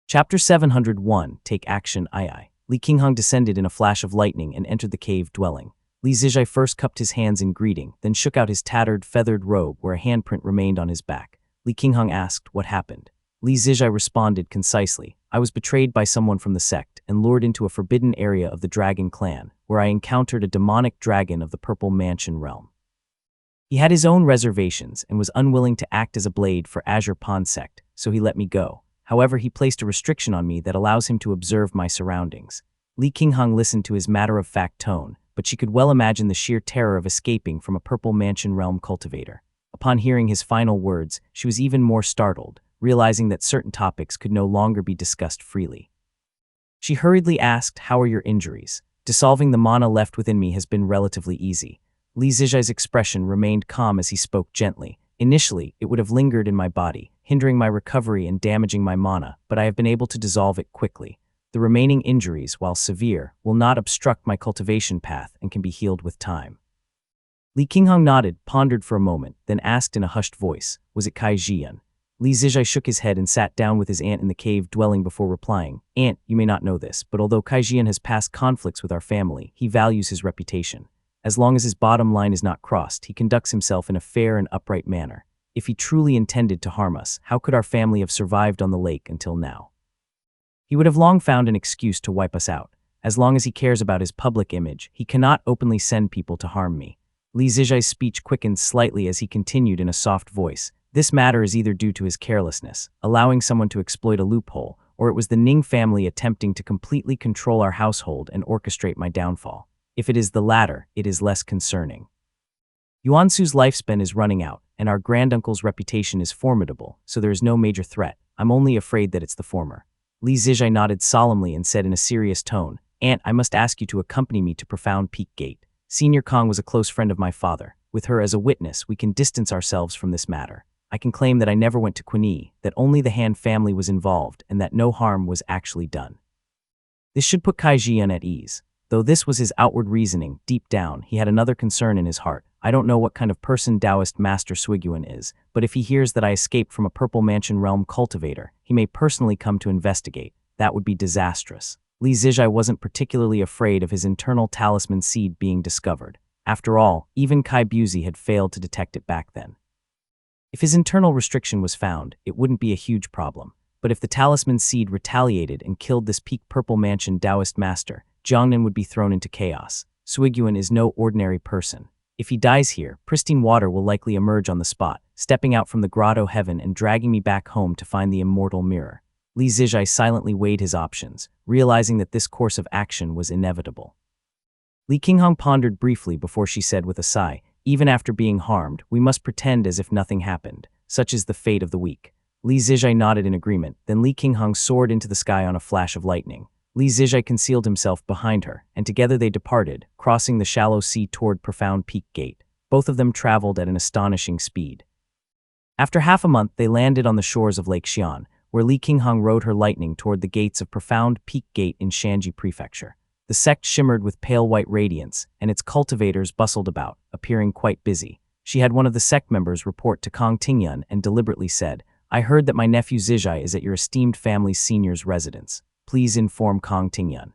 Chapter 701, Take Action Ai. Li Qinghong descended in a flash of lightning and entered the cave dwelling. Li Zijai first cupped his hands in greeting, then shook out his tattered, feathered robe where a handprint remained on his back. Li Qinghong asked what happened. Li Zijai responded concisely, I was betrayed by someone from the sect and lured into a forbidden area of the Dragon Clan, where I encountered a demonic dragon of the Purple Mansion realm. He had his own reservations and was unwilling to act as a blade for Azure Pond sect, so he let me go. However, he placed a restriction on me that allows him to observe my surroundings. Li Qinghong listened to his matter-of-fact tone, but she could well imagine the sheer terror of escaping from a Purple Mansion realm cultivator. Upon hearing his final words, she was even more startled, realizing that certain topics could no longer be discussed freely. She hurriedly asked, how are your injuries? Dissolving the mana left within me has been relatively easy. Li Zijai's expression remained calm as he spoke gently. Initially, it would have lingered in my body, hindering my recovery and damaging my mana, but I have been able to dissolve it quickly. The remaining injuries, while severe, will not obstruct my cultivation path and can be healed with time. Li Qinghong nodded, pondered for a moment, then asked in a hushed voice, was it Kai Jian? Li Zijai shook his head and sat down with his aunt in the cave dwelling before replying, Aunt, you may not know this, but although Kai Jian has past conflicts with our family, he values his reputation. As long as his bottom line is not crossed, he conducts himself in a fair and upright manner. If he truly intended to harm us, how could our family have survived on the lake until now? He would have long found an excuse to wipe us out. As long as he cares about his public image, he cannot openly send people to harm me. Li Zijai's speech quickened slightly as he continued in a soft voice. This matter is either due to his carelessness, allowing someone to exploit a loophole, or it was the Ning family attempting to completely control our household and orchestrate my downfall. If it is the latter, it is less concerning. Yuansu's lifespan is running out, and our granduncle's reputation is formidable, so there is no major threat. I'm only afraid that it's the former. Li Zijai nodded solemnly and said in a serious tone, Aunt, I must ask you to accompany me to Profound Peak Gate. Senior Kong was a close friend of my father. With her as a witness, we can distance ourselves from this matter. I can claim that I never went to Quinee, that only the Han family was involved, and that no harm was actually done. This should put Kai Jian at ease. Though this was his outward reasoning, deep down, he had another concern in his heart. I don't know what kind of person Taoist Master Suiguan is, but if he hears that I escaped from a Purple Mansion realm cultivator, he may personally come to investigate. That would be disastrous. Li Zijai wasn't particularly afraid of his internal talisman seed being discovered. After all, even Kai Buzi had failed to detect it back then. If his internal restriction was found, it wouldn't be a huge problem. But if the talisman seed retaliated and killed this peak Purple Mansion Taoist master, Jiangnan would be thrown into chaos. Suiguan is no ordinary person. If he dies here, pristine water will likely emerge on the spot, stepping out from the grotto heaven and dragging me back home to find the immortal mirror. Li Zijai silently weighed his options, realizing that this course of action was inevitable. Li Qinghong pondered briefly before she said with a sigh, even after being harmed, we must pretend as if nothing happened. Such is the fate of the weak. Li Zijai nodded in agreement, then Li Qinghong soared into the sky on a flash of lightning. Li Zijai concealed himself behind her, and together they departed, crossing the shallow sea toward Profound Peak Gate. Both of them traveled at an astonishing speed. After half a month, they landed on the shores of Lake Xian, where Li Qinghong rode her lightning toward the gates of Profound Peak Gate in Shanji Prefecture. The sect shimmered with pale white radiance, and its cultivators bustled about, appearing quite busy. She had one of the sect members report to Kong Tingyun and deliberately said, I heard that my nephew Zijai is at your esteemed family's senior's residence. Please inform Kong Tingyun.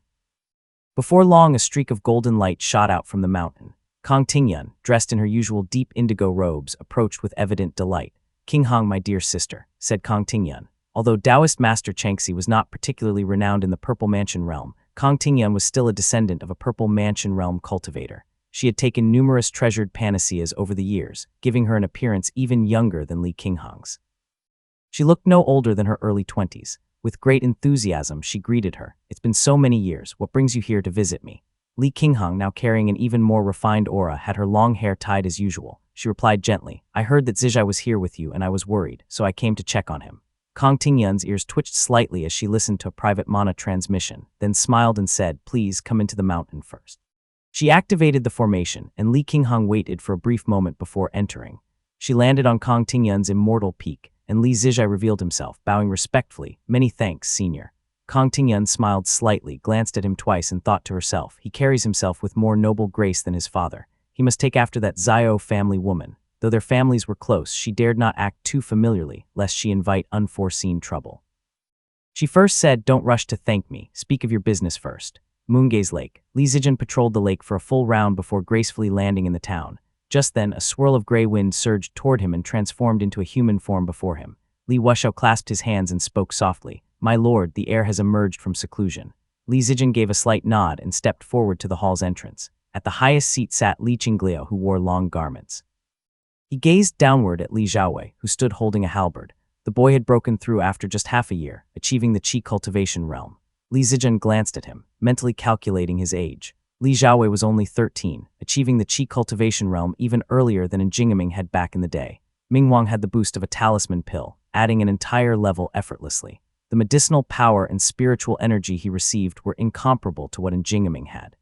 Before long, a streak of golden light shot out from the mountain. Kong Tingyun, dressed in her usual deep indigo robes, approached with evident delight. Qinghong, my dear sister, said Kong Tingyun. Although Taoist Master Chengxi was not particularly renowned in the Purple Mansion realm, Kong Tingyun was still a descendant of a Purple Mansion realm cultivator. She had taken numerous treasured panaceas over the years, giving her an appearance even younger than Li Qinghong's. She looked no older than her early 20s. With great enthusiasm, she greeted her. It's been so many years. What brings you here to visit me? Li Qinghong, now carrying an even more refined aura, had her long hair tied as usual. She replied gently, I heard that Zijai was here with you and I was worried, so I came to check on him. Kong Tingyun's ears twitched slightly as she listened to a private mana transmission, then smiled and said, please come into the mountain first. She activated the formation, and Li Qinghong waited for a brief moment before entering. She landed on Kong Tingyun's immortal peak, and Li Zijai revealed himself, bowing respectfully, many thanks, senior. Kong Tingyun smiled slightly, glanced at him twice, and thought to herself, he carries himself with more noble grace than his father. He must take after that Zhao family woman. Though their families were close, she dared not act too familiarly, lest she invite unforeseen trouble. She first said, "Don't rush to thank me, speak of your business first." Moongaze Lake. Li Zijian patrolled the lake for a full round before gracefully landing in the town. Just then, a swirl of gray wind surged toward him and transformed into a human form before him. Li Wuxiao clasped his hands and spoke softly. "My lord, the heir has emerged from seclusion." Li Zijian gave a slight nod and stepped forward to the hall's entrance. At the highest seat sat Li Qingliao, who wore long garments. He gazed downward at Li Zhaowei, who stood holding a halberd. The boy had broken through after just half a year, achieving the qi cultivation realm. Li Zijian glanced at him, mentally calculating his age. Li Zhaowei was only 13, achieving the qi cultivation realm even earlier than Jingming had back in the day. Ming Wang had the boost of a talisman pill, adding an entire level effortlessly. The medicinal power and spiritual energy he received were incomparable to what Jingming had.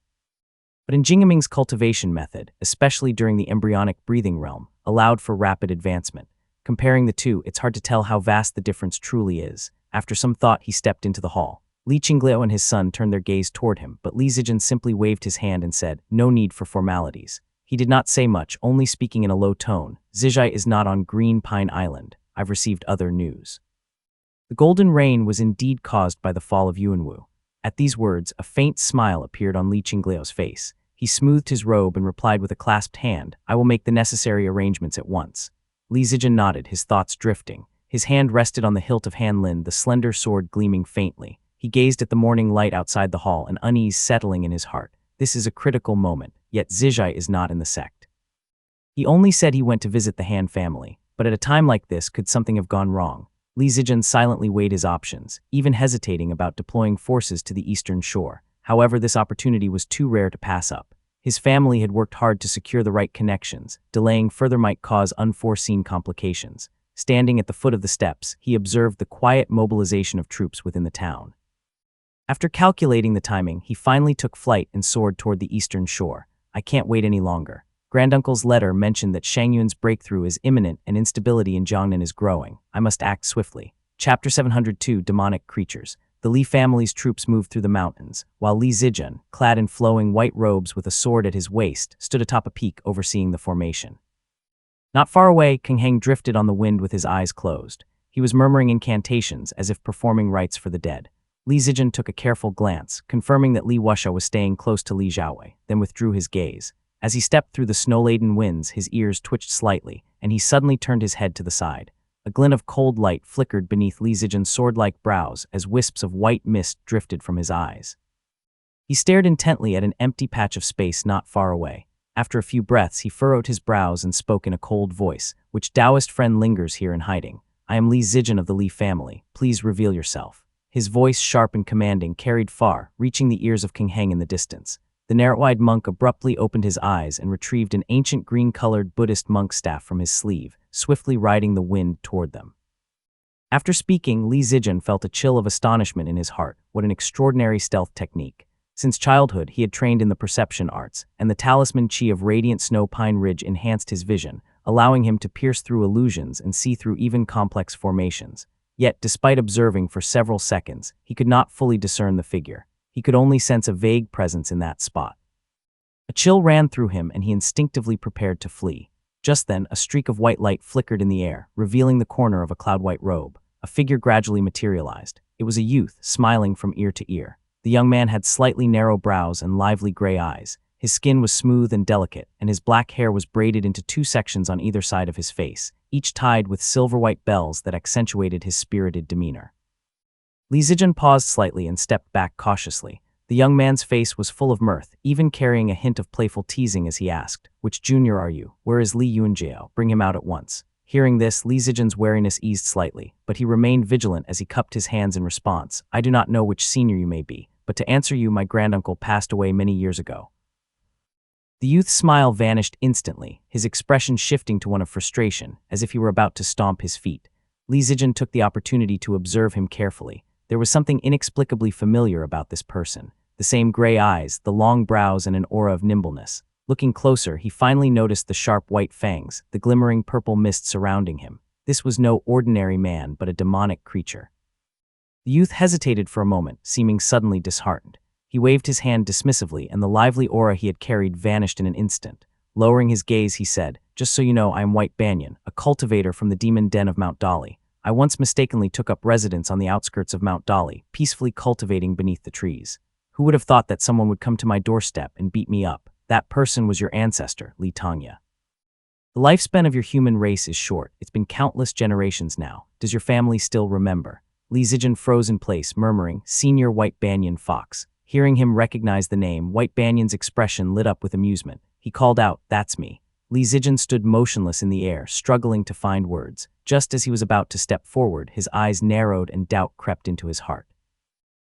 But Jingming's cultivation method, especially during the embryonic breathing realm, allowed for rapid advancement. Comparing the two, it's hard to tell how vast the difference truly is. After some thought, he stepped into the hall. Li Qingliao and his son turned their gaze toward him, but Li Zijian simply waved his hand and said, "No need for formalities." He did not say much, only speaking in a low tone. "Zijai is not on Green Pine Island. I've received other news." The golden rain was indeed caused by the fall of Yuanwu. At these words, a faint smile appeared on Li Qingliao's face. He smoothed his robe and replied with a clasped hand, "I will make the necessary arrangements at once." Li Zijian nodded, his thoughts drifting. His hand rested on the hilt of Han Lin, the slender sword gleaming faintly. He gazed at the morning light outside the hall, an unease settling in his heart. This is a critical moment, yet Zijai is not in the sect. He only said he went to visit the Han family, but at a time like this, could something have gone wrong? Li Zijian silently weighed his options, even hesitating about deploying forces to the eastern shore. However, this opportunity was too rare to pass up. His family had worked hard to secure the right connections. Delaying further might cause unforeseen complications. Standing at the foot of the steps, he observed the quiet mobilization of troops within the town. After calculating the timing, he finally took flight and soared toward the eastern shore. "I can't wait any longer." Granduncle's letter mentioned that Shang Yun's breakthrough is imminent and instability in Jiangnan is growing. I must act swiftly. Chapter 702, Demonic Creatures. The Li family's troops moved through the mountains, while Li Zijian, clad in flowing white robes with a sword at his waist, stood atop a peak overseeing the formation. Not far away, Kang Heng drifted on the wind with his eyes closed. He was murmuring incantations as if performing rites for the dead. Li Zijian took a careful glance, confirming that Li Wuxiao was staying close to Li Zhaowei, then withdrew his gaze. As he stepped through the snow-laden winds, his ears twitched slightly, and he suddenly turned his head to the side. A glint of cold light flickered beneath Li Zijian's sword-like brows as wisps of white mist drifted from his eyes. He stared intently at an empty patch of space not far away. After a few breaths, he furrowed his brows and spoke in a cold voice. "Which Taoist friend lingers here in hiding? I am Li Zijian of the Li family. Please reveal yourself." His voice, sharp and commanding, carried far, reaching the ears of Kang Heng in the distance. The narrow-eyed monk abruptly opened his eyes and retrieved an ancient green-colored Buddhist monk staff from his sleeve, swiftly riding the wind toward them. After speaking, Li Zijian felt a chill of astonishment in his heart. What an extraordinary stealth technique. Since childhood, he had trained in the perception arts, and the talisman qi of Radiant Snow Pine Ridge enhanced his vision, allowing him to pierce through illusions and see through even complex formations. Yet, despite observing for several seconds, he could not fully discern the figure. He could only sense a vague presence in that spot. A chill ran through him and he instinctively prepared to flee. Just then, a streak of white light flickered in the air, revealing the corner of a cloud-white robe. A figure gradually materialized. It was a youth, smiling from ear to ear. The young man had slightly narrow brows and lively gray eyes. His skin was smooth and delicate, and his black hair was braided into two sections on either side of his face, each tied with silver-white bells that accentuated his spirited demeanor. Li Zijian paused slightly and stepped back cautiously. The young man's face was full of mirth, even carrying a hint of playful teasing as he asked, "Which junior are you? Where is Li Yunjiao? Bring him out at once." Hearing this, Li Zijian's wariness eased slightly, but he remained vigilant as he cupped his hands in response. "I do not know which senior you may be, but to answer you, my granduncle passed away many years ago." The youth's smile vanished instantly, his expression shifting to one of frustration, as if he were about to stomp his feet. Li Zijian took the opportunity to observe him carefully. There was something inexplicably familiar about this person. The same gray eyes, the long brows, and an aura of nimbleness. Looking closer, he finally noticed the sharp white fangs, the glimmering purple mist surrounding him. This was no ordinary man, but a demonic creature. The youth hesitated for a moment, seeming suddenly disheartened. He waved his hand dismissively, and the lively aura he had carried vanished in an instant. Lowering his gaze, he said, "Just so you know, I am White Banyan, a cultivator from the demon den of Mount Dali. I once mistakenly took up residence on the outskirts of Mount Dolly, peacefully cultivating beneath the trees. Who would have thought that someone would come to my doorstep and beat me up? That person was your ancestor, Li Tongya. The lifespan of your human race is short. It's been countless generations now. Does your family still remember? Li Zijian froze in place, murmuring, Senior White Banyan Fox. Hearing him recognize the name, White Banyan's expression lit up with amusement. He called out, That's me. Li Zijian stood motionless in the air, struggling to find words. Just as he was about to step forward, his eyes narrowed and doubt crept into his heart.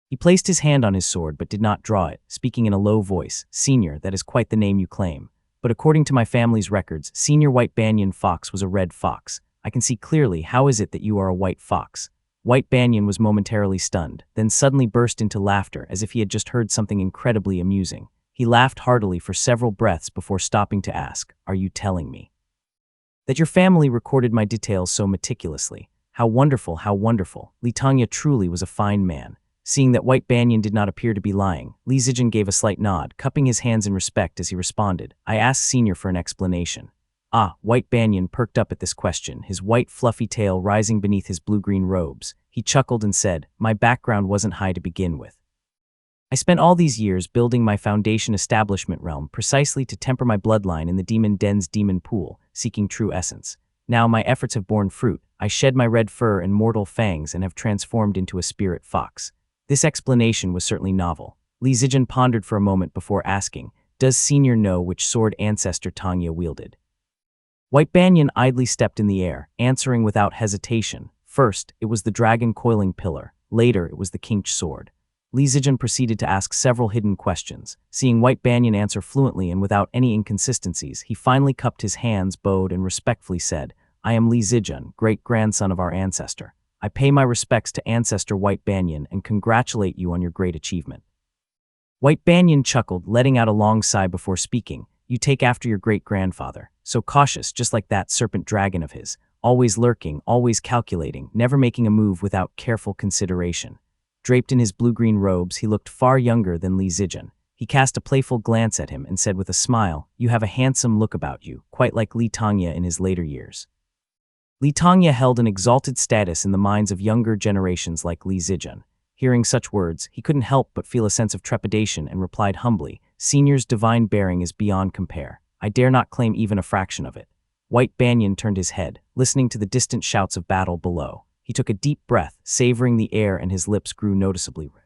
He placed his hand on his sword but did not draw it, speaking in a low voice, Senior, that is quite the name you claim. But according to my family's records, Senior White Banyan Fox was a red fox. I can see clearly. How is it that you are a white fox? White Banyan was momentarily stunned, then suddenly burst into laughter as if he had just heard something incredibly amusing. He laughed heartily for several breaths before stopping to ask, Are you telling me that your family recorded my details so meticulously? How wonderful, how wonderful. Li Tongya truly was a fine man. Seeing that White Banyan did not appear to be lying, Li Zijian gave a slight nod, cupping his hands in respect as he responded, I asked Senior for an explanation. White Banyan perked up at this question, his white fluffy tail rising beneath his blue-green robes. He chuckled and said, My background wasn't high to begin with. I spent all these years building my foundation establishment realm precisely to temper my bloodline in the demon den's demon pool, seeking true essence. Now my efforts have borne fruit. I shed my red fur and mortal fangs and have transformed into a spirit fox. This explanation was certainly novel. Li Zijian pondered for a moment before asking, Does Senior know which sword ancestor Tongya wielded? White Banyan idly stepped in the air, answering without hesitation. First, it was the dragon coiling pillar. Later, it was the Kinch sword. Li Zijian proceeded to ask several hidden questions. Seeing White Banyan answer fluently and without any inconsistencies, he finally cupped his hands, bowed, and respectfully said, I am Li Zijian, great-grandson of our ancestor. I pay my respects to Ancestor White Banyan and congratulate you on your great achievement. White Banyan chuckled, letting out a long sigh before speaking. You take after your great-grandfather. So cautious, just like that serpent dragon of his. Always lurking, always calculating, never making a move without careful consideration. Draped in his blue-green robes, he looked far younger than Li Zijian. He cast a playful glance at him and said with a smile, You have a handsome look about you, quite like Li Tongya in his later years. Li Tongya held an exalted status in the minds of younger generations like Li Zijian. Hearing such words, he couldn't help but feel a sense of trepidation and replied humbly, Senior's divine bearing is beyond compare. I dare not claim even a fraction of it. White Banyan turned his head, listening to the distant shouts of battle below. He took a deep breath, savoring the air, and his lips grew noticeably red.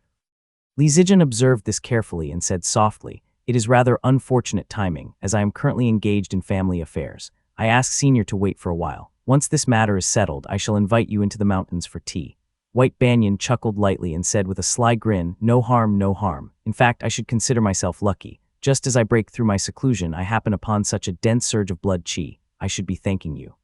Li Zijian observed this carefully and said softly, It is rather unfortunate timing, as I am currently engaged in family affairs. I ask Senior to wait for a while. Once this matter is settled, I shall invite you into the mountains for tea. White Banyan chuckled lightly and said with a sly grin, No harm, no harm. In fact, I should consider myself lucky. Just as I break through my seclusion, I happen upon such a dense surge of blood chi. I should be thanking you.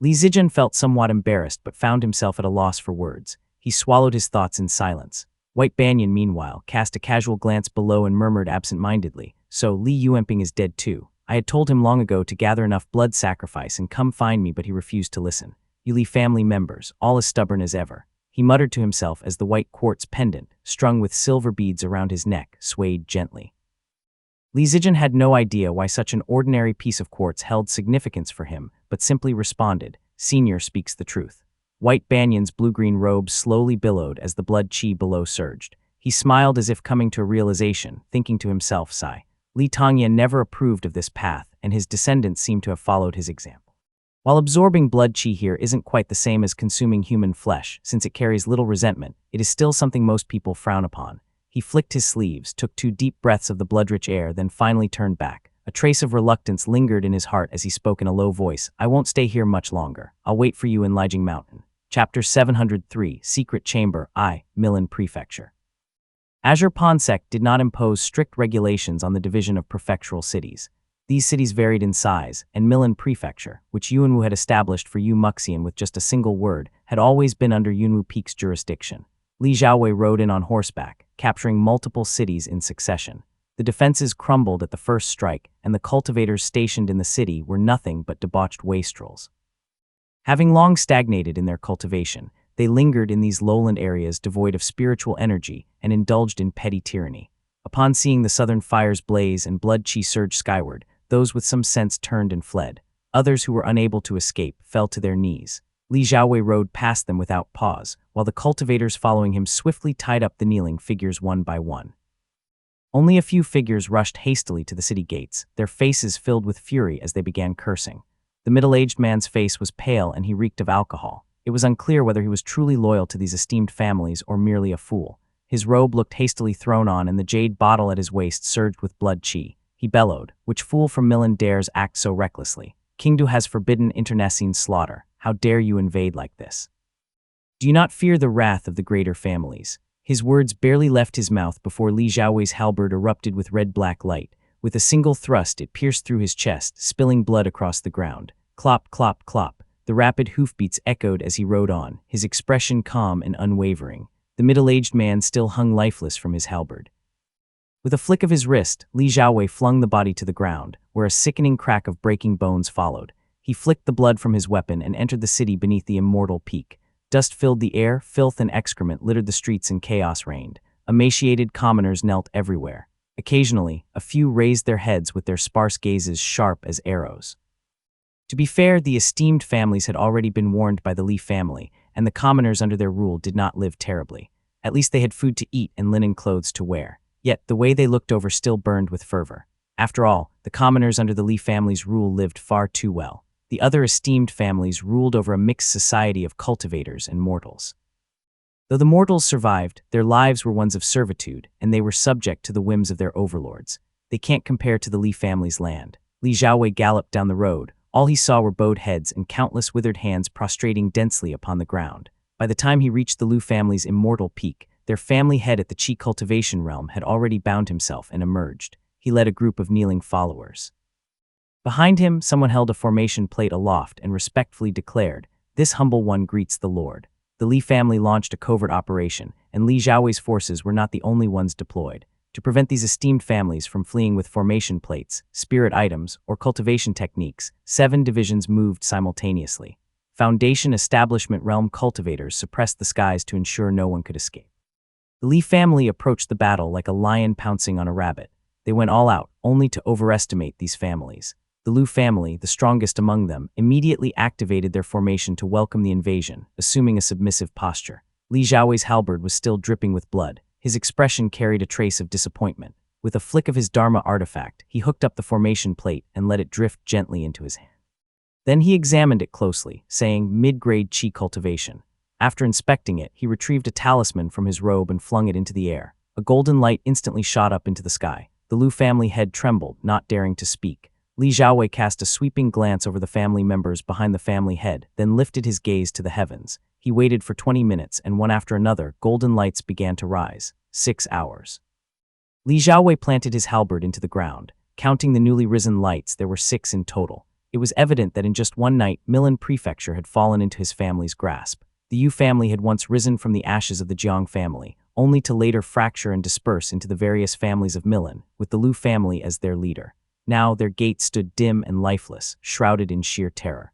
Li Zijian felt somewhat embarrassed but found himself at a loss for words. He swallowed his thoughts in silence. White Banyan, meanwhile, cast a casual glance below and murmured absent-mindedly, So Li Yuemping is dead too. I had told him long ago to gather enough blood sacrifice and come find me, but he refused to listen. You Li family members, all as stubborn as ever. He muttered to himself as the white quartz pendant, strung with silver beads around his neck, swayed gently. Li Zijian had no idea why such an ordinary piece of quartz held significance for him, but simply responded, Senior speaks the truth. White Banyan's blue-green robe slowly billowed as the blood chi below surged. He smiled as if coming to a realization, thinking to himself, Sigh. Li Tongya never approved of this path, and his descendants seem to have followed his example. While absorbing blood chi here isn't quite the same as consuming human flesh, since it carries little resentment, it is still something most people frown upon. He flicked his sleeves, took 2 deep breaths of the blood-rich air, then finally turned back. A trace of reluctance lingered in his heart as he spoke in a low voice, I won't stay here much longer. I'll wait for you in Lijiang Mountain. Chapter 703, Secret Chamber, Milan Prefecture. Azure Ponsek did not impose strict regulations on the division of prefectural cities. These cities varied in size, and Milan Prefecture, which Yuanwu had established for Yu Muxian with just a single word, had always been under Yunwu Peak's jurisdiction. Li Xiaowei rode in on horseback, capturing multiple cities in succession. The defenses crumbled at the first strike, and the cultivators stationed in the city were nothing but debauched wastrels. Having long stagnated in their cultivation, they lingered in these lowland areas devoid of spiritual energy and indulged in petty tyranny. Upon seeing the southern fires blaze and blood chi surge skyward, those with some sense turned and fled. Others who were unable to escape fell to their knees. Li Xiaowei rode past them without pause, while the cultivators following him swiftly tied up the kneeling figures one by one. Only a few figures rushed hastily to the city gates, their faces filled with fury as they began cursing. The middle-aged man's face was pale and he reeked of alcohol. It was unclear whether he was truly loyal to these esteemed families or merely a fool. His robe looked hastily thrown on and the jade bottle at his waist surged with blood qi. He bellowed, "Which fool from Milan dares act so recklessly? Kingdu has forbidden internecine slaughter. How dare you invade like this? Do you not fear the wrath of the greater families?" His words barely left his mouth before Li Xiaowei's halberd erupted with red-black light. With a single thrust, it pierced through his chest, spilling blood across the ground. Clop, clop, clop. The rapid hoofbeats echoed as he rode on, his expression calm and unwavering. The middle-aged man still hung lifeless from his halberd. With a flick of his wrist, Li Xiaowei flung the body to the ground, where a sickening crack of breaking bones followed. He flicked the blood from his weapon and entered the city beneath the immortal peak. Dust filled the air, filth and excrement littered the streets and chaos reigned. Emaciated commoners knelt everywhere. Occasionally, a few raised their heads with their sparse gazes sharp as arrows. To be fair, the esteemed families had already been warned by the Li family, and the commoners under their rule did not live terribly. At least they had food to eat and linen clothes to wear. Yet, the way they looked over still burned with fervor. After all, the commoners under the Li family's rule lived far too well. The other esteemed families ruled over a mixed society of cultivators and mortals. Though the mortals survived, their lives were ones of servitude, and they were subject to the whims of their overlords. They can't compare to the Li family's land. Li Xiaowei galloped down the road. All he saw were bowed heads and countless withered hands prostrating densely upon the ground. By the time he reached the Lu family's immortal peak, their family head at the Qi cultivation realm had already bound himself and emerged. He led a group of kneeling followers. Behind him, someone held a formation plate aloft and respectfully declared, "This humble one greets the Lord." The Li family launched a covert operation, and Li Xiaowei's forces were not the only ones deployed. To prevent these esteemed families from fleeing with formation plates, spirit items, or cultivation techniques, 7 divisions moved simultaneously. Foundation Establishment Realm cultivators suppressed the skies to ensure no one could escape. The Li family approached the battle like a lion pouncing on a rabbit. They went all out, only to overestimate these families. The Lu family, the strongest among them, immediately activated their formation to welcome the invasion, assuming a submissive posture. Li Xiaowei's halberd was still dripping with blood. His expression carried a trace of disappointment. With a flick of his Dharma artifact, he hooked up the formation plate and let it drift gently into his hand. Then he examined it closely, saying, "Mid-grade Qi cultivation." After inspecting it, he retrieved a talisman from his robe and flung it into the air. A golden light instantly shot up into the sky. The Lu family head trembled, not daring to speak. Li Xiaowei cast a sweeping glance over the family members behind the family head, then lifted his gaze to the heavens. He waited for 20 minutes, and one after another, golden lights began to rise. 6 hours. Li Xiaowei planted his halberd into the ground. Counting the newly risen lights, there were 6 in total. It was evident that in just one night, Milan Prefecture had fallen into his family's grasp. The Yu family had once risen from the ashes of the Jiang family, only to later fracture and disperse into the various families of Milan, with the Lu family as their leader. Now their gates stood dim and lifeless, shrouded in sheer terror.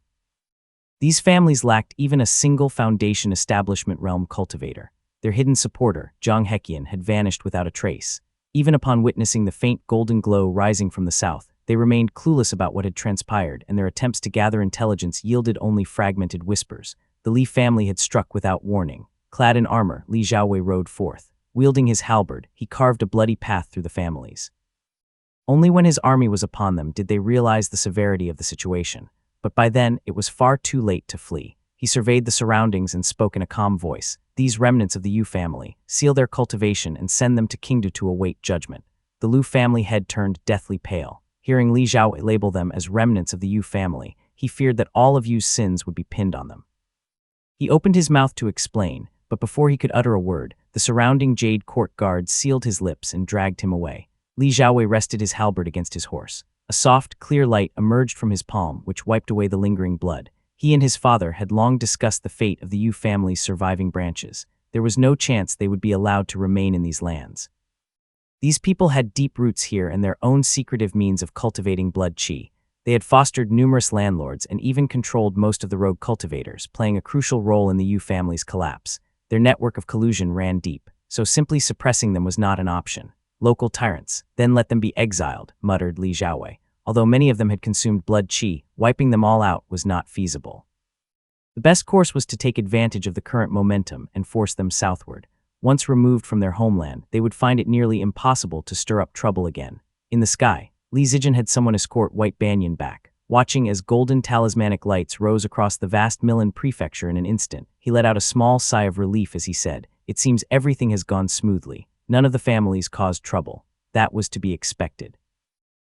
These families lacked even a single Foundation Establishment Realm cultivator. Their hidden supporter, Zhang Heqian, had vanished without a trace. Even upon witnessing the faint golden glow rising from the south, they remained clueless about what had transpired, and their attempts to gather intelligence yielded only fragmented whispers. The Li family had struck without warning. Clad in armor, Li Xiaowei rode forth. Wielding his halberd, he carved a bloody path through the families. Only when his army was upon them did they realize the severity of the situation. But by then, it was far too late to flee. He surveyed the surroundings and spoke in a calm voice. "These remnants of the Yu family, seal their cultivation and send them to Kingdu to await judgment." The Lu family head turned deathly pale. Hearing Li Xiaowei label them as remnants of the Yu family, he feared that all of Yu's sins would be pinned on them. He opened his mouth to explain, but before he could utter a word, the surrounding jade court guards sealed his lips and dragged him away. Li Xiaowei rested his halberd against his horse. A soft, clear light emerged from his palm, which wiped away the lingering blood. He and his father had long discussed the fate of the Yu family's surviving branches. There was no chance they would be allowed to remain in these lands. These people had deep roots here and their own secretive means of cultivating blood qi. They had fostered numerous landlords and even controlled most of the rogue cultivators, playing a crucial role in the Yu family's collapse. Their network of collusion ran deep, so simply suppressing them was not an option. "Local tyrants, then let them be exiled," muttered Li Xiaowei. Although many of them had consumed blood qi, wiping them all out was not feasible. The best course was to take advantage of the current momentum and force them southward. Once removed from their homeland, they would find it nearly impossible to stir up trouble again. In the sky, Li Zijian had someone escort White Banyan back. Watching as golden talismanic lights rose across the vast Milan prefecture in an instant, he let out a small sigh of relief as he said, "It seems everything has gone smoothly. None of the families caused trouble. That was to be expected."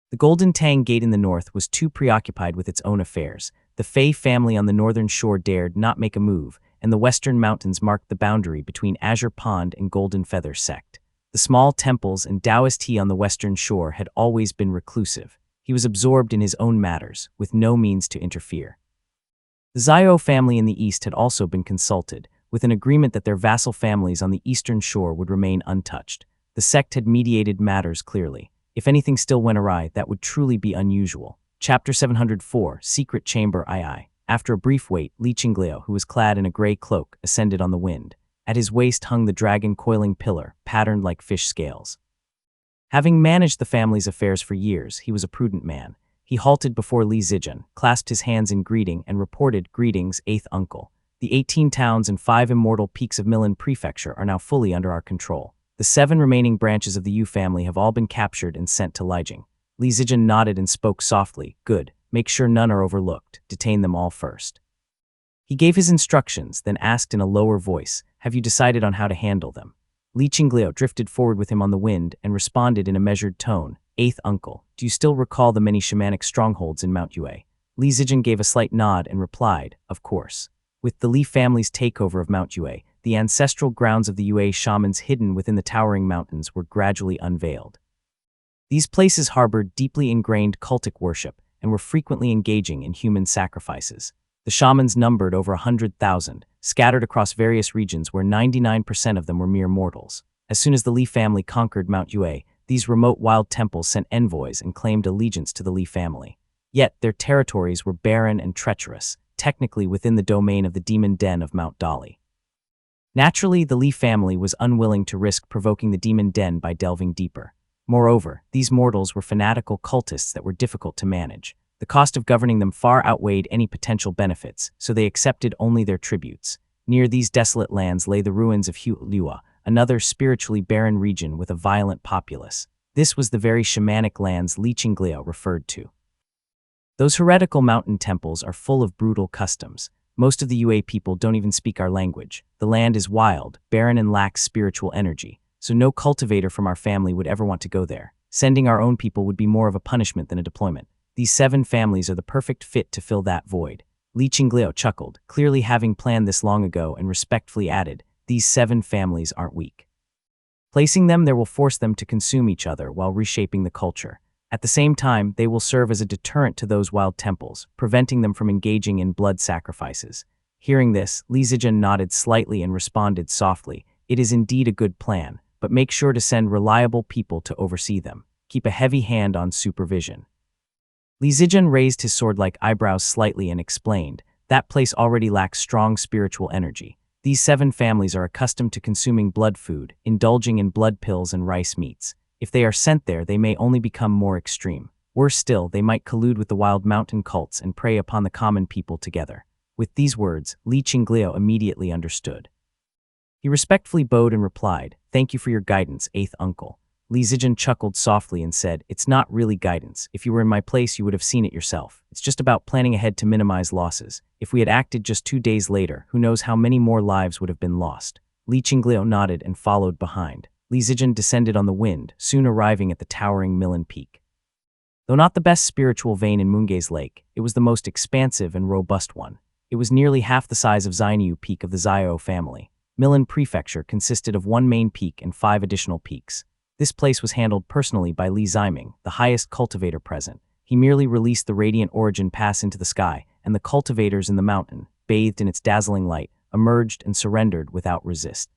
The Golden Tang Gate in the north was too preoccupied with its own affairs. The Fei family on the northern shore dared not make a move, and the western mountains marked the boundary between Azure Pond and Golden Feather Sect. The small temples and Taoist he on the western shore had always been reclusive. He was absorbed in his own matters, with no means to interfere. The Xiao family in the east had also been consulted, with an agreement that their vassal families on the eastern shore would remain untouched. The sect had mediated matters clearly. If anything still went awry, that would truly be unusual. Chapter 704, Secret Chamber II. After a brief wait, Li Qinglio, who was clad in a gray cloak, ascended on the wind. At his waist hung the dragon coiling pillar, patterned like fish scales. Having managed the family's affairs for years, he was a prudent man. He halted before Li Zijian, clasped his hands in greeting, and reported, "Greetings, 8th uncle. The 18 towns and 5 immortal peaks of Milan Prefecture are now fully under our control. The 7 remaining branches of the Yu family have all been captured and sent to Lijiang." Li Zijian nodded and spoke softly. "Good. Make sure none are overlooked. Detain them all first." He gave his instructions, then asked in a lower voice, "Have you decided on how to handle them?" Li Qinglio drifted forward with him on the wind and responded in a measured tone, "8th uncle, do you still recall the many shamanic strongholds in Mount Yue?" Li Zijian gave a slight nod and replied, "Of course." With the Li family's takeover of Mount Yue, the ancestral grounds of the Yue shamans hidden within the towering mountains were gradually unveiled. These places harbored deeply ingrained cultic worship and were frequently engaging in human sacrifices. The shamans numbered over 100,000, scattered across various regions where 99% of them were mere mortals. As soon as the Li family conquered Mount Yue, these remote wild temples sent envoys and claimed allegiance to the Li family. Yet their territories were barren and treacherous, technically within the domain of the demon den of Mount Dali. Naturally, the Li family was unwilling to risk provoking the demon den by delving deeper. Moreover, these mortals were fanatical cultists that were difficult to manage. The cost of governing them far outweighed any potential benefits, so they accepted only their tributes. Near these desolate lands lay the ruins of Huliua, another spiritually barren region with a violent populace. This was the very shamanic lands Li Qinglio referred to. Those heretical mountain temples are full of brutal customs. Most of the Yue people don't even speak our language. The land is wild, barren, and lacks spiritual energy, so no cultivator from our family would ever want to go there. Sending our own people would be more of a punishment than a deployment. These 7 families are the perfect fit to fill that void. Li Qinglio chuckled, clearly having planned this long ago, and respectfully added, "These 7 families aren't weak. Placing them there will force them to consume each other while reshaping the culture. At the same time, they will serve as a deterrent to those wild temples, preventing them from engaging in blood sacrifices." Hearing this, Li Zijian nodded slightly and responded softly, "It is indeed a good plan, but make sure to send reliable people to oversee them. Keep a heavy hand on supervision." Li Zijian raised his sword-like eyebrows slightly and explained, "That place already lacks strong spiritual energy. These 7 families are accustomed to consuming blood food, indulging in blood pills and rice meats. If they are sent there, they may only become more extreme. Worse still, they might collude with the wild mountain cults and prey upon the common people together." With these words, Li Qinglio immediately understood. He respectfully bowed and replied, "Thank you for your guidance, 8th uncle." Li Zijian chuckled softly and said, "It's not really guidance. If you were in my place, you would have seen it yourself. It's just about planning ahead to minimize losses. If we had acted just 2 days later, who knows how many more lives would have been lost." Li Qinglio nodded and followed behind. Li Zijian descended on the wind, soon arriving at the towering Milan Peak. Though not the best spiritual vein in Munge's lake, it was the most expansive and robust one. It was nearly half the size of Xianyu Peak of the Xiao family. Milan Prefecture consisted of 1 main peak and 5 additional peaks. This place was handled personally by Li Ziming, the highest cultivator present. He merely released the radiant origin pass into the sky, and the cultivators in the mountain, bathed in its dazzling light, emerged and surrendered without resist.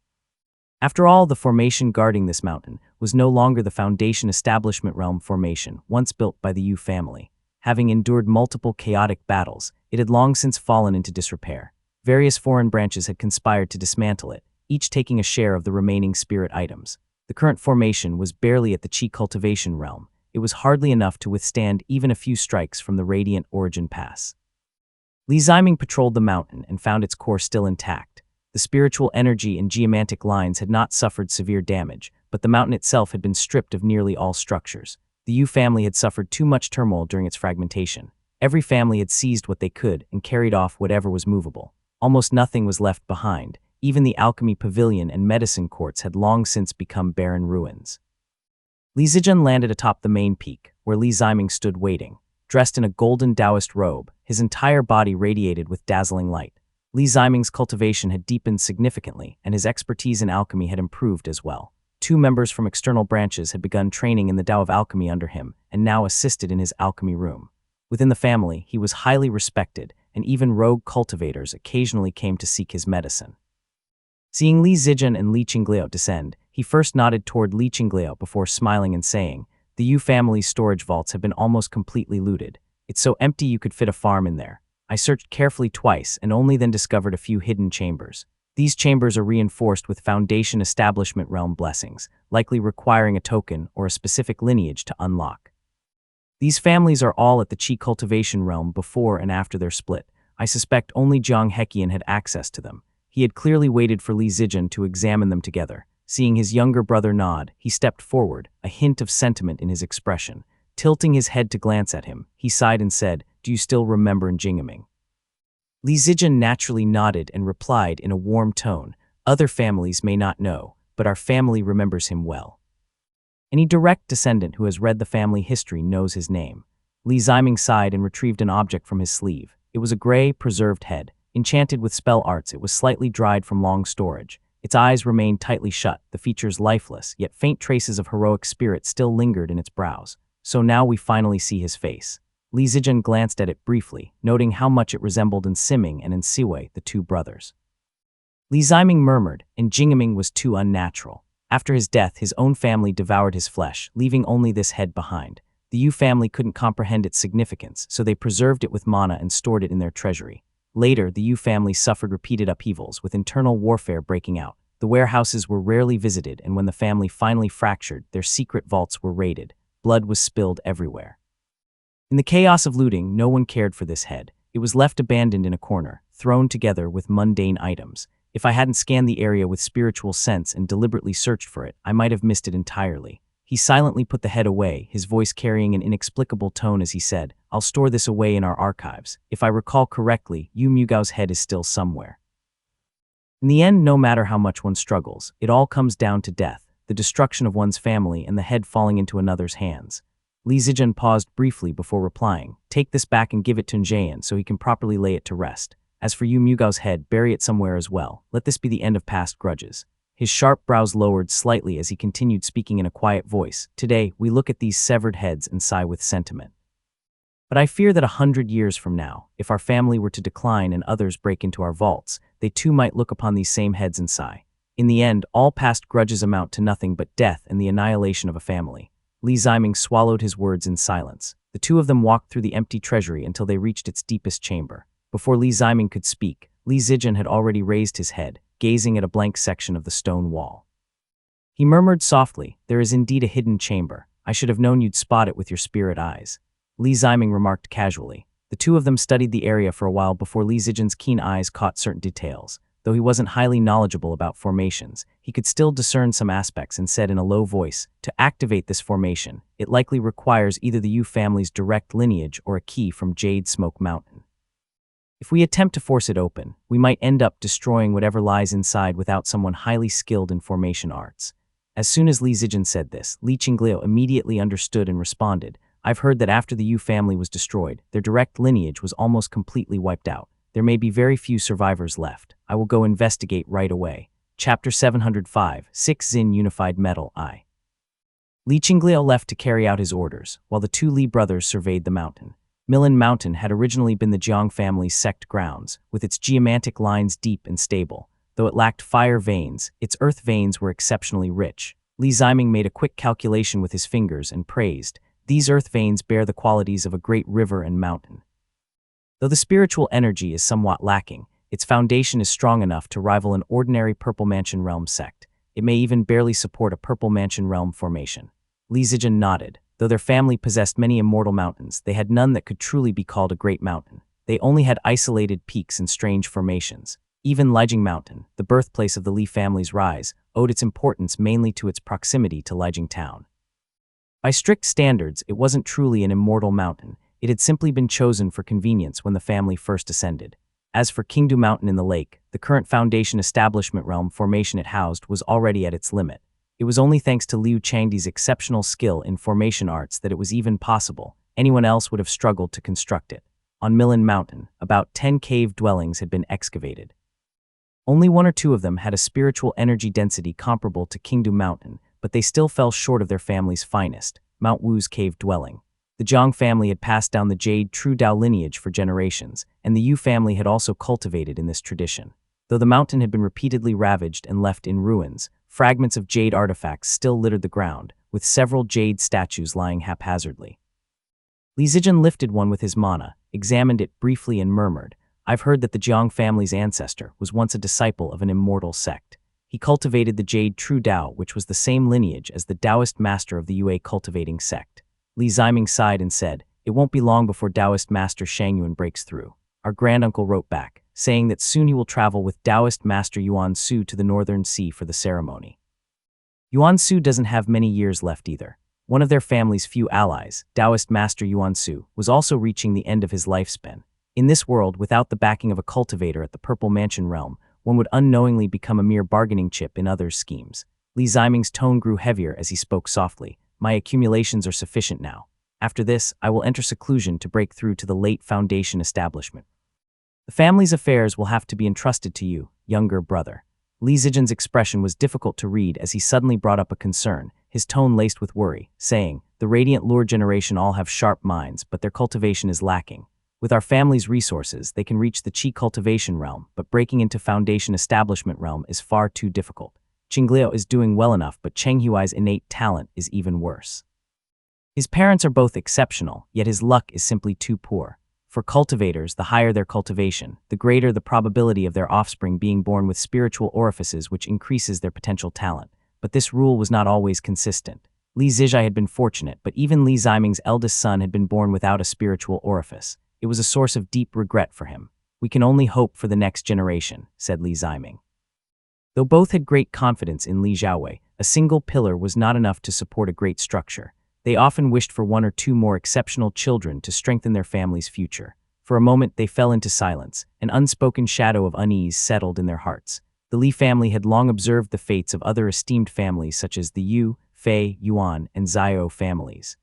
After all, the formation guarding this mountain was no longer the Foundation Establishment Realm formation once built by the Yu family. Having endured multiple chaotic battles, it had long since fallen into disrepair. Various foreign branches had conspired to dismantle it, each taking a share of the remaining spirit items. The current formation was barely at the Qi cultivation realm. It was hardly enough to withstand even a few strikes from the Radiant Origin Pass. Li Ziming patrolled the mountain and found its core still intact. The spiritual energy and geomantic lines had not suffered severe damage, but the mountain itself had been stripped of nearly all structures. The Yu family had suffered too much turmoil during its fragmentation. Every family had seized what they could and carried off whatever was movable. Almost nothing was left behind. Even the alchemy pavilion and medicine courts had long since become barren ruins. Li Zijian landed atop the main peak, where Li Ziming stood waiting. Dressed in a golden Taoist robe, his entire body radiated with dazzling light. Li Ziming's cultivation had deepened significantly, and his expertise in alchemy had improved as well. 2 members from external branches had begun training in the Tao of Alchemy under him, and now assisted in his alchemy room. Within the family, he was highly respected, and even rogue cultivators occasionally came to seek his medicine. Seeing Li Zijian and Li Qingliao descend, he first nodded toward Li Qingliao before smiling and saying, "The Yu family's storage vaults have been almost completely looted. It's so empty you could fit a farm in there. I searched carefully twice and only then discovered a few hidden chambers. These chambers are reinforced with Foundation Establishment Realm blessings, likely requiring a token or a specific lineage to unlock. These families are all at the Qi cultivation realm before and after their split. I suspect only Jiang Heqian had access to them." He had clearly waited for Li Zijian to examine them together. Seeing his younger brother nod, he stepped forward, a hint of sentiment in his expression. Tilting his head to glance at him, he sighed and said, "Do you still remember Jingming?" Li Zijian naturally nodded and replied in a warm tone, "Other families may not know, but our family remembers him well. Any direct descendant who has read the family history knows his name." Li Ziming sighed and retrieved an object from his sleeve. It was a gray, preserved head. Enchanted with spell arts, it was slightly dried from long storage. Its eyes remained tightly shut, the features lifeless, yet faint traces of heroic spirit still lingered in its brows. "So now we finally see his face." Li Zijian glanced at it briefly, noting how much it resembled in Siming and in Siwei, the 2 brothers. Li Ziming murmured, and Jingming was too unnatural. After his death, his own family devoured his flesh, leaving only this head behind. The Yu family couldn't comprehend its significance, so they preserved it with mana and stored it in their treasury. Later, the Yu family suffered repeated upheavals, with internal warfare breaking out. The warehouses were rarely visited, and when the family finally fractured, their secret vaults were raided. Blood was spilled everywhere. In the chaos of looting, no one cared for this head. It was left abandoned in a corner, thrown together with mundane items. If I hadn't scanned the area with spiritual sense and deliberately searched for it, I might have missed it entirely. He silently put the head away, his voice carrying an inexplicable tone as he said, "I'll store this away in our archives. If I recall correctly, Yu Mugao's head is still somewhere." In the end, no matter how much one struggles, it all comes down to death, the destruction of one's family and the head falling into another's hands. Li Zijian paused briefly before replying, "Take this back and give it to Njayan so he can properly lay it to rest. As for Yu Mugao's head, bury it somewhere as well. Let this be the end of past grudges." His sharp brows lowered slightly as he continued speaking in a quiet voice. "Today, we look at these severed heads and sigh with sentiment. But I fear that 100 years from now, if our family were to decline and others break into our vaults, they too might look upon these same heads and sigh. In the end, all past grudges amount to nothing but death and the annihilation of a family." Li Ziming swallowed his words in silence. The 2 of them walked through the empty treasury until they reached its deepest chamber. Before Li Ziming could speak, Li Zijian had already raised his head, gazing at a blank section of the stone wall. He murmured softly, "There is indeed a hidden chamber. I should have known you'd spot it with your spirit eyes." Li Ziming remarked casually. The 2 of them studied the area for a while before Li Zijian's keen eyes caught certain details. Though he wasn't highly knowledgeable about formations, he could still discern some aspects and said in a low voice, "To activate this formation, it likely requires either the Yu family's direct lineage or a key from Jade Smoke Mountain. If we attempt to force it open, we might end up destroying whatever lies inside without someone highly skilled in formation arts." As soon as Li Zijian said this, Li Qingliao immediately understood and responded, "I've heard that after the Yu family was destroyed, their direct lineage was almost completely wiped out. There may be very few survivors left. I will go investigate right away." Chapter 705, 6 Xin Unified Metal I. Li Qingliao left to carry out his orders, while the 2 Li brothers surveyed the mountain. Millen Mountain had originally been the Jiang family's sect grounds, with its geomantic lines deep and stable. Though it lacked fire veins, its earth veins were exceptionally rich. Li Ziming made a quick calculation with his fingers and praised, "These earth veins bear the qualities of a great river and mountain. Though the spiritual energy is somewhat lacking, its foundation is strong enough to rival an ordinary Purple Mansion Realm sect. It may even barely support a Purple Mansion Realm formation." Li Zijian nodded. Though their family possessed many immortal mountains, they had none that could truly be called a great mountain. They only had isolated peaks and strange formations. Even Lijiang Mountain, the birthplace of the Li family's rise, owed its importance mainly to its proximity to Lijiang Town. By strict standards, it wasn't truly an immortal mountain. It had simply been chosen for convenience when the family first ascended. As for Qingdu Mountain in the lake, the current Foundation Establishment Realm formation it housed was already at its limit. It was only thanks to Liu Changdi's exceptional skill in formation arts that it was even possible. Anyone else would have struggled to construct it. On Millen Mountain, about 10 cave dwellings had been excavated. Only 1 or 2 of them had a spiritual energy density comparable to Qingdu Mountain, but they still fell short of their family's finest, Mount Wu's cave dwelling. The Jiang family had passed down the Jade True Dao lineage for generations, and the Yu family had also cultivated in this tradition. Though the mountain had been repeatedly ravaged and left in ruins, fragments of jade artifacts still littered the ground, with several jade statues lying haphazardly. Li Zijian lifted one with his mana, examined it briefly and murmured, "I've heard that the Jiang family's ancestor was once a disciple of an immortal sect. He cultivated the Jade True Dao, which was the same lineage as the Taoist master of the Yue cultivating sect." Li Ziming sighed and said, "It won't be long before Taoist master Shang Yuan breaks through." Our granduncle wrote back, saying that soon he will travel with Taoist master Yuan Su to the Northern Sea for the ceremony. Yuan Su doesn't have many years left either. One of their family's few allies, Taoist master Yuan Su, was also reaching the end of his lifespan. In this world, without the backing of a cultivator at the Purple Mansion realm, one would unknowingly become a mere bargaining chip in others' schemes. Li Ziming's tone grew heavier as he spoke softly. "My accumulations are sufficient now. After this, I will enter seclusion to break through to the late Foundation establishment. The family's affairs will have to be entrusted to you, younger brother." Li Zijian's expression was difficult to read as he suddenly brought up a concern, his tone laced with worry, saying, "The Radiant Lure generation all have sharp minds, but their cultivation is lacking. With our family's resources, they can reach the Qi cultivation realm, but breaking into Foundation establishment realm is far too difficult. Qingliao is doing well enough, but Cheng Huai's innate talent is even worse. His parents are both exceptional, yet his luck is simply too poor. For cultivators, the higher their cultivation, the greater the probability of their offspring being born with spiritual orifices, which increases their potential talent. But this rule was not always consistent. Li Zijai had been fortunate, but even Li Ziming's eldest son had been born without a spiritual orifice. It was a source of deep regret for him. "We can only hope for the next generation," said Li Ziming. Though both had great confidence in Li Xiaowei, a single pillar was not enough to support a great structure. They often wished for 1 or 2 more exceptional children to strengthen their family's future. For a moment they fell into silence. An unspoken shadow of unease settled in their hearts. The Li family had long observed the fates of other esteemed families such as the Yu, Fei, Yuan, and Zhao families.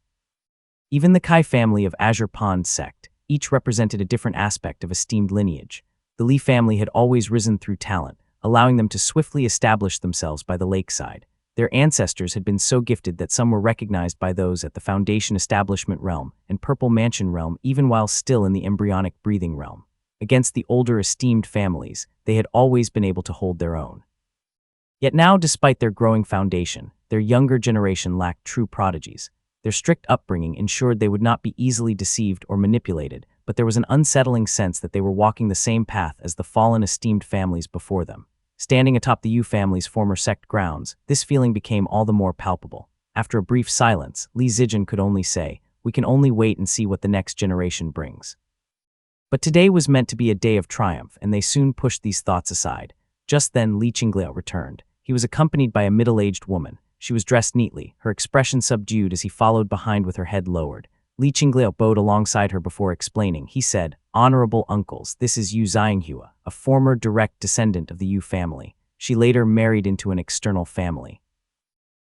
Even the Kai family of Azure Pond sect, each represented a different aspect of esteemed lineage. The Li family had always risen through talent, allowing them to swiftly establish themselves by the lakeside. Their ancestors had been so gifted that some were recognized by those at the Foundation Establishment realm and Purple Mansion realm even while still in the embryonic breathing realm. Against the older esteemed families, they had always been able to hold their own. Yet now, despite their growing foundation, their younger generation lacked true prodigies. Their strict upbringing ensured they would not be easily deceived or manipulated, but there was an unsettling sense that they were walking the same path as the fallen esteemed families before them. Standing atop the Yu family's former sect grounds, this feeling became all the more palpable. After a brief silence, Li Zijian could only say, "We can only wait and see what the next generation brings." But today was meant to be a day of triumph, and they soon pushed these thoughts aside. Just then Li Qingliao returned. He was accompanied by a middle-aged woman. She was dressed neatly, her expression subdued as he followed behind with her head lowered. Li Qingliao bowed alongside her before explaining. He said, "Honorable uncles, this is Yu Xianghua, a former direct descendant of the Yu family. She later married into an external family."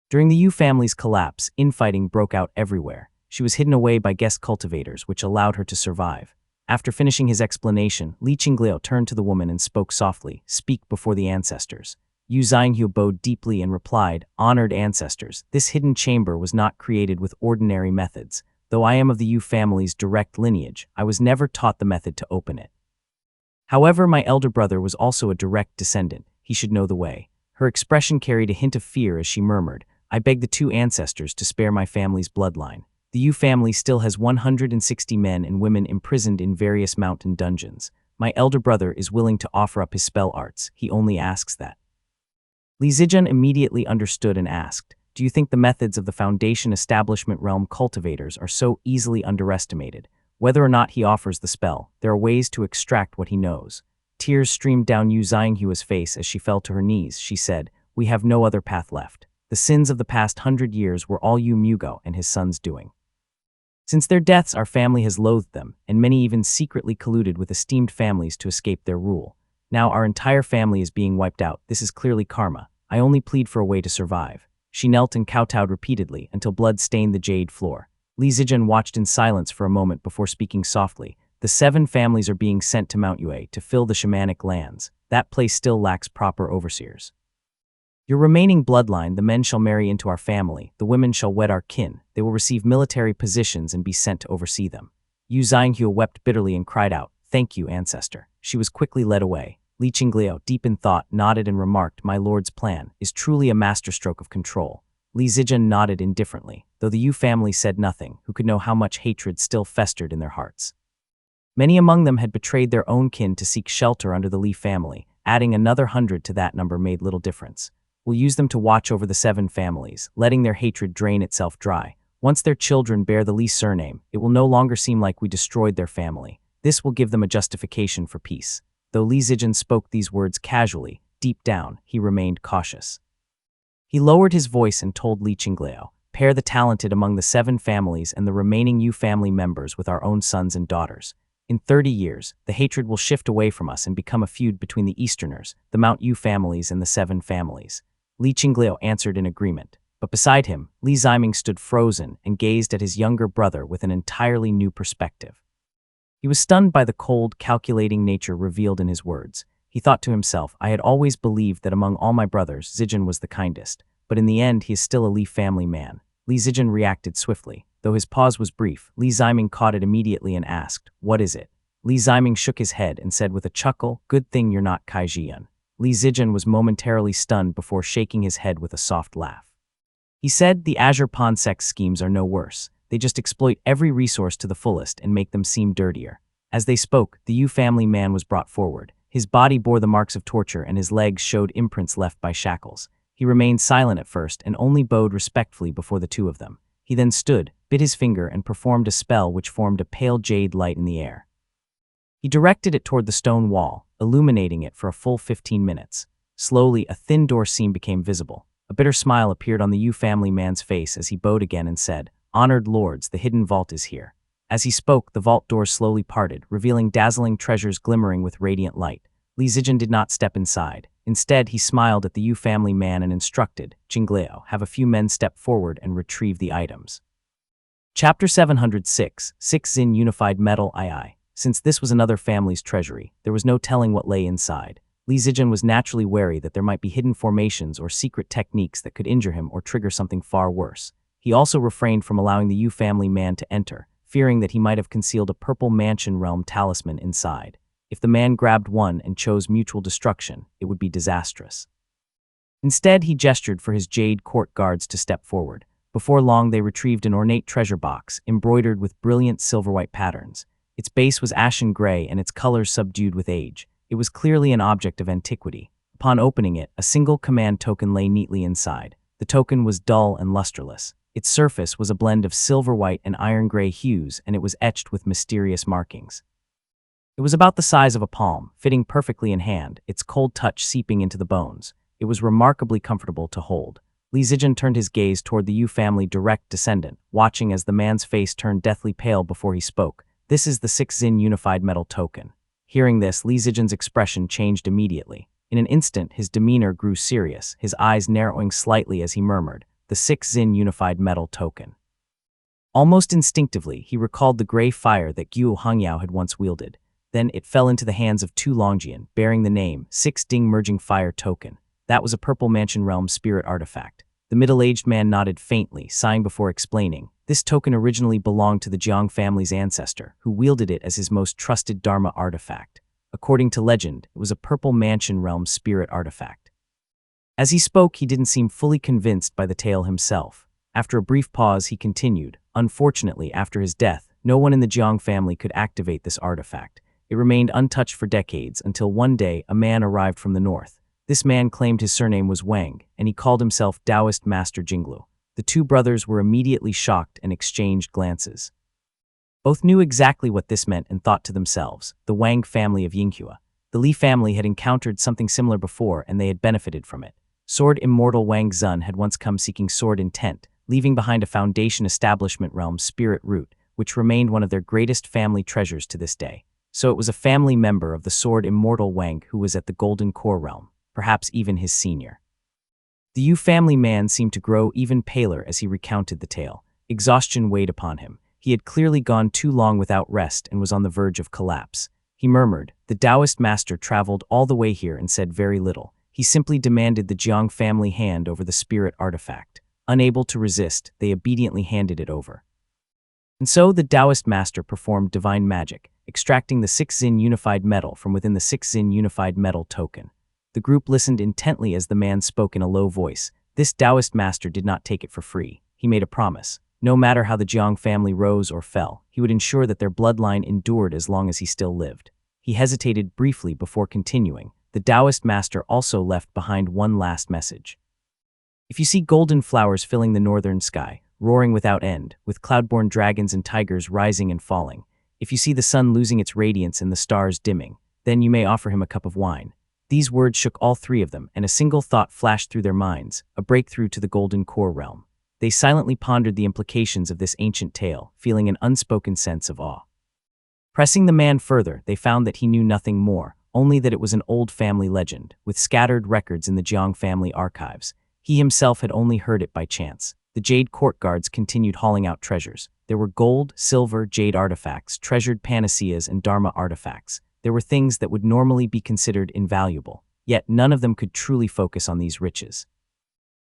During the Yu family's collapse, infighting broke out everywhere. She was hidden away by guest cultivators, which allowed her to survive. After finishing his explanation, Li Qingliao turned to the woman and spoke softly, "Speak before the ancestors." Yu Xianghua bowed deeply and replied, "Honored ancestors, this hidden chamber was not created with ordinary methods. Though I am of the Yu family's direct lineage, I was never taught the method to open it. However, my elder brother was also a direct descendant. He should know the way." Her expression carried a hint of fear as she murmured, "I beg the 2 ancestors to spare my family's bloodline. The Yu family still has 160 men and women imprisoned in various mountain dungeons. My elder brother is willing to offer up his spell arts. He only asks that." Li Zijian immediately understood and asked, "Do you think the methods of the Foundation Establishment realm cultivators are so easily underestimated? Whether or not he offers the spell, there are ways to extract what he knows. Tears streamed down Yu Xianghua's face as she fell to her knees. She said, "We have no other path left. The sins of the past 100 years were all Yu Mugo and his son's doing. Since their deaths, our family has loathed them, and many even secretly colluded with esteemed families to escape their rule. Now our entire family is being wiped out. This is clearly karma. I only plead for a way to survive." She knelt and kowtowed repeatedly until blood stained the jade floor. Li Zijian watched in silence for a moment before speaking softly. "The 7 families are being sent to Mount Yue to fill the shamanic lands. That place still lacks proper overseers. Your remaining bloodline, the men shall marry into our family, the women shall wed our kin. They will receive military positions and be sent to oversee them." Yu Xianghua wept bitterly and cried out, "Thank you, ancestor." She was quickly led away. Li Qinglio, deep in thought, nodded and remarked, "My lord's plan is truly a masterstroke of control." Li Zijian nodded indifferently, though the Yu family said nothing. Who could know how much hatred still festered in their hearts? Many among them had betrayed their own kin to seek shelter under the Li family. Adding another 100 to that number made little difference. We'll use them to watch over the 7 families, letting their hatred drain itself dry. Once their children bear the Li surname, it will no longer seem like we destroyed their family. This will give them a justification for peace. Though Li Zijian spoke these words casually, deep down, he remained cautious. He lowered his voice and told Li Qinglio, "Pair the talented among the 7 families and the remaining Yu family members with our own sons and daughters. In 30 years, the hatred will shift away from us and become a feud between the Easterners, the Mount Yu families, and the 7 families." Li Qinglio answered in agreement, but beside him, Li Ziming stood frozen and gazed at his younger brother with an entirely new perspective. He was stunned by the cold, calculating nature revealed in his words. He thought to himself, "I had always believed that among all my brothers, Zijian was the kindest, but in the end he is still a Li family man." Li Zijian reacted swiftly. Though his pause was brief, Li Ziming caught it immediately and asked, "What is it?" Li Ziming shook his head and said with a chuckle, "Good thing you're not Kai Jian." Li Zijian was momentarily stunned before shaking his head with a soft laugh. He said, "The Azure Pawn Sect's schemes are no worse. They just exploit every resource to the fullest and make them seem dirtier." As they spoke, the Yu family man was brought forward. His body bore the marks of torture and his legs showed imprints left by shackles. He remained silent at first and only bowed respectfully before the 2 of them. He then stood, bit his finger, and performed a spell which formed a pale jade light in the air. He directed it toward the stone wall, illuminating it for a full 15 minutes. Slowly, a thin door seam became visible. A bitter smile appeared on the Yu family man's face as he bowed again and said, "Honored lords, the hidden vault is here." As he spoke, the vault doors slowly parted, revealing dazzling treasures glimmering with radiant light. Li Zijian did not step inside. Instead, he smiled at the Yu family man and instructed, "Qinglio, have a few men step forward and retrieve the items." Chapter 706, 6 Xin Unified Metal II. Since this was another family's treasury, there was no telling what lay inside. Li Zijian was naturally wary that there might be hidden formations or secret techniques that could injure him or trigger something far worse. He also refrained from allowing the Yu family man to enter, fearing that he might have concealed a purple mansion realm talisman inside. If the man grabbed one and chose mutual destruction, it would be disastrous. Instead, he gestured for his jade court guards to step forward. Before long, they retrieved an ornate treasure box, embroidered with brilliant silver-white patterns. Its base was ashen gray and its colors subdued with age. It was clearly an object of antiquity. Upon opening it, a single command token lay neatly inside. The token was dull and lusterless. Its surface was a blend of silver-white and iron-gray hues, and it was etched with mysterious markings. It was about the size of a palm, fitting perfectly in hand, its cold touch seeping into the bones. It was remarkably comfortable to hold. Li Zijian turned his gaze toward the Yu family direct descendant, watching as the man's face turned deathly pale before he spoke. "This is the 6 Xin Unified Metal Token." Hearing this, Li Zijian's expression changed immediately. In an instant, his demeanor grew serious, his eyes narrowing slightly as he murmured, "The 6 Xin Unified Metal Token." Almost instinctively, he recalled the gray fire that Guo Hongyao had once wielded. Then it fell into the hands of Tu Longjian, bearing the name 6 Ding Merging Fire Token. That was a Purple Mansion Realm spirit artifact. The middle-aged man nodded faintly, sighing before explaining. This token originally belonged to the Jiang family's ancestor, who wielded it as his most trusted Dharma artifact. According to legend, it was a Purple Mansion Realm spirit artifact. As he spoke, he didn't seem fully convinced by the tale himself. After a brief pause, he continued, "Unfortunately, after his death, no one in the Jiang family could activate this artifact. It remained untouched for decades until one day a man arrived from the north. This man claimed his surname was Wang, and he called himself Taoist Master Jinglu. The 2 brothers were immediately shocked and exchanged glances. Both knew exactly what this meant and thought to themselves, the Wang family of Yinghua. The Li family had encountered something similar before and they had benefited from it. Sword immortal Wang Zun had once come seeking sword intent, leaving behind a foundation establishment realm Spirit Root, which remained one of their greatest family treasures to this day. So it was a family member of the sword immortal Wang who was at the Golden Core realm, perhaps even his senior. The Yu family man seemed to grow even paler as he recounted the tale. Exhaustion weighed upon him. He had clearly gone too long without rest and was on the verge of collapse. He murmured, "The Taoist master traveled all the way here and said very little. He simply demanded the Jiang family hand over the spirit artifact. Unable to resist, they obediently handed it over." And so the Taoist master performed divine magic, extracting the 6 Xin unified metal from within the 6 Xin unified metal token. The group listened intently as the man spoke in a low voice. This Taoist master did not take it for free. He made a promise. No matter how the Jiang family rose or fell, he would ensure that their bloodline endured as long as he still lived. He hesitated briefly before continuing. The Taoist master also left behind one last message. If you see golden flowers filling the northern sky, roaring without end, with cloud-born dragons and tigers rising and falling, if you see the sun losing its radiance and the stars dimming, then you may offer him a cup of wine. These words shook all three of them, and a single thought flashed through their minds, a breakthrough to the Golden Core realm. They silently pondered the implications of this ancient tale, feeling an unspoken sense of awe. Pressing the man further, they found that he knew nothing more, only that it was an old family legend, with scattered records in the Jiang family archives. He himself had only heard it by chance. The Jade Court guards continued hauling out treasures. There were gold, silver, jade artifacts, treasured panaceas, and dharma artifacts. There were things that would normally be considered invaluable, yet none of them could truly focus on these riches.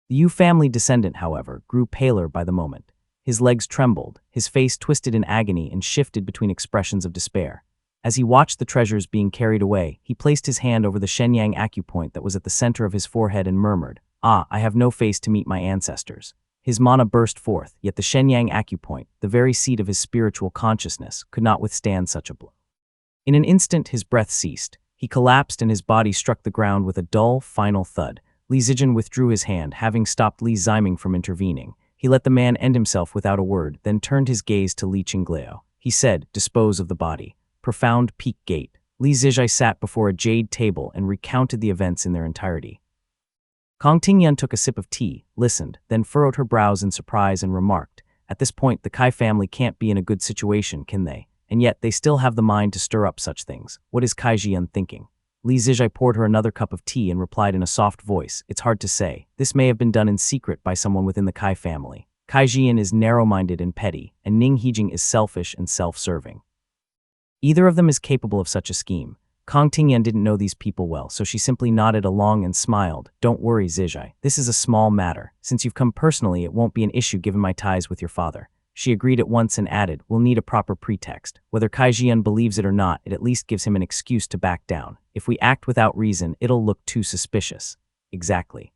The Yu family descendant, however, grew paler by the moment. His legs trembled, his face twisted in agony and shifted between expressions of despair. As he watched the treasures being carried away, he placed his hand over the Shenyang acupoint that was at the center of his forehead and murmured, "Ah, I have no face to meet my ancestors." His mana burst forth, yet the Shenyang acupoint, the very seat of his spiritual consciousness, could not withstand such a blow. In an instant, his breath ceased. He collapsed and his body struck the ground with a dull, final thud. Li Zijin withdrew his hand, having stopped Li Ziming from intervening. He let the man end himself without a word, then turned his gaze to Li Qinglao. He said, "Dispose of the body." Profound peak gate. Li Zijai sat before a jade table and recounted the events in their entirety. Kong Tingyun took a sip of tea, listened, then furrowed her brows in surprise and remarked, "At this point, the Kai family can't be in a good situation, can they? And yet, they still have the mind to stir up such things. What is Kai Jian thinking?" Li Zijai poured her another cup of tea and replied in a soft voice, "It's hard to say. This may have been done in secret by someone within the Kai family. Kai Jian is narrow-minded and petty, and Ning Hijing is selfish and self-serving. Either of them is capable of such a scheme." Kong Tingyan didn't know these people well, so she simply nodded along and smiled. "Don't worry, Zijai. This is a small matter. Since you've come personally, it won't be an issue given my ties with your father." She agreed at once and added, "We'll need a proper pretext. Whether Kai Jian believes it or not, it at least gives him an excuse to back down. If we act without reason, it'll look too suspicious." "Exactly."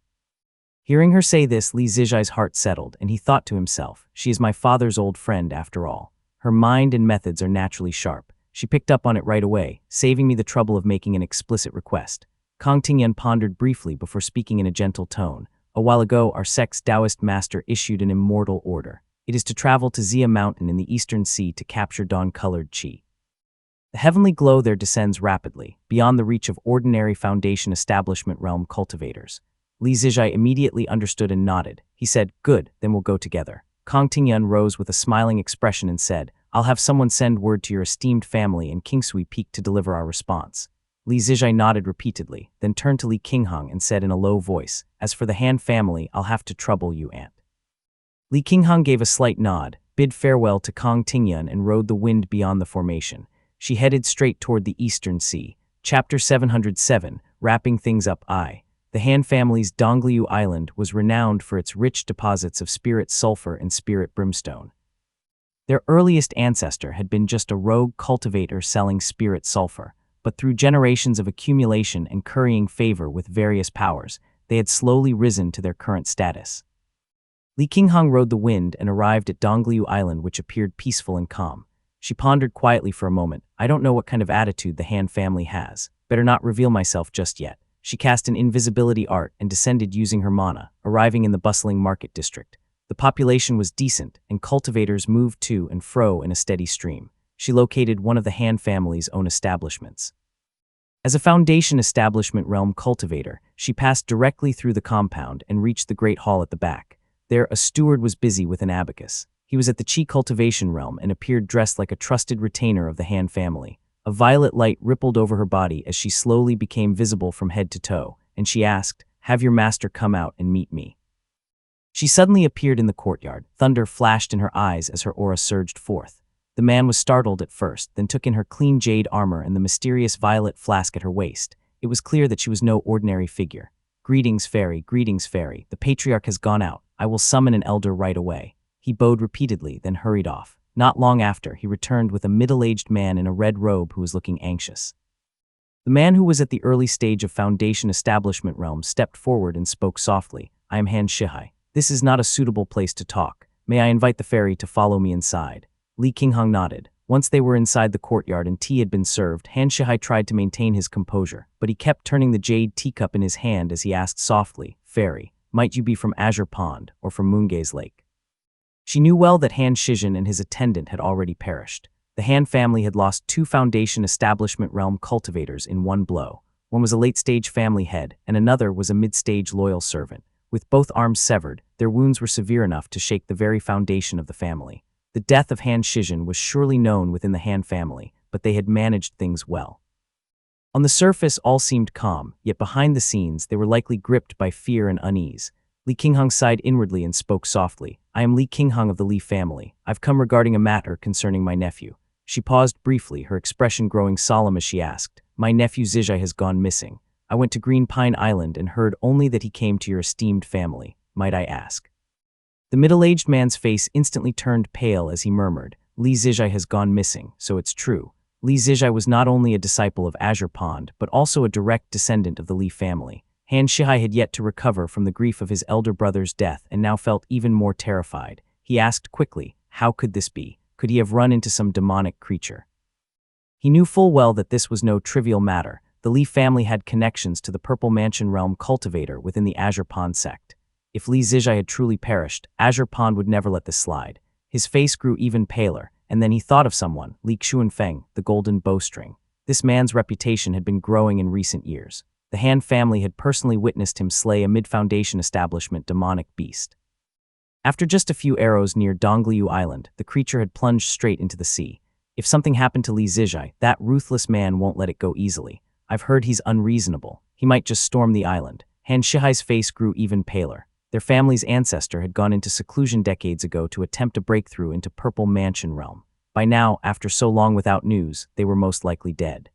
Hearing her say this, Li Zijai's heart settled, and he thought to himself, "She is my father's old friend after all. Her mind and methods are naturally sharp. She picked up on it right away, saving me the trouble of making an explicit request." Kong Tingyan pondered briefly before speaking in a gentle tone. "A while ago, our sect's Taoist master issued an immortal order. It is to travel to Xia Mountain in the Eastern Sea to capture dawn-colored qi. The heavenly glow there descends rapidly, beyond the reach of ordinary Foundation establishment realm cultivators." Li Zijai immediately understood and nodded. He said, "Good, then we'll go together." Kong Tingyun rose with a smiling expression and said, "I'll have someone send word to your esteemed family in Kingsui Peak to deliver our response." Li Zijai nodded repeatedly, then turned to Li Qinghang and said in a low voice, "As for the Han family, I'll have to trouble you, Aunt." Li Qinghang gave a slight nod, bid farewell to Kong Tingyun and rode the wind beyond the formation. She headed straight toward the Eastern Sea. Chapter 707, Wrapping Things Up. The Han family's Dongliu Island was renowned for its rich deposits of spirit sulfur and spirit brimstone. Their earliest ancestor had been just a rogue cultivator selling spirit sulfur, but through generations of accumulation and currying favor with various powers, they had slowly risen to their current status. Li Qinghang rode the wind and arrived at Dongliu Island, which appeared peaceful and calm. She pondered quietly for a moment. "I don't know what kind of attitude the Han family has. Better not reveal myself just yet." She cast an invisibility art and descended using her mana, arriving in the bustling market district. The The population was decent, and cultivators moved to and fro in a steady stream. She located one of the Han family's own establishments. As a Foundation Establishment Realm cultivator, she passed directly through the compound and reached the Great Hall at the back. There, a steward was busy with an abacus. He was at the Qi cultivation realm and appeared dressed like a trusted retainer of the Han family. A violet light rippled over her body as she slowly became visible from head to toe, and she asked, "Have your master come out and meet me." She suddenly appeared in the courtyard. Thunder flashed in her eyes as her aura surged forth. The man was startled at first, then took in her clean jade armor and the mysterious violet flask at her waist. It was clear that she was no ordinary figure. Greetings, fairy. The patriarch has gone out. I will summon an elder right away." He bowed repeatedly, then hurried off. Not long after, he returned with a middle-aged man in a red robe who was looking anxious. The man, who was at the early stage of Foundation Establishment Realm, stepped forward and spoke softly. "I am Han Shihai. This is not a suitable place to talk. May I invite the fairy to follow me inside?" Li Qinghong nodded. Once they were inside the courtyard and tea had been served, Han Shihai tried to maintain his composure, but he kept turning the jade teacup in his hand as he asked softly, "Fairy, might you be from Azure Pond or from Moongaze Lake?" She knew well that Han Shizhen and his attendant had already perished. The Han family had lost 2 Foundation Establishment Realm cultivators in one blow. One was a late-stage family head, and another was a mid-stage loyal servant. With both arms severed, their wounds were severe enough to shake the very foundation of the family. The death of Han Shizhen was surely known within the Han family, but they had managed things well. On the surface, all seemed calm, yet behind the scenes, they were likely gripped by fear and unease. Li Qinghong sighed inwardly and spoke softly. "I am Li Qinghong of the Li family. I've come regarding a matter concerning my nephew." She paused briefly, her expression growing solemn as she asked, "My nephew Zijai has gone missing. I went to Green Pine Island and heard only that he came to your esteemed family. Might I ask?" The middle-aged man's face instantly turned pale as he murmured, "Li Zijai has gone missing, so it's true." Li Zijai was not only a disciple of Azure Pond, but also a direct descendant of the Li family. Han Shihai had yet to recover from the grief of his elder brother's death and now felt even more terrified. He asked quickly, how could this be? Could he have run into some demonic creature? He knew full well that this was no trivial matter. The Li family had connections to the Purple Mansion Realm cultivator within the Azure Pond sect. If Li Zijai had truly perished, Azure Pond would never let this slide. His face grew even paler, and then he thought of someone, Li Xuanfeng, the golden bowstring. This man's reputation had been growing in recent years. The Han family had personally witnessed him slay a mid-Foundation Establishment demonic beast. After just a few arrows near Dongliu Island, the creature had plunged straight into the sea. If something happened to Li Zijai, that ruthless man won't let it go easily. I've heard he's unreasonable. He might just storm the island. Han Shihai's face grew even paler. Their family's ancestor had gone into seclusion decades ago to attempt a breakthrough into Purple Mansion Realm. By now, after so long without news, they were most likely dead.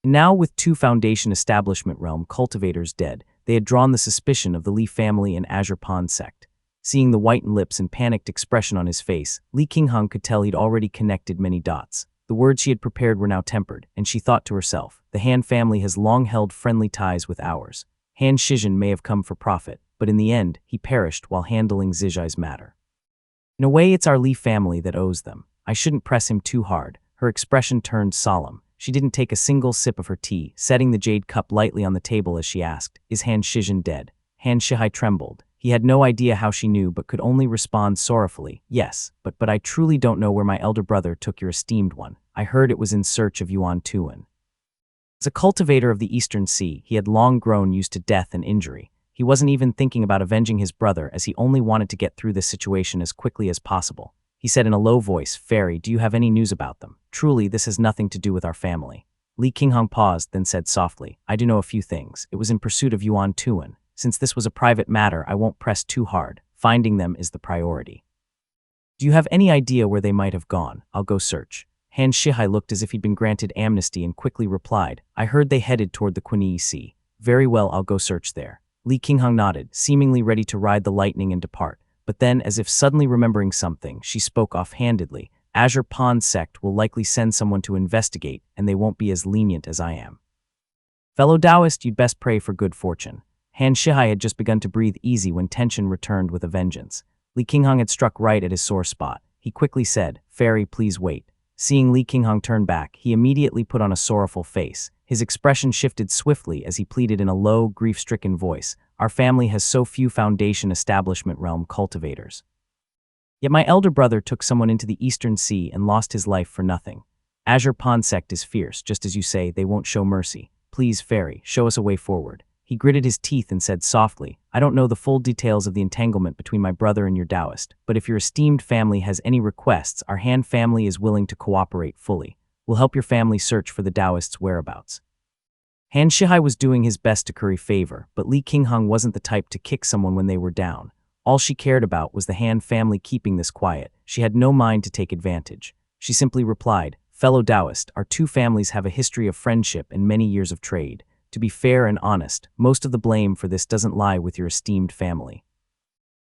Now, with 2 Foundation Establishment Realm cultivators dead, they had drawn the suspicion of the Li family and Azure Pond sect. Seeing the whitened lips and panicked expression on his face, Li Qinghong could tell he'd already connected many dots. The words she had prepared were now tempered, and she thought to herself, the Han family has long held friendly ties with ours. Han Shizhen may have come for profit, but in the end, he perished while handling Zijai's matter. In a way, it's our Li family that owes them. I shouldn't press him too hard. Her expression turned solemn. She didn't take a single sip of her tea, setting the jade cup lightly on the table as she asked, "Is Han Shizhen dead?" Han Shihai trembled. He had no idea how she knew, but could only respond sorrowfully, "Yes, but I truly don't know where my elder brother took your esteemed one. I heard it was in search of Yuan Tuan." As a cultivator of the Eastern Sea, he had long grown used to death and injury. He wasn't even thinking about avenging his brother, as he only wanted to get through this situation as quickly as possible. He said in a low voice, "Fairy, do you have any news about them? Truly, this has nothing to do with our family." Li Qinghong paused, then said softly, "I do know a few things. It was in pursuit of Yuan Tuan. Since this was a private matter, I won't press too hard. Finding them is the priority." "Do you have any idea where they might have gone? I'll go search." Han Shihai looked as if he'd been granted amnesty and quickly replied, "I heard they headed toward the Kunii Sea." "Very well, I'll go search there." Li Qinghong nodded, seemingly ready to ride the lightning and depart. But then, as if suddenly remembering something, she spoke offhandedly, "Azure Pond sect will likely send someone to investigate, and they won't be as lenient as I am. Fellow Taoist, you'd best pray for good fortune." Han Shihai had just begun to breathe easy when tension returned with a vengeance. Li Qinghong had struck right at his sore spot. He quickly said, "Fairy, please wait." Seeing Li Qinghong turn back, he immediately put on a sorrowful face. His expression shifted swiftly as he pleaded in a low, grief-stricken voice, "Our family has so few Foundation establishment realm cultivators. Yet my elder brother took someone into the Eastern Sea and lost his life for nothing. Azure Pond sect is fierce, just as you say, they won't show mercy. Please, fairy, show us a way forward." He gritted his teeth and said softly, "I don't know the full details of the entanglement between my brother and your Taoist, but if your esteemed family has any requests, our Han family is willing to cooperate fully. We'll help your family search for the Taoist's whereabouts." Han Shihai was doing his best to curry favor, but Li Qinghong wasn't the type to kick someone when they were down. All she cared about was the Han family keeping this quiet. She had no mind to take advantage. She simply replied, "Fellow Taoist, our two families have a history of friendship and many years of trade. To be fair and honest, most of the blame for this doesn't lie with your esteemed family."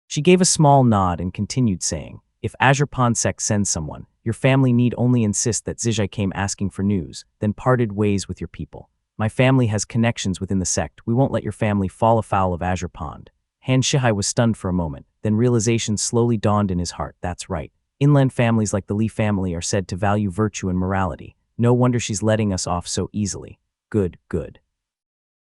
She gave a small nod and continued saying, "If Azure Pond sect sends someone, your family need only insist that Zijai came asking for news, then parted ways with your people. My family has connections within the sect. We won't let your family fall afoul of Azure Pond." Han Shihai was stunned for a moment, then realization slowly dawned in his heart. That's right. Inland families like the Li family are said to value virtue and morality. No wonder she's letting us off so easily. Good, good.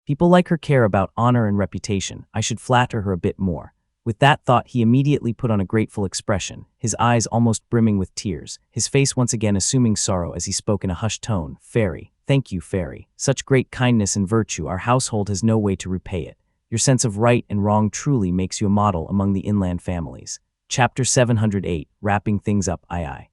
People like her care about honor and reputation. I should flatter her a bit more. With that thought, he immediately put on a grateful expression, his eyes almost brimming with tears, his face once again assuming sorrow as he spoke in a hushed tone. "Fairy, thank you, fairy. Such great kindness and virtue, our household has no way to repay it. Your sense of right and wrong truly makes you a model among the inland families." Chapter 708, Wrapping Things Up. Han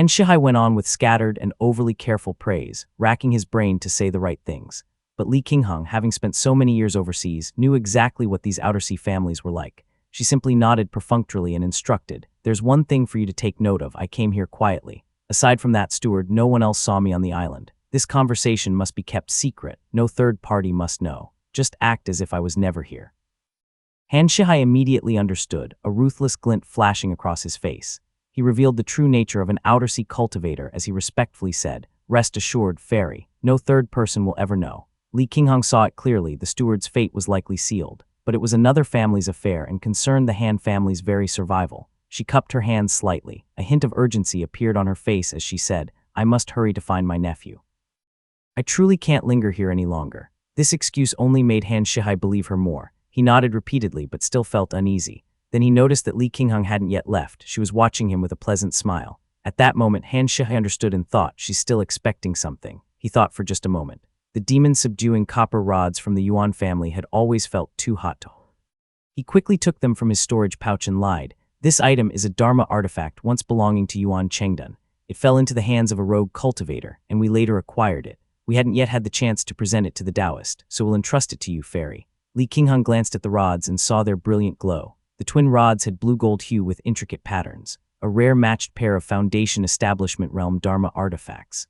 Shihai went on with scattered and overly careful praise, racking his brain to say the right things. But Li Qinghong, having spent so many years overseas, knew exactly what these outer sea families were like. She simply nodded perfunctorily and instructed, "There's one thing for you to take note of. I came here quietly. Aside from that steward, no one else saw me on the island. This conversation must be kept secret. No third party must know. Just act as if I was never here." Han Shihai immediately understood, a ruthless glint flashing across his face. He revealed the true nature of an outer sea cultivator as he respectfully said, "Rest assured, fairy, no third person will ever know." Li Qinghong saw it clearly. The steward's fate was likely sealed, but it was another family's affair and concerned the Han family's very survival. She cupped her hands slightly. A hint of urgency appeared on her face as she said, "I must hurry to find my nephew. I truly can't linger here any longer." This excuse only made Han Shihai believe her more. He nodded repeatedly but still felt uneasy. Then he noticed that Li Qinghong hadn't yet left. She was watching him with a pleasant smile. At that moment, Han Shihai understood and thought, she's still expecting something. He thought for just a moment. The demon-subduing copper rods from the Yuan family had always felt too hot to hold. He quickly took them from his storage pouch and lied, "This item is a Dharma artifact once belonging to Yuan Chengdun. It fell into the hands of a rogue cultivator, and we later acquired it. We hadn't yet had the chance to present it to the Taoist, so we'll entrust it to you, fairy." Li Qinghong glanced at the rods and saw their brilliant glow. The twin rods had blue-gold hue with intricate patterns, a rare matched pair of Foundation Establishment Realm Dharma artifacts.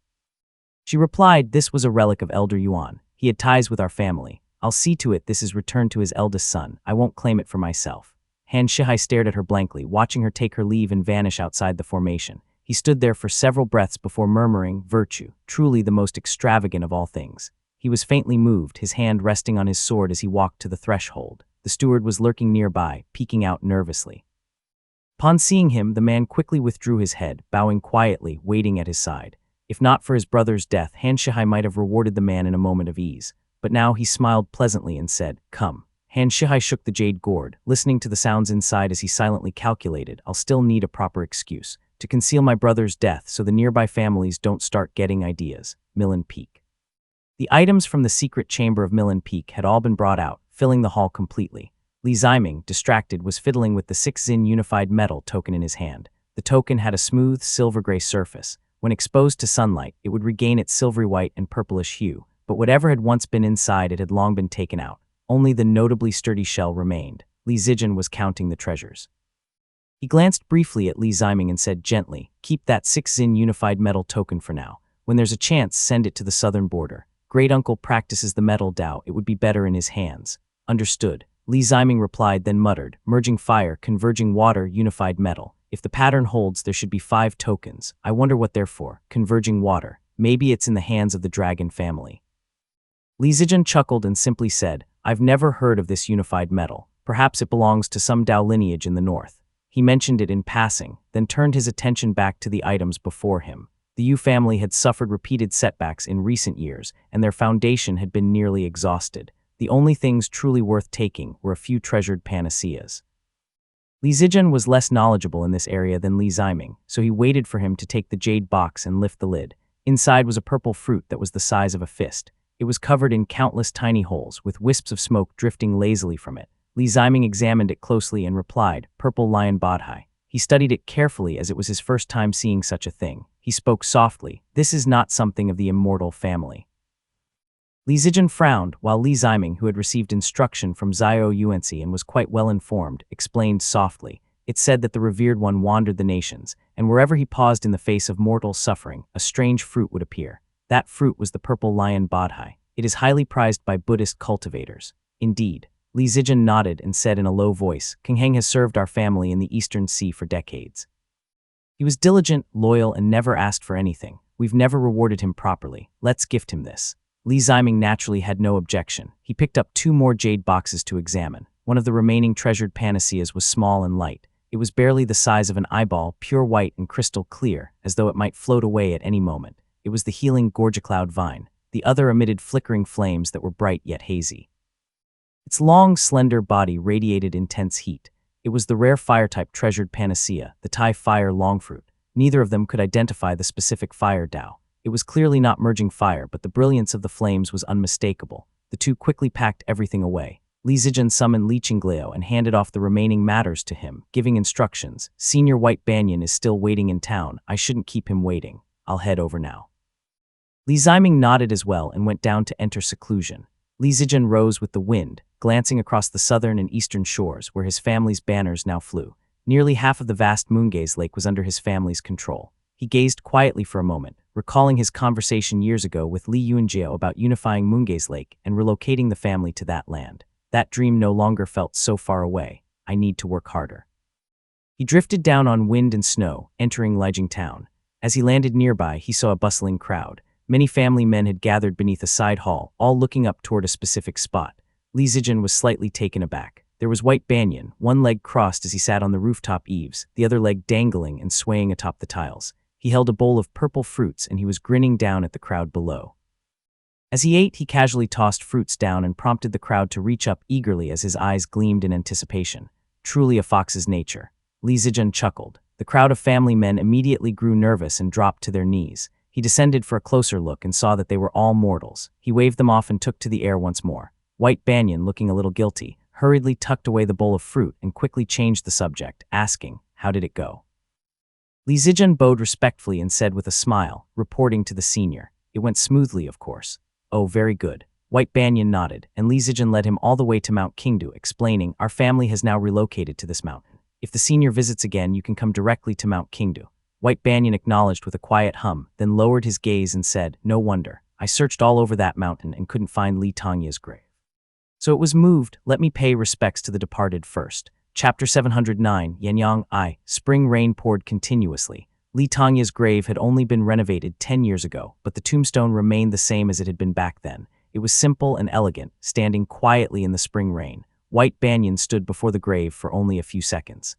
She replied, "This was a relic of Elder Yuan. He had ties with our family. I'll see to it this is returned to his eldest son. I won't claim it for myself." Han Shihai stared at her blankly, watching her take her leave and vanish outside the formation. He stood there for several breaths before murmuring, "Virtue, truly the most extravagant of all things." He was faintly moved, his hand resting on his sword as he walked to the threshold. The steward was lurking nearby, peeking out nervously. Upon seeing him, the man quickly withdrew his head, bowing quietly, waiting at his side. If not for his brother's death, Han Shihai might have rewarded the man in a moment of ease. But now he smiled pleasantly and said, "Come." Han Shihai shook the jade gourd, listening to the sounds inside as he silently calculated, "I'll still need a proper excuse to conceal my brother's death so the nearby families don't start getting ideas." Millen Peak. The items from the secret chamber of Millen Peak had all been brought out, filling the hall completely. Li Ziming, distracted, was fiddling with the 6-Zin unified metal token in his hand. The token had a smooth, silver-gray surface. When exposed to sunlight, it would regain its silvery white and purplish hue, but whatever had once been inside it had long been taken out. Only the notably sturdy shell remained. Li Zijin was counting the treasures. He glanced briefly at Li Ziming and said gently, "Keep that 6-Zin unified metal token for now. When there's a chance, send it to the southern border. Great uncle practices the metal Dao. It would be better in his hands." "Understood." Li Ziming replied, then muttered, "Merging fire, converging water, unified metal. If the pattern holds, there should be 5 tokens. I wonder what they're for. Converging water. Maybe it's in the hands of the dragon family." Li Zijin chuckled and simply said, "I've never heard of this unified metal. Perhaps it belongs to some Dao lineage in the north." He mentioned it in passing, then turned his attention back to the items before him. The Yu family had suffered repeated setbacks in recent years, and their foundation had been nearly exhausted. The only things truly worth taking were a few treasured panaceas. Li Zijian was less knowledgeable in this area than Li Ziming, so he waited for him to take the jade box and lift the lid. Inside was a purple fruit that was the size of a fist. It was covered in countless tiny holes, with wisps of smoke drifting lazily from it. Li Ziming examined it closely and replied, "Purple lion bodhi." He studied it carefully as it was his first time seeing such a thing. He spoke softly, "This is not something of the immortal family." Li Zijian frowned, while Li Ziming, who had received instruction from Zhao Yuanzi and was quite well informed, explained softly. It said that the revered one wandered the nations, and wherever he paused in the face of mortal suffering, a strange fruit would appear. That fruit was the purple lion bodhi. It is highly prized by Buddhist cultivators. Indeed. Li Zijian nodded and said in a low voice, "King Heng has served our family in the Eastern Sea for decades. He was diligent, loyal, and never asked for anything. We've never rewarded him properly. Let's gift him this." Li Ziming naturally had no objection. He picked up 2 more jade boxes to examine. One of the remaining treasured panaceas was small and light. It was barely the size of an eyeball, pure white and crystal clear, as though it might float away at any moment. It was the healing Gorgicloud vine. The other emitted flickering flames that were bright yet hazy. Its long, slender body radiated intense heat. It was the rare fire-type treasured panacea, the Tai Fire Longfruit. Neither of them could identify the specific fire Dao. It was clearly not merging fire, but the brilliance of the flames was unmistakable. The two quickly packed everything away. Li Zijian summoned Li Qinglio and handed off the remaining matters to him, giving instructions. "Senior White Banyan is still waiting in town. I shouldn't keep him waiting. I'll head over now." Li Ziming nodded as well and went down to enter seclusion. Li Zijian rose with the wind, glancing across the southern and eastern shores where his family's banners now flew. Nearly half of the vast Moongaze Lake was under his family's control. He gazed quietly for a moment, recalling his conversation years ago with Li Yuanjiao about unifying Moongaze Lake and relocating the family to that land. That dream no longer felt so far away. I need to work harder. He drifted down on wind and snow, entering Lijiang Town. As he landed nearby, he saw a bustling crowd. Many family men had gathered beneath a side hall, all looking up toward a specific spot. Li Zijian was slightly taken aback. There was White Banyan, one leg crossed as he sat on the rooftop eaves, the other leg dangling and swaying atop the tiles. He held a bowl of purple fruits and he was grinning down at the crowd below. As he ate, he casually tossed fruits down and prompted the crowd to reach up eagerly as his eyes gleamed in anticipation. Truly a fox's nature. Li Zijian chuckled. The crowd of family men immediately grew nervous and dropped to their knees. He descended for a closer look and saw that they were all mortals. He waved them off and took to the air once more. White Banyan, looking a little guilty, hurriedly tucked away the bowl of fruit and quickly changed the subject, asking, "How did it go?" Li Zijian bowed respectfully and said with a smile, reporting to the senior, "It went smoothly, of course." "Oh, very good." White Banyan nodded, and Li Zijian led him all the way to Mount Qingdu, explaining, "Our family has now relocated to this mountain. If the senior visits again, you can come directly to Mount Qingdu." White Banyan acknowledged with a quiet hum, then lowered his gaze and said, "No wonder. I searched all over that mountain and couldn't find Li Tongya's grave. So it was moved. Let me pay respects to the departed first." Chapter 709, Yanyang I. Spring rain poured continuously. Li Tongya's grave had only been renovated 10 years ago, but the tombstone remained the same as it had been back then. It was simple and elegant, standing quietly in the spring rain. White Banyan stood before the grave for only a few seconds.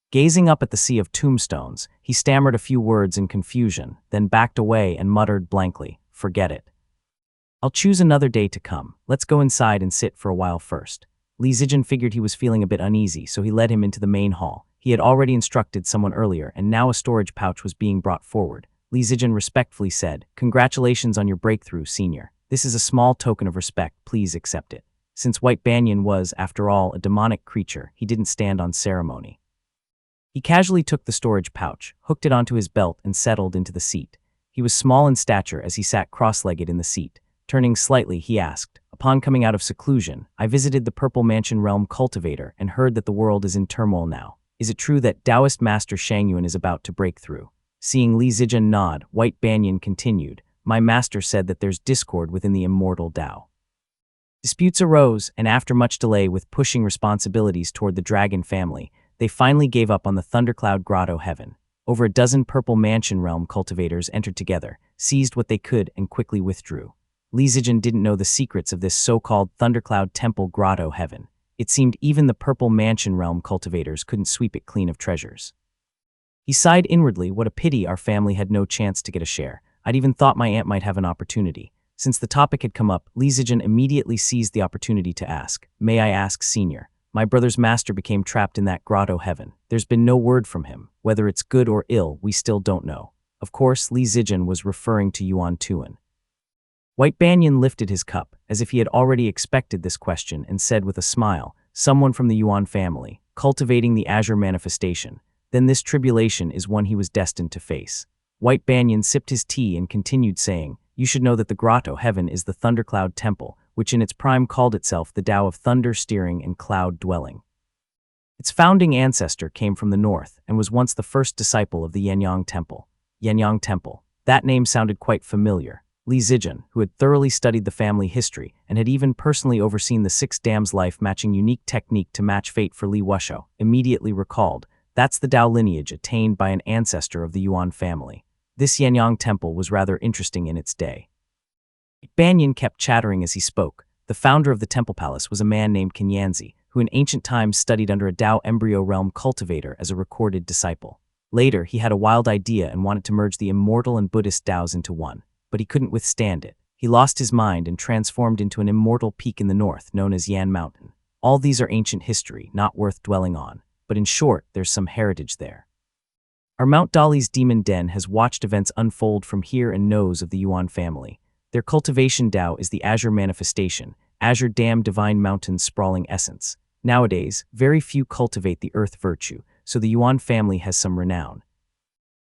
Gazing up at the sea of tombstones, he stammered a few words in confusion, then backed away and muttered blankly, "Forget it. I'll choose another day to come. Let's go inside and sit for a while first." Li Zijian figured he was feeling a bit uneasy, so he led him into the main hall. He had already instructed someone earlier, and now a storage pouch was being brought forward. Li Zijian respectfully said, "Congratulations on your breakthrough, senior. This is a small token of respect. Please accept it." Since White Banyan was, after all, a demonic creature, he didn't stand on ceremony. He casually took the storage pouch, hooked it onto his belt, and settled into the seat. He was small in stature as he sat cross-legged in the seat. Turning slightly, he asked, "Upon coming out of seclusion, I visited the Purple Mansion Realm Cultivator and heard that the world is in turmoil now. Is it true that Taoist Master Shang Yuan is about to break through?" Seeing Li Zijian nod, White Banyan continued, "My master said that there's discord within the immortal Tao. Disputes arose, and after much delay with pushing responsibilities toward the dragon family, they finally gave up on the Thundercloud Grotto heaven. Over a dozen Purple Mansion Realm cultivators entered together, seized what they could, and quickly withdrew. Li Zijian didn't know the secrets of this so-called Thundercloud Temple Grotto heaven. It seemed even the Purple Mansion realm cultivators couldn't sweep it clean of treasures. He sighed inwardly, what a pity our family had no chance to get a share. I'd even thought my aunt might have an opportunity. Since the topic had come up, Li Zijian immediately seized the opportunity to ask, "May I ask, Senior? My brother's master became trapped in that grotto heaven. There's been no word from him. Whether it's good or ill, we still don't know." Of course, Li Zijian was referring to Yuan Tuan. White Banyan lifted his cup, as if he had already expected this question, and said with a smile, "Someone from the Yuan family, cultivating the azure manifestation. Then this tribulation is one he was destined to face." White Banyan sipped his tea and continued saying, "You should know that the grotto heaven is the Thundercloud Temple, which in its prime called itself the Tao of Thunder Steering and Cloud Dwelling. Its founding ancestor came from the north and was once the first disciple of the Yanyang Temple." Yanyang Temple. That name sounded quite familiar. Li Zijian, who had thoroughly studied the family history and had even personally overseen the Six Dams life-matching unique technique to match fate for Li Wushou, immediately recalled, "That's the Tao lineage attained by an ancestor of the Yuan family. This Yanyang Temple was rather interesting in its day." Banyan kept chattering as he spoke. The founder of the Temple Palace was a man named Kenyanzi, who in ancient times studied under a Tao embryo realm cultivator as a recorded disciple. Later, he had a wild idea and wanted to merge the immortal and Buddhist Taos into one, but he couldn't withstand it. He lost his mind and transformed into an immortal peak in the north known as Yan Mountain. All these are ancient history, not worth dwelling on, but in short, there's some heritage there. Our Mount Dali's Demon Den has watched events unfold from here and knows of the Yuan family. Their cultivation Tao is the Azure Manifestation, Azure Dam Divine Mountain's sprawling essence. Nowadays, very few cultivate the earth virtue, so the Yuan family has some renown.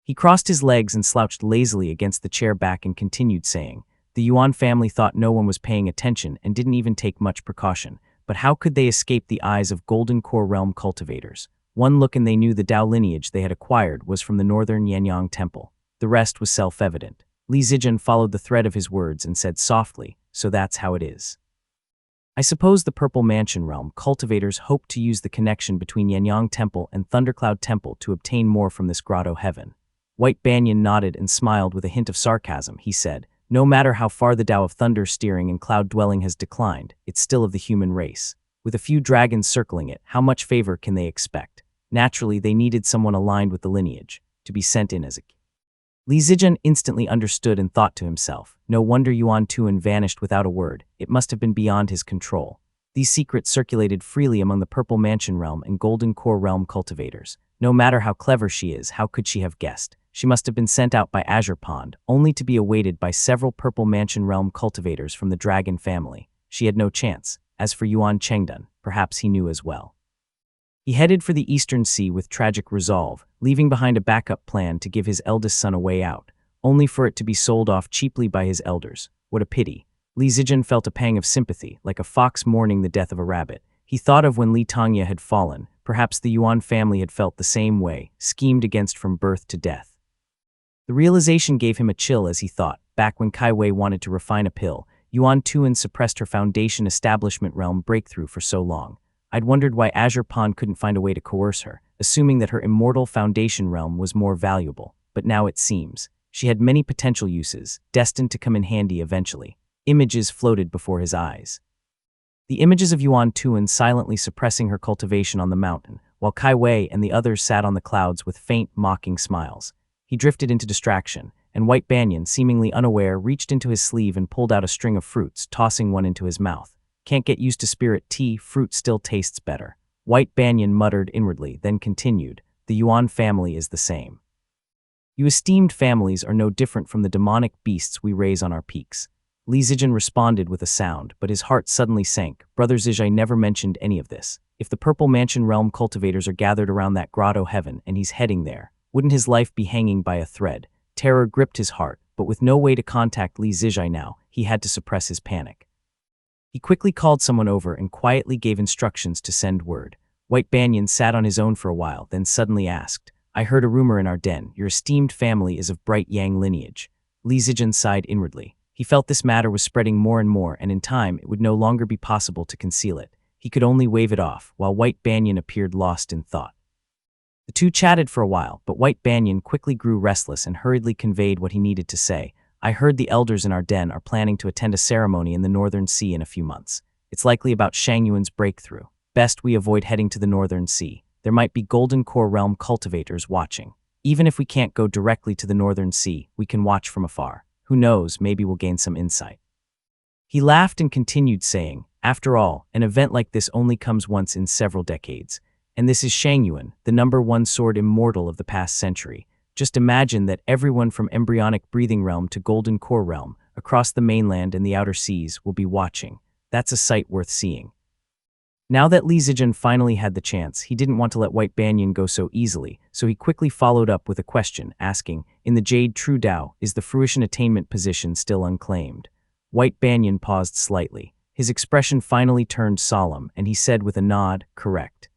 He crossed his legs and slouched lazily against the chair back and continued saying, "The Yuan family thought no one was paying attention and didn't even take much precaution, but how could they escape the eyes of Golden Core realm cultivators? One look and they knew the Tao lineage they had acquired was from the northern Yanyang Temple. The rest was self-evident." Li Zijian followed the thread of his words and said softly, "So that's how it is. I suppose the Purple Mansion realm cultivators hope to use the connection between Yanyang Temple and Thundercloud Temple to obtain more from this grotto heaven." White Banyan nodded and smiled with a hint of sarcasm. He said, "No matter how far the Tao of Thunder Steering and Cloud Dwelling has declined, it's still of the human race. With a few dragons circling it, how much favor can they expect? Naturally, they needed someone aligned with the lineage, to be sent in as a..." Li Zijian instantly understood and thought to himself, no wonder Yuan Tuan vanished without a word. It must have been beyond his control. These secrets circulated freely among the Purple Mansion realm and Golden Core realm cultivators. No matter how clever she is, how could she have guessed? She must have been sent out by Azure Pond, only to be awaited by several Purple Mansion realm cultivators from the dragon family. She had no chance. As for Yuan Chengdun, perhaps he knew as well. He headed for the Eastern Sea with tragic resolve, leaving behind a backup plan to give his eldest son a way out, only for it to be sold off cheaply by his elders. What a pity. Li Zijian felt a pang of sympathy, like a fox mourning the death of a rabbit. He thought of when Li Tongya had fallen. Perhaps the Yuan family had felt the same way, schemed against from birth to death. The realization gave him a chill as he thought, back when Kai Wei wanted to refine a pill, Yuan Tuan suppressed her foundation establishment realm breakthrough for so long. I'd wondered why Azure Pond couldn't find a way to coerce her, assuming that her immortal foundation realm was more valuable. But now it seems. She had many potential uses, destined to come in handy eventually. Images floated before his eyes. The images of Yuan Tuan silently suppressing her cultivation on the mountain, while Kai Wei and the others sat on the clouds with faint, mocking smiles. He drifted into distraction, and White Banyan, seemingly unaware, reached into his sleeve and pulled out a string of fruits, tossing one into his mouth. "Can't get used to spirit tea, fruit still tastes better." White Banyan muttered inwardly, then continued, "The Yuan family is the same. You esteemed families are no different from the demonic beasts we raise on our peaks." Li Zijian responded with a sound, but his heart suddenly sank. Brother Zijai never mentioned any of this. If the Purple Mansion realm cultivators are gathered around that grotto heaven and he's heading there, wouldn't his life be hanging by a thread? Terror gripped his heart, but with no way to contact Li Zijai now, he had to suppress his panic. He quickly called someone over and quietly gave instructions to send word. White Banyan sat on his own for a while, then suddenly asked, "I heard a rumor in our den. Your esteemed family is of Bright Yang lineage." Li Zijian sighed inwardly. He felt this matter was spreading more and more, and in time it would no longer be possible to conceal it. He could only wave it off, while White Banyan appeared lost in thought. The two chatted for a while, but White Banyan quickly grew restless and hurriedly conveyed what he needed to say. "I heard the elders in our den are planning to attend a ceremony in the Northern Sea in a few months. It's likely about Shang Yuan's breakthrough. best we avoid heading to the Northern Sea. There might be Golden Core Realm cultivators watching. Even if we can't go directly to the Northern Sea, we can watch from afar. Who knows, maybe we'll gain some insight." He laughed and continued saying, "After all, an event like this only comes once in several decades. And this is Shangyuan, the #1 sword immortal of the past century. Just imagine that everyone from embryonic breathing realm to Golden Core realm, across the mainland and the outer seas, will be watching. That's a sight worth seeing." Now that Li Zijian finally had the chance, he didn't want to let White Banyan go so easily, so he quickly followed up with a question, asking, "In the Jade True Dao, is the fruition attainment position still unclaimed?" White Banyan paused slightly. His expression finally turned solemn, and he said with a nod, "Correct."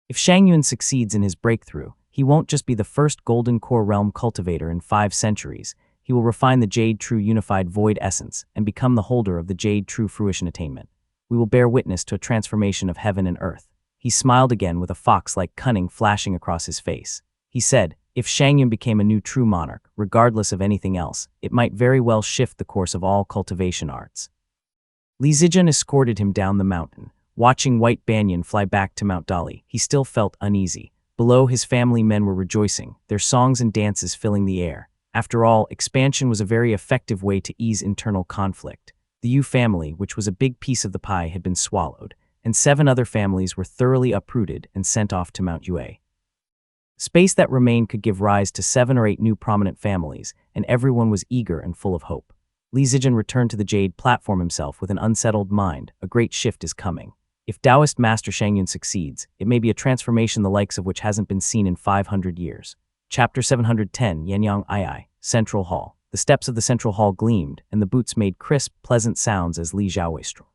If Shangyuan succeeds in his breakthrough, he won't just be the first Golden Core Realm cultivator in 5 centuries. He will refine the Jade True Unified Void Essence and become the holder of the Jade True Fruition Attainment. We will bear witness to a transformation of heaven and earth. He smiled again with a fox-like cunning flashing across his face. He said, if Shangyuan became a new true monarch, regardless of anything else, it might very well shift the course of all cultivation arts. Li Zijian escorted him down the mountain. Watching White Banyan fly back to Mount Dali, he still felt uneasy. Below, his family men were rejoicing, their songs and dances filling the air. After all, expansion was a very effective way to ease internal conflict. The Yu family, which was a big piece of the pie, had been swallowed, and 7 other families were thoroughly uprooted and sent off to Mount Yue. Space that remained could give rise to 7 or 8 new prominent families, and everyone was eager and full of hope. Li Zijian returned to the Jade platform himself with an unsettled mind. A great shift is coming. If Taoist Master Shangyuan succeeds, it may be a transformation the likes of which hasn't been seen in 500 years. Chapter 710, Yanyang Ai, Central Hall. The steps of the Central Hall gleamed, and the boots made crisp, pleasant sounds as Li Xiaowei strolled.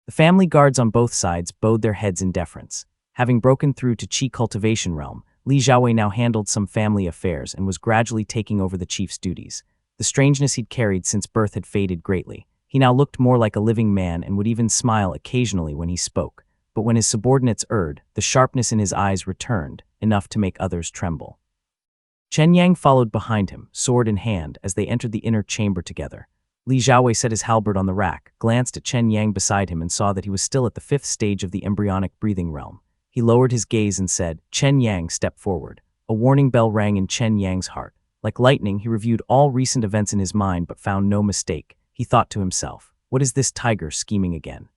The family guards on both sides bowed their heads in deference. Having broken through to Qi cultivation realm, Li Xiaowei now handled some family affairs and was gradually taking over the chief's duties. The strangeness he'd carried since birth had faded greatly. He now looked more like a living man and would even smile occasionally when he spoke. But when his subordinates erred, the sharpness in his eyes returned, enough to make others tremble. Chen Yang followed behind him, sword in hand, as they entered the inner chamber together. Li Xiaowei set his halberd on the rack, glanced at Chen Yang beside him and saw that he was still at the 5th stage of the embryonic breathing realm. He lowered his gaze and said, "Chen Yang, step forward." A warning bell rang in Chen Yang's heart. Like lightning, he reviewed all recent events in his mind but found no mistake. He thought to himself, what is this tiger scheming again?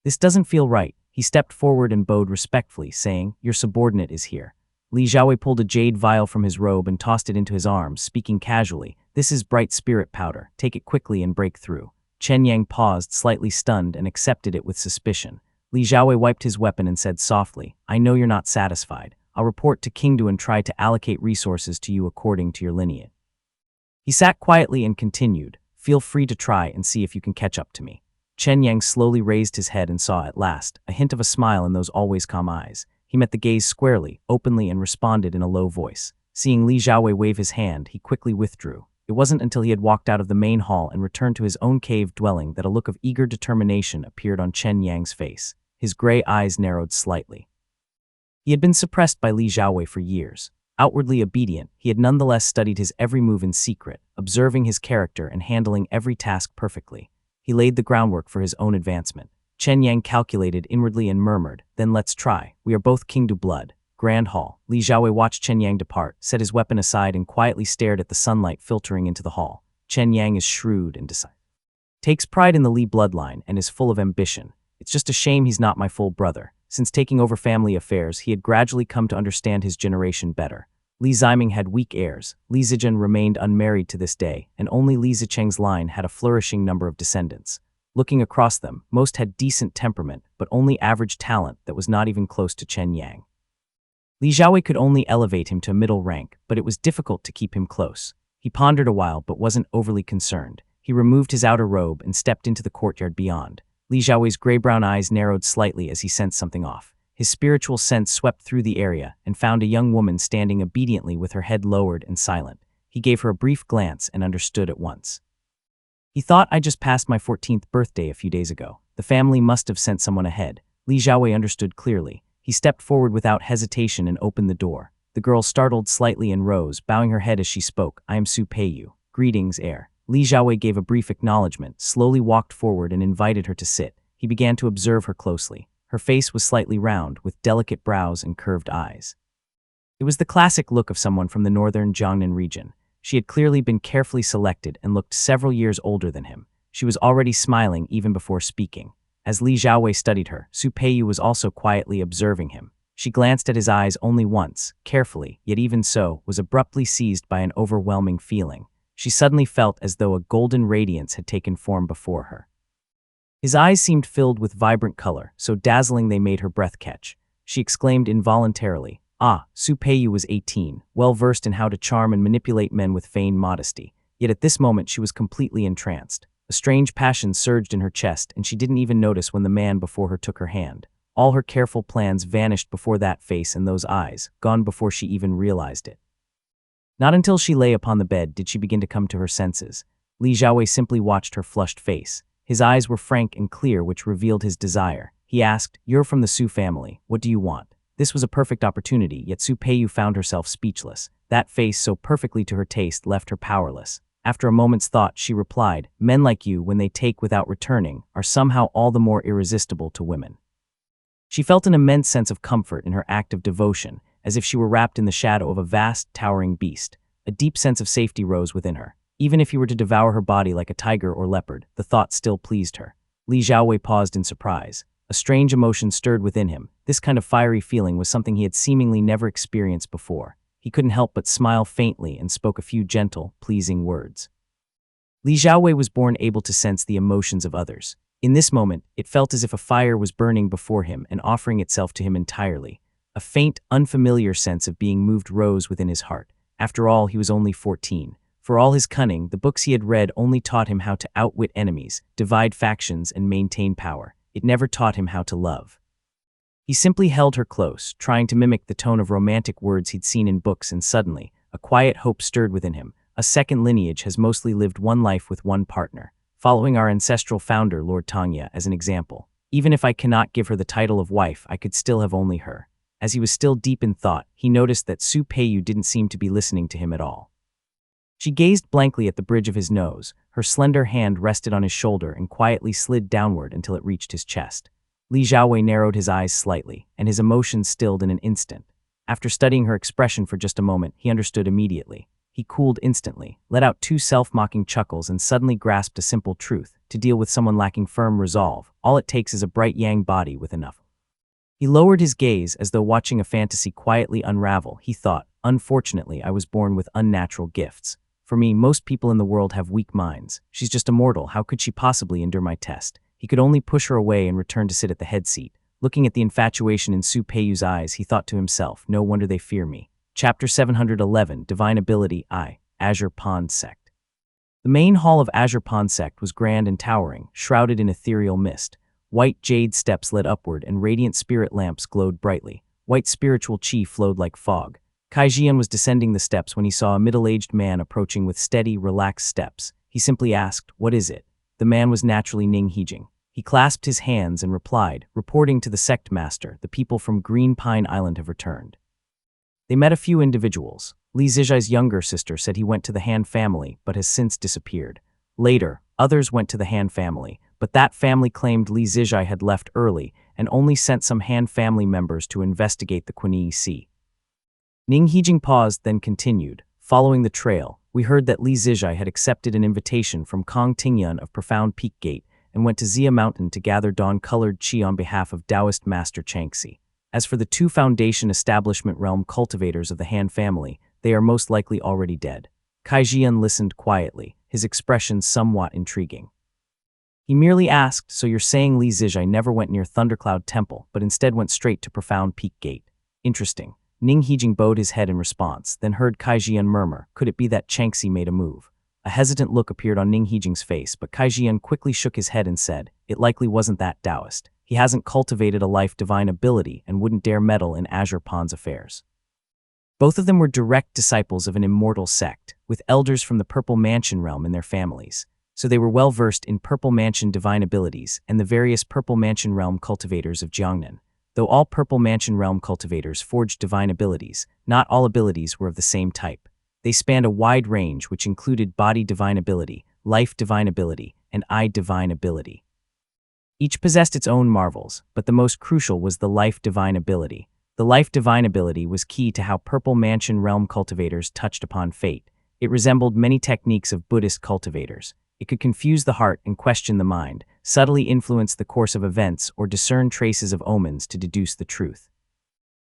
This doesn't feel right. He stepped forward and bowed respectfully, saying, "Your subordinate is here." Li Xiaowei pulled a jade vial from his robe and tossed it into his arms, speaking casually, "This is bright spirit powder. Take it quickly and break through." Chen Yang paused, slightly stunned, and accepted it with suspicion. Li Xiaowei wiped his weapon and said softly, "I know you're not satisfied. I'll report to Qingdu and try to allocate resources to you according to your lineage." He sat quietly and continued, "Feel free to try and see if you can catch up to me." Chen Yang slowly raised his head and saw at last a hint of a smile in those always calm eyes. He met the gaze squarely, openly, and responded in a low voice. Seeing Li Xiaowei wave his hand, he quickly withdrew. It wasn't until he had walked out of the main hall and returned to his own cave dwelling that a look of eager determination appeared on Chen Yang's face. His gray eyes narrowed slightly. He had been suppressed by Li Xiaowei for years. Outwardly obedient, he had nonetheless studied his every move in secret, observing his character and handling every task perfectly. He laid the groundwork for his own advancement. Chen Yang calculated inwardly and murmured, "Then let's try. We are both Qingdu blood." Grand Hall. Li Xiaowei watched Chen Yang depart, set his weapon aside and quietly stared at the sunlight filtering into the hall. Chen Yang is shrewd and decisive. Takes pride in the Li bloodline and is full of ambition. It's just a shame he's not my full brother. Since taking over family affairs, he had gradually come to understand his generation better. Li Ziming had weak heirs. Li Zijian remained unmarried to this day, and only Li Zicheng's line had a flourishing number of descendants. Looking across them, most had decent temperament, but only average talent that was not even close to Chen Yang. Li Xiaowei could only elevate him to a middle rank, but it was difficult to keep him close. He pondered a while but wasn't overly concerned. He removed his outer robe and stepped into the courtyard beyond. Li Xiaowei's gray-brown eyes narrowed slightly as he sensed something off. His spiritual sense swept through the area and found a young woman standing obediently with her head lowered and silent. He gave her a brief glance and understood at once. He thought, "I just passed my 14th birthday a few days ago. The family must have sent someone ahead." Li Xiaowei understood clearly. He stepped forward without hesitation and opened the door. The girl startled slightly and rose, bowing her head as she spoke. "I am Su Peiyu. Greetings, heir." Li Xiaowei gave a brief acknowledgement, slowly walked forward and invited her to sit. He began to observe her closely. Her face was slightly round, with delicate brows and curved eyes. It was the classic look of someone from the northern Jiangnan region. She had clearly been carefully selected and looked several years older than him. She was already smiling even before speaking. As Li Xiaowei studied her, Su Peiyu was also quietly observing him. She glanced at his eyes only once, carefully, yet even so, was abruptly seized by an overwhelming feeling. She suddenly felt as though a golden radiance had taken form before her. His eyes seemed filled with vibrant color, so dazzling they made her breath catch. She exclaimed involuntarily, "Ah!" Su Peiyu was 18, well-versed in how to charm and manipulate men with feigned modesty. Yet at this moment she was completely entranced. A strange passion surged in her chest, and she didn't even notice when the man before her took her hand. All her careful plans vanished before that face and those eyes, gone before she even realized it. Not until she lay upon the bed did she begin to come to her senses. Li Xiaowei simply watched her flushed face. His eyes were frank and clear, which revealed his desire. He asked, "You're from the Su family. What do you want?" This was a perfect opportunity, yet Su Peiyu found herself speechless. That face, so perfectly to her taste, left her powerless. After a moment's thought, she replied, "Men like you, when they take without returning, are somehow all the more irresistible to women." She felt an immense sense of comfort in her act of devotion, as if she were wrapped in the shadow of a vast, towering beast. A deep sense of safety rose within her. Even if he were to devour her body like a tiger or leopard, the thought still pleased her. Li Xiaowei paused in surprise. A strange emotion stirred within him. This kind of fiery feeling was something he had seemingly never experienced before. He couldn't help but smile faintly and spoke a few gentle, pleasing words. Li Xiaowei was born able to sense the emotions of others. In this moment, it felt as if a fire was burning before him and offering itself to him entirely. A faint, unfamiliar sense of being moved rose within his heart. After all, he was only 14. For all his cunning, the books he had read only taught him how to outwit enemies, divide factions, and maintain power. It never taught him how to love. He simply held her close, trying to mimic the tone of romantic words he'd seen in books, and suddenly, a quiet hope stirred within him. A second lineage has mostly lived one life with one partner, following our ancestral founder, Lord Tangya, as an example. Even if I cannot give her the title of wife, I could still have only her. As he was still deep in thought, he noticed that Su Peiyu didn't seem to be listening to him at all. She gazed blankly at the bridge of his nose. Her slender hand rested on his shoulder and quietly slid downward until it reached his chest. Li Xiaowei narrowed his eyes slightly, and his emotions stilled in an instant. After studying her expression for just a moment, he understood immediately. He cooled instantly, let out two self-mocking chuckles, and suddenly grasped a simple truth. To deal with someone lacking firm resolve, all it takes is a bright yang body with enough. He lowered his gaze as though watching a fantasy quietly unravel. He thought, "Unfortunately, I was born with unnatural gifts. For me, most people in the world have weak minds. She's just a mortal. How could she possibly endure my test?" He could only push her away and return to sit at the head seat. Looking at the infatuation in Su Peiyu's eyes, he thought to himself, "No wonder they fear me." Chapter 711, Divine Ability I, Azure Pond Sect. The main hall of Azure Pond Sect was grand and towering, shrouded in ethereal mist. White jade steps led upward and radiant spirit lamps glowed brightly. White spiritual chi flowed like fog. Kai Jian was descending the steps when he saw a middle-aged man approaching with steady, relaxed steps. He simply asked, "What is it?" The man was naturally Ning Hijing. He clasped his hands and replied, "Reporting to the sect master, the people from Green Pine Island have returned." They met a few individuals. Li Zijai's younger sister said he went to the Han family, but has since disappeared. Later, others went to the Han family, but that family claimed Li Zijai had left early and only sent some Han family members to investigate the Kunyi Sea. Ning Hijing paused, then continued. Following the trail, we heard that Li Zijai had accepted an invitation from Kong Tingyun of Profound Peak Gate and went to Xia Mountain to gather dawn-colored qi on behalf of Taoist Master Changxi. As for the two Foundation Establishment Realm cultivators of the Han family, they are most likely already dead. Kai Jian listened quietly, his expression somewhat intriguing. He merely asked, "So you're saying Li Zijai never went near Thundercloud Temple, but instead went straight to Profound Peak Gate? Interesting." Ning Hijing bowed his head in response, then heard Kai Jian murmur, "Could it be that Changxi made a move?" A hesitant look appeared on Ning Hijing's face, but Kai Jian quickly shook his head and said, "It likely wasn't that Taoist. He hasn't cultivated a life divine ability and wouldn't dare meddle in Azure Pond's affairs." Both of them were direct disciples of an immortal sect, with elders from the Purple Mansion realm in their families. So they were well versed in Purple Mansion divine abilities and the various Purple Mansion realm cultivators of Jiangnan. Though all Purple Mansion realm cultivators forged divine abilities, not all abilities were of the same type. They spanned a wide range which included body divine ability, life divine ability, and eye divine ability. Each possessed its own marvels, but the most crucial was the Life Divine ability. The Life Divine ability was key to how Purple Mansion Realm cultivators touched upon fate. It resembled many techniques of Buddhist cultivators. It could confuse the heart and question the mind, subtly influence the course of events, or discern traces of omens to deduce the truth.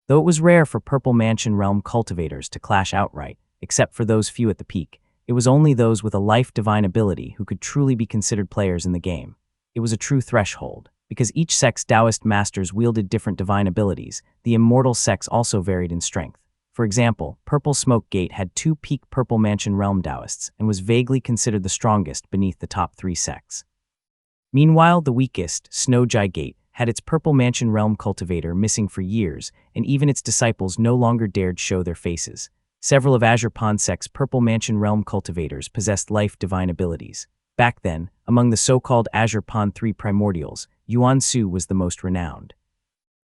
Though it was rare for Purple Mansion Realm cultivators to clash outright, except for those few at the peak, it was only those with a Life Divine ability who could truly be considered players in the game. It was a true threshold. Because each sect's Taoist masters wielded different divine abilities, the immortal sects also varied in strength. For example, Purple Smoke Gate had 2 peak Purple Mansion Realm Taoists and was vaguely considered the strongest beneath the top 3 sects. Meanwhile, the weakest, Snowjai Gate, had its Purple Mansion Realm cultivator missing for years, and even its disciples no longer dared show their faces. Several of Azure Pond sect's Purple Mansion Realm cultivators possessed Life Divine abilities. Back then, among the so-called Azure Pond 3 primordials, Yuan Su was the most renowned.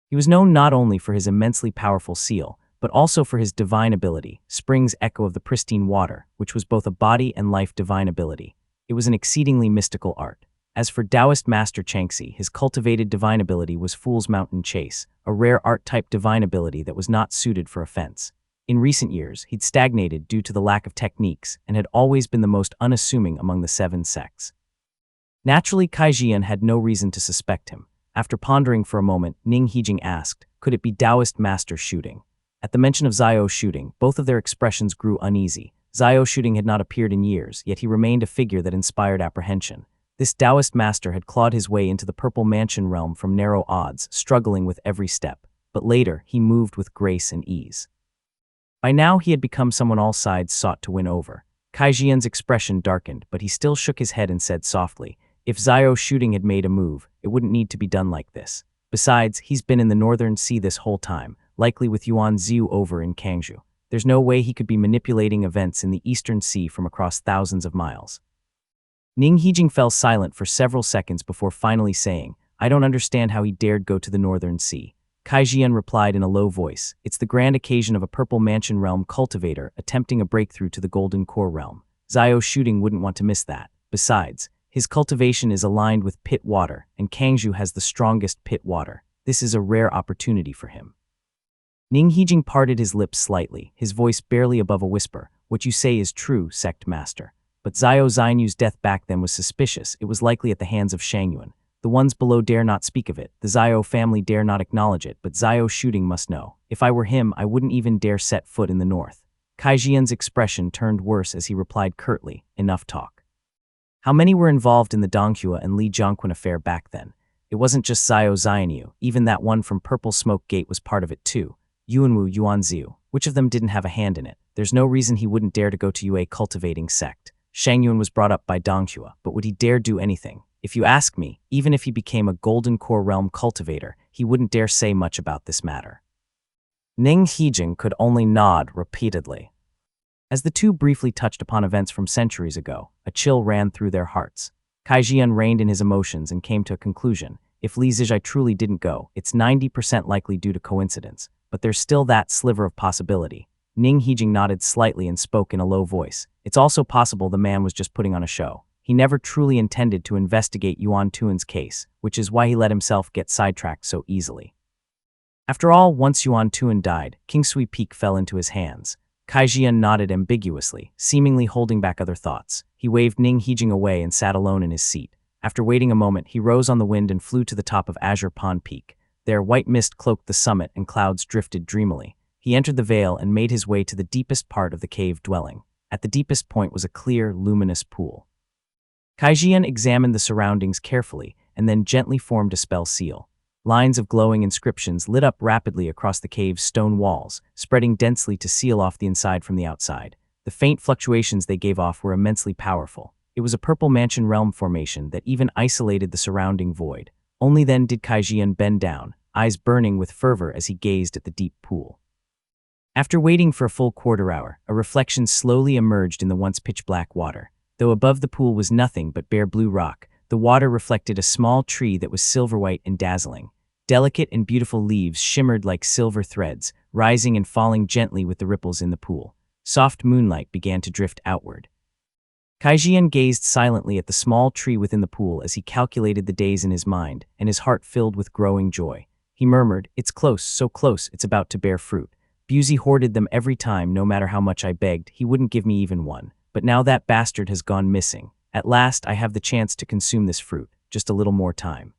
He was known not only for his immensely powerful seal, but also for his divine ability, Spring's Echo of the Pristine Water, which was both a body and life divine ability. It was an exceedingly mystical art. As for Taoist Master Changxi, his cultivated divine ability was Fool's Mountain Chase, a rare art-type divine ability that was not suited for offense. In recent years, he'd stagnated due to the lack of techniques and had always been the most unassuming among the 7 sects. Naturally, Kai Jian had no reason to suspect him. After pondering for a moment, Ning Hijing asked, could it be Taoist Master Shooting? At the mention of Xiao Shooting, both of their expressions grew uneasy. Xiao Shooting had not appeared in years, yet he remained a figure that inspired apprehension. This Taoist master had clawed his way into the Purple Mansion realm from narrow odds, struggling with every step. But later, he moved with grace and ease. By now, he had become someone all sides sought to win over. Kai Jian's expression darkened, but he still shook his head and said softly, if Xiao Shooting had made a move, it wouldn't need to be done like this. Besides, he's been in the Northern Sea this whole time, likely with Yuan Ziu over in Kangzhou. There's no way he could be manipulating events in the Eastern Sea from across thousands of miles. Ning Hijing fell silent for several seconds before finally saying, I don't understand how he dared go to the Northern Sea. Kai Jian replied in a low voice, it's the grand occasion of a Purple Mansion Realm cultivator attempting a breakthrough to the Golden Core Realm. Xiao Shooting wouldn't want to miss that. Besides, his cultivation is aligned with pit water, and Kangzhou has the strongest pit water. This is a rare opportunity for him. Ning Hijing parted his lips slightly, his voice barely above a whisper. What you say is true, Sect Master. But Xiao Xinyu's death back then was suspicious. It was likely at the hands of Shangyuan. The ones below dare not speak of it. The Xiao family dare not acknowledge it, but Xiao Shooting must know. If I were him, I wouldn't even dare set foot in the north. Kai Jian's expression turned worse as he replied curtly, enough talk. How many were involved in the Donghua and Li Jiangquan affair back then? It wasn't just Xiao Xianyu, even that one from Purple Smoke Gate was part of it too. Yuanwu Yuanziu, which of them didn't have a hand in it? There's no reason he wouldn't dare to go to Yue cultivating sect. Shangyuan was brought up by Donghua, but would he dare do anything? If you ask me, even if he became a Golden Core Realm cultivator, he wouldn't dare say much about this matter. Ning Hijing could only nod repeatedly. As the two briefly touched upon events from centuries ago, a chill ran through their hearts. Kai Jian reined in his emotions and came to a conclusion. If Li Zijai truly didn't go, it's 90% likely due to coincidence, but there's still that sliver of possibility. Ning Hijing nodded slightly and spoke in a low voice. It's also possible the man was just putting on a show. He never truly intended to investigate Yuan Tuan's case, which is why he let himself get sidetracked so easily. After all, once Yuan Tuan died, Kingsui Peak fell into his hands. Kai Jian nodded ambiguously, seemingly holding back other thoughts. He waved Ning Hijing away and sat alone in his seat. After waiting a moment, he rose on the wind and flew to the top of Azure Pond Peak. There, white mist cloaked the summit and clouds drifted dreamily. He entered the vale and made his way to the deepest part of the cave dwelling. At the deepest point was a clear, luminous pool. Kai Jian examined the surroundings carefully and then gently formed a spell seal. Lines of glowing inscriptions lit up rapidly across the cave's stone walls, spreading densely to seal off the inside from the outside. The faint fluctuations they gave off were immensely powerful. It was a Purple Mansion realm formation that even isolated the surrounding void. Only then did Kai Jian bend down, eyes burning with fervor as he gazed at the deep pool. After waiting for a full quarter hour, a reflection slowly emerged in the once pitch-black water. Though above the pool was nothing but bare blue rock, the water reflected a small tree that was silver-white and dazzling. Delicate and beautiful leaves shimmered like silver threads, rising and falling gently with the ripples in the pool. Soft moonlight began to drift outward. Kaijian gazed silently at the small tree within the pool as he calculated the days in his mind, and his heart filled with growing joy. He murmured, "It's close, so close, it's about to bear fruit. Busey hoarded them every time, no matter how much I begged, he wouldn't give me even one. But now that bastard has gone missing. At last I have the chance to consume this fruit, just a little more time."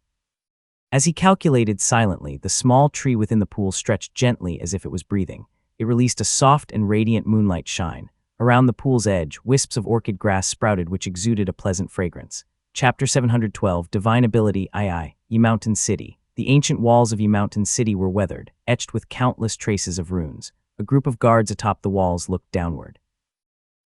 As he calculated silently, the small tree within the pool stretched gently as if it was breathing. It released a soft and radiant moonlight shine. Around the pool's edge, wisps of orchid grass sprouted which exuded a pleasant fragrance. Chapter 712, Divine Ability II, Yi Mountain City. The ancient walls of Yi Mountain City were weathered, etched with countless traces of runes. A group of guards atop the walls looked downward.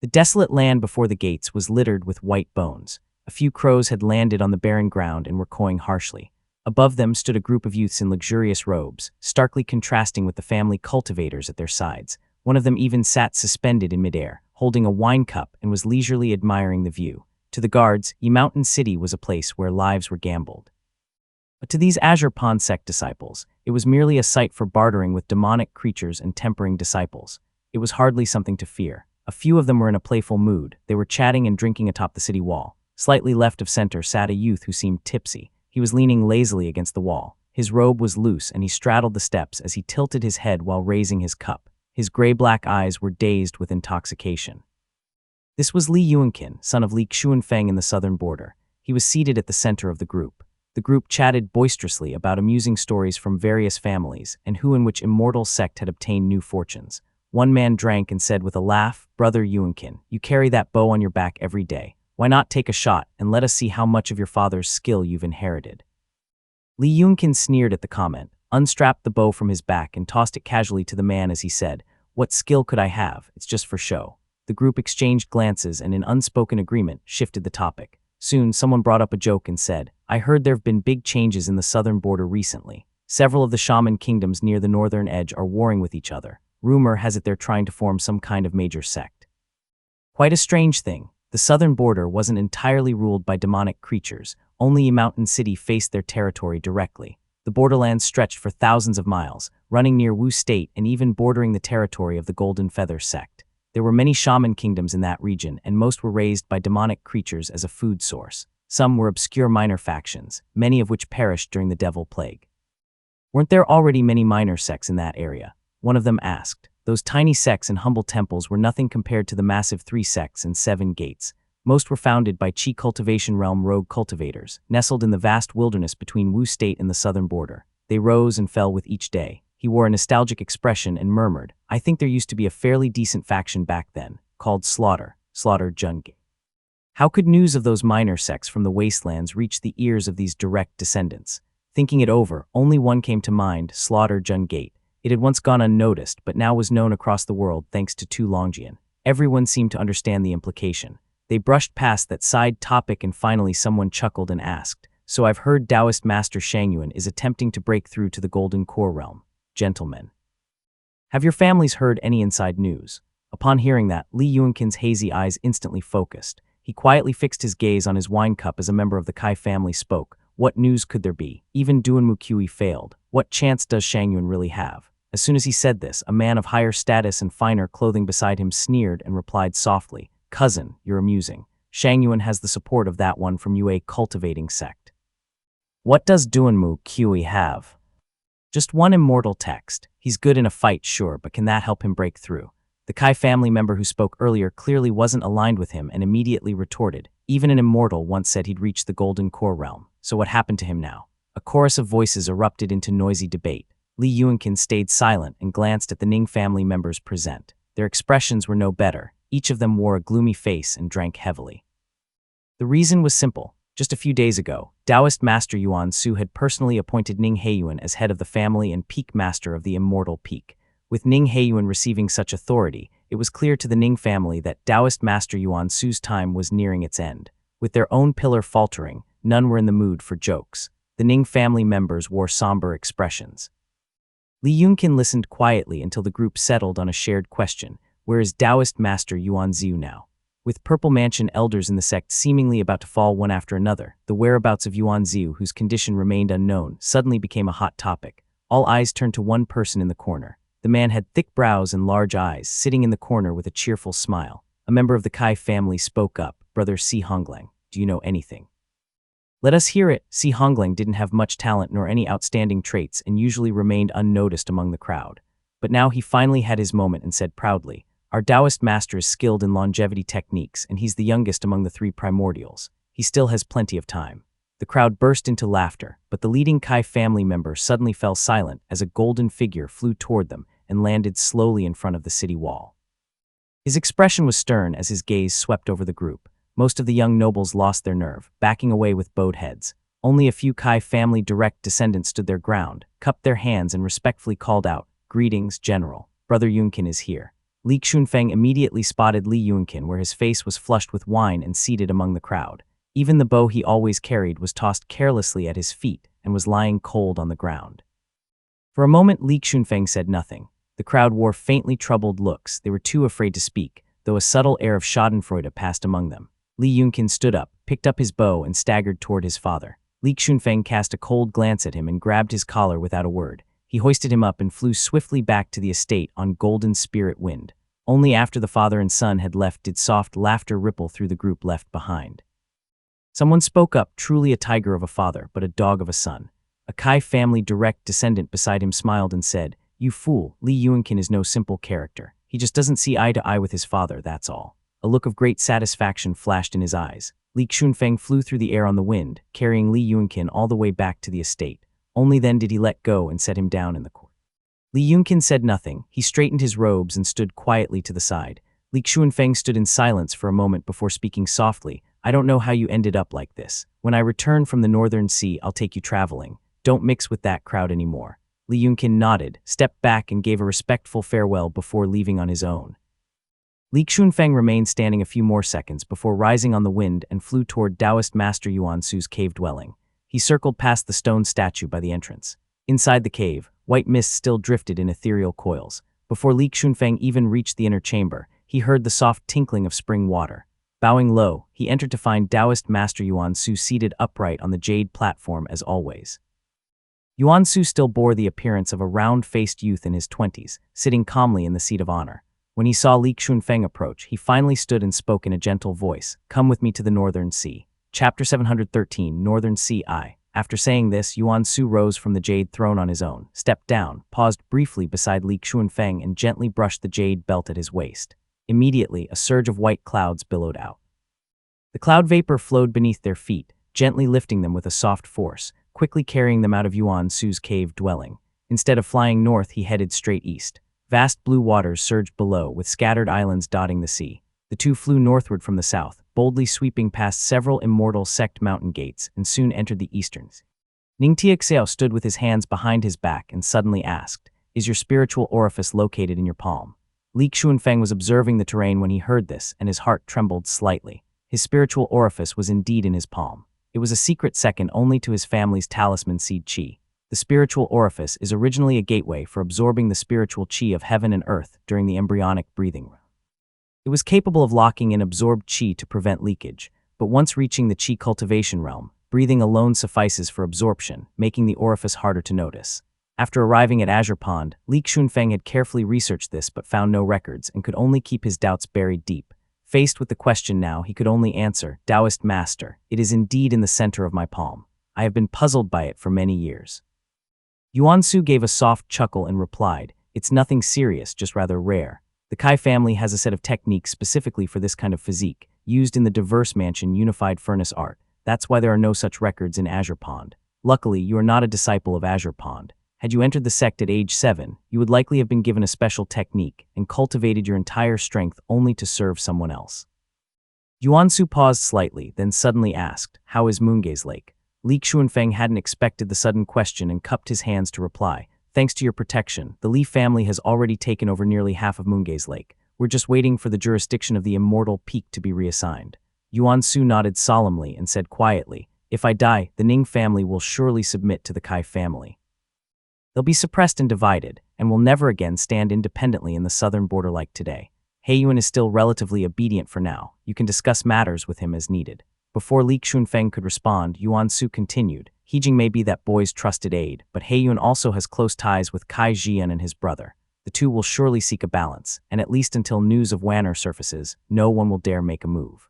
The desolate land before the gates was littered with white bones. A few crows had landed on the barren ground and were cawing harshly. Above them stood a group of youths in luxurious robes, starkly contrasting with the family cultivators at their sides. One of them even sat suspended in midair, holding a wine cup, and was leisurely admiring the view. To the guards, Yi Mountain City was a place where lives were gambled. But to these Azure Pond sect disciples, it was merely a site for bartering with demonic creatures and tempering disciples. It was hardly something to fear. A few of them were in a playful mood. They were chatting and drinking atop the city wall. Slightly left of center sat a youth who seemed tipsy. He was leaning lazily against the wall. His robe was loose and he straddled the steps as he tilted his head while raising his cup. His gray-black eyes were dazed with intoxication. This was Li Yuanqin, son of Li Xuanfeng in the southern border. He was seated at the center of the group. The group chatted boisterously about amusing stories from various families and who in which immortal sect had obtained new fortunes. One man drank and said with a laugh, "Brother Yuanqin, you carry that bow on your back every day. Why not take a shot and let us see how much of your father's skill you've inherited?" Li Yuanqin sneered at the comment, unstrapped the bow from his back and tossed it casually to the man as he said, "What skill could I have? It's just for show." The group exchanged glances and in unspoken agreement shifted the topic. Soon someone brought up a joke and said, "I heard there have been big changes in the southern border recently. Several of the shaman kingdoms near the northern edge are warring with each other. Rumor has it they're trying to form some kind of major sect." Quite a strange thing. The southern border wasn't entirely ruled by demonic creatures. Only Yi Mountain City faced their territory directly. The borderlands stretched for thousands of miles, running near Wu State and even bordering the territory of the Golden Feather sect. There were many shaman kingdoms in that region, and most were raised by demonic creatures as a food source. Some were obscure minor factions, many of which perished during the Devil Plague. "Weren't there already many minor sects in that area?" one of them asked. Those tiny sects and humble temples were nothing compared to the massive 3 sects and 7 gates. Most were founded by Qi cultivation realm rogue cultivators, nestled in the vast wilderness between Wu State and the southern border. They rose and fell with each day. He wore a nostalgic expression and murmured, "I think there used to be a fairly decent faction back then, called Slaughter Junge." How could news of those minor sects from the wastelands reach the ears of these direct descendants? Thinking it over, only one came to mind, Slaughter Junge. It had once gone unnoticed, but now was known across the world thanks to Tu Longjian. Everyone seemed to understand the implication. They brushed past that side topic and finally someone chuckled and asked, "So I've heard Taoist Master Shangyuan is attempting to break through to the Golden Core realm. Gentlemen, have your families heard any inside news?" Upon hearing that, Li Yuanqin's hazy eyes instantly focused. He quietly fixed his gaze on his wine cup as a member of the Kai family spoke. What news could there be? Even Duan Mukui failed. What chance does Shangyuan really have? As soon as he said this, a man of higher status and finer clothing beside him sneered and replied softly, "Cousin, you're amusing. Shangyuan has the support of that one from Yue cultivating sect." "What does Duanmu Kui have?" "Just one immortal text. He's good in a fight, sure, but can that help him break through?" The Kai family member who spoke earlier clearly wasn't aligned with him and immediately retorted, "Even an immortal once said he'd reached the Golden Core realm. So what happened to him now?" A chorus of voices erupted into noisy debate. Li Yuanqin stayed silent and glanced at the Ning family members present. Their expressions were no better. Each of them wore a gloomy face and drank heavily. The reason was simple. Just a few days ago, Taoist Master Yuan Su had personally appointed Ning Heiyuan as head of the family and peak master of the Immortal Peak. With Ning Heiyuan receiving such authority, it was clear to the Ning family that Taoist Master Yuan Su's time was nearing its end. With their own pillar faltering, none were in the mood for jokes. The Ning family members wore somber expressions. Li Yuanqin listened quietly until the group settled on a shared question: where is Taoist Master Yuan Ziu now? With Purple Mansion elders in the sect seemingly about to fall one after another, the whereabouts of Yuan Ziu, whose condition remained unknown, suddenly became a hot topic. All eyes turned to one person in the corner. The man had thick brows and large eyes, sitting in the corner with a cheerful smile. A member of the Kai family spoke up, brother Si Honglang. Do you know anything? Let us hear it. Si Honglang didn't have much talent nor any outstanding traits and usually remained unnoticed among the crowd. But now he finally had his moment and said proudly, "Our Taoist master is skilled in longevity techniques, and he's the youngest among the three primordials. He still has plenty of time." The crowd burst into laughter, but the leading Kai family member suddenly fell silent as a golden figure flew toward them and landed slowly in front of the city wall. His expression was stern as his gaze swept over the group. Most of the young nobles lost their nerve, backing away with bowed heads. Only a few Kai family direct descendants stood their ground, cupped their hands and respectfully called out, "Greetings, General. Brother Yunkin is here." Li Xunfeng immediately spotted Li Yunkin where his face was flushed with wine and seated among the crowd. Even the bow he always carried was tossed carelessly at his feet and was lying cold on the ground. For a moment Li Xunfeng said nothing. The crowd wore faintly troubled looks. They were too afraid to speak, though a subtle air of schadenfreude passed among them. Li Yunkin stood up, picked up his bow and staggered toward his father. Li Xunfeng cast a cold glance at him and grabbed his collar without a word. He hoisted him up and flew swiftly back to the estate on golden spirit wind. Only after the father and son had left did soft laughter ripple through the group left behind. Someone spoke up, truly a tiger of a father, but a dog of a son. A Kai family direct descendant beside him smiled and said, "You fool, Li Yunkin is no simple character. He just doesn't see eye to eye with his father, that's all." A look of great satisfaction flashed in his eyes. Li Xunfeng flew through the air on the wind, carrying Li Yunkin all the way back to the estate. Only then did he let go and set him down in the court. Li Yunkin said nothing. He straightened his robes and stood quietly to the side. Li Xunfeng stood in silence for a moment before speaking softly. "I don't know how you ended up like this. When I return from the Northern Sea, I'll take you traveling. Don't mix with that crowd anymore." Li Yunkin nodded, stepped back and gave a respectful farewell before leaving on his own. Li Xunfeng remained standing a few more seconds before rising on the wind and flew toward Taoist Master Yuan Su's cave dwelling. He circled past the stone statue by the entrance. Inside the cave, white mist still drifted in ethereal coils. Before Li Xunfeng even reached the inner chamber, he heard the soft tinkling of spring water. Bowing low, he entered to find Taoist Master Yuan Su seated upright on the jade platform as always. Yuan Su still bore the appearance of a round-faced youth in his 20s, sitting calmly in the seat of honor. When he saw Li Xunfeng approach, he finally stood and spoke in a gentle voice, "Come with me to the Northern Sea." Chapter 713, Northern Sea I. After saying this, Yuan Su rose from the jade throne on his own, stepped down, paused briefly beside Li Xunfeng and gently brushed the jade belt at his waist. Immediately, a surge of white clouds billowed out. The cloud vapor flowed beneath their feet, gently lifting them with a soft force, quickly carrying them out of Yuan Su's cave dwelling. Instead of flying north, he headed straight east. Vast blue waters surged below, with scattered islands dotting the sea. The two flew northward from the south, boldly sweeping past several immortal sect mountain gates, and soon entered the eastern sea. Ning Tiaxiao stood with his hands behind his back and suddenly asked, "Is your spiritual orifice located in your palm?" Li Xunfeng was observing the terrain when he heard this, and his heart trembled slightly. His spiritual orifice was indeed in his palm. It was a secret second only to his family's talisman seed qi. The spiritual orifice is originally a gateway for absorbing the spiritual qi of heaven and earth during the embryonic breathing. It was capable of locking in absorbed qi to prevent leakage, but once reaching the qi cultivation realm, breathing alone suffices for absorption, making the orifice harder to notice. After arriving at Azure Pond, Li Xunfeng had carefully researched this but found no records and could only keep his doubts buried deep. Faced with the question now, he could only answer, "Taoist Master, it is indeed in the center of my palm. I have been puzzled by it for many years." Yuan Su gave a soft chuckle and replied, "It's nothing serious, just rather rare. The Kai family has a set of techniques specifically for this kind of physique, used in the diverse mansion unified furnace art. That's why there are no such records in Azure Pond. Luckily, you are not a disciple of Azure Pond. Had you entered the sect at age 7, you would likely have been given a special technique and cultivated your entire strength only to serve someone else." Yuan Su paused slightly, then suddenly asked, "How is Moongaze Lake?" Li Xunfeng hadn't expected the sudden question and cupped his hands to reply, "Thanks to your protection, the Li family has already taken over nearly half of Moongaze Lake. We're just waiting for the jurisdiction of the Immortal Peak to be reassigned." Yuan Su nodded solemnly and said quietly, "If I die, the Ning family will surely submit to the Kai family. They'll be suppressed and divided, and will never again stand independently in the southern border like today. Heiyuan is still relatively obedient for now. You can discuss matters with him as needed." Before Li Xunfeng could respond, Yuan Su continued, "Heijing may be that boy's trusted aide, but Heiyuan also has close ties with Kai Jian and his brother. The two will surely seek a balance, and at least until news of Wanner surfaces, no one will dare make a move."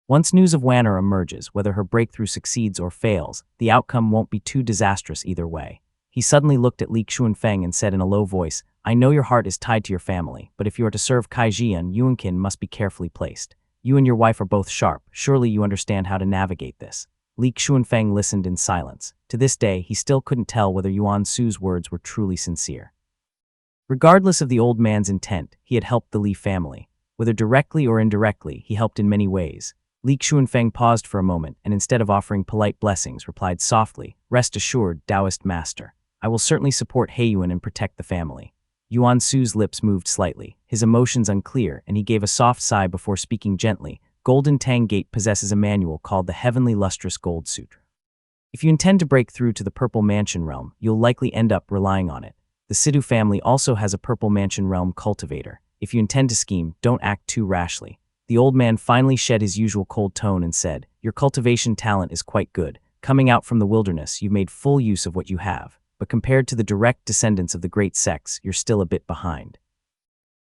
Once news of Wanner emerges, whether her breakthrough succeeds or fails, the outcome won't be too disastrous either way. He suddenly looked at Li Xuanfeng and said in a low voice, I know your heart is tied to your family, but if you are to serve Kaijian, Yuanqin must be carefully placed. You and your wife are both sharp. Surely you understand how to navigate this. Li Xuanfeng listened in silence. To this day, he still couldn't tell whether Yuan Su's words were truly sincere. Regardless of the old man's intent, he had helped the Li family. Whether directly or indirectly, he helped in many ways. Li Xuanfeng paused for a moment and instead of offering polite blessings, replied softly, Rest assured, Taoist master. I will certainly support Heiyuan and protect the family. Yuan Su's lips moved slightly, his emotions unclear, and he gave a soft sigh before speaking gently. Golden Tang Gate possesses a manual called the Heavenly Lustrous Gold Sutra. If you intend to break through to the Purple Mansion realm, you'll likely end up relying on it. The Sidhu family also has a Purple Mansion realm cultivator. If you intend to scheme, don't act too rashly. The old man finally shed his usual cold tone and said, Your cultivation talent is quite good. Coming out from the wilderness, you've made full use of what you have. But compared to the direct descendants of the great sects, you're still a bit behind.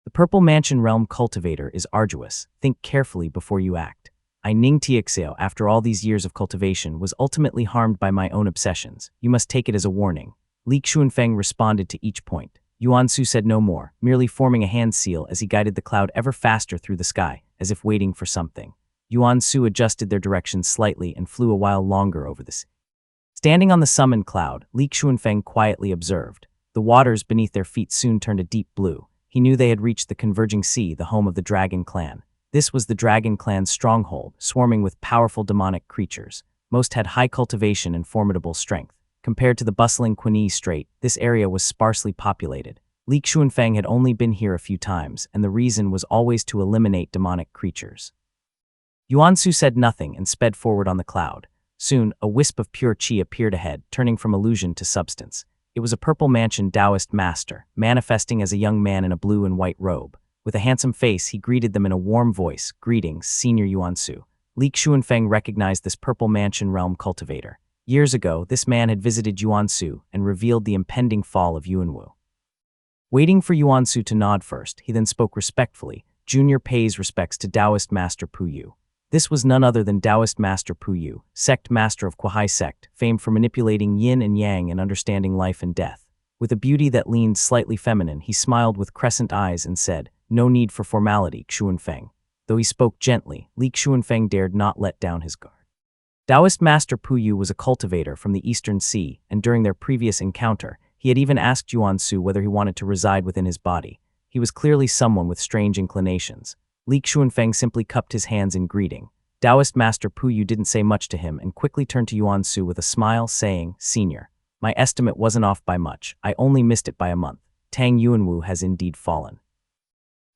The Purple Mansion realm cultivator is arduous. Think carefully before you act. I Ning Tianxiao, after all these years of cultivation, was ultimately harmed by my own obsessions. You must take it as a warning. Li Xuanfeng responded to each point. Yuan Su said no more, merely forming a hand seal as he guided the cloud ever faster through the sky, as if waiting for something. Yuan Su adjusted their direction slightly and flew a while longer over the sea. Standing on the summoned cloud, Li Xuanfeng quietly observed. The waters beneath their feet soon turned a deep blue. He knew they had reached the converging sea, the home of the Dragon Clan. This was the Dragon Clan's stronghold, swarming with powerful demonic creatures. Most had high cultivation and formidable strength. Compared to the bustling Quinee Strait, this area was sparsely populated. Li Xuanfeng had only been here a few times, and the reason was always to eliminate demonic creatures. Yuan Su said nothing and sped forward on the cloud. Soon, a wisp of pure qi appeared ahead, turning from illusion to substance. It was a Purple Mansion Taoist master, manifesting as a young man in a blue and white robe. With a handsome face, he greeted them in a warm voice. Greetings, Senior Yuan Su. Li Xuanfeng recognized this Purple Mansion realm cultivator. Years ago, this man had visited Yuan Su and revealed the impending fall of Yuanwu. Waiting for Yuan Su to nod first, he then spoke respectfully. Junior pays respects to Taoist Master Pu Yu. This was none other than Taoist Master Pu Yu, sect master of Kuhai sect, famed for manipulating yin and yang and understanding life and death. With a beauty that leaned slightly feminine, he smiled with crescent eyes and said, No need for formality, Xuanfeng. Though he spoke gently, Li Xuanfeng dared not let down his guard. Taoist Master Pu Yu was a cultivator from the Eastern Sea, and during their previous encounter, he had even asked Yuan Su whether he wanted to reside within his body. He was clearly someone with strange inclinations. Li Xuanfeng simply cupped his hands in greeting. Taoist Master Pu Yu didn't say much to him and quickly turned to Yuan Su with a smile, saying, Senior, my estimate wasn't off by much. I only missed it by a month. Tang Yuanwu has indeed fallen.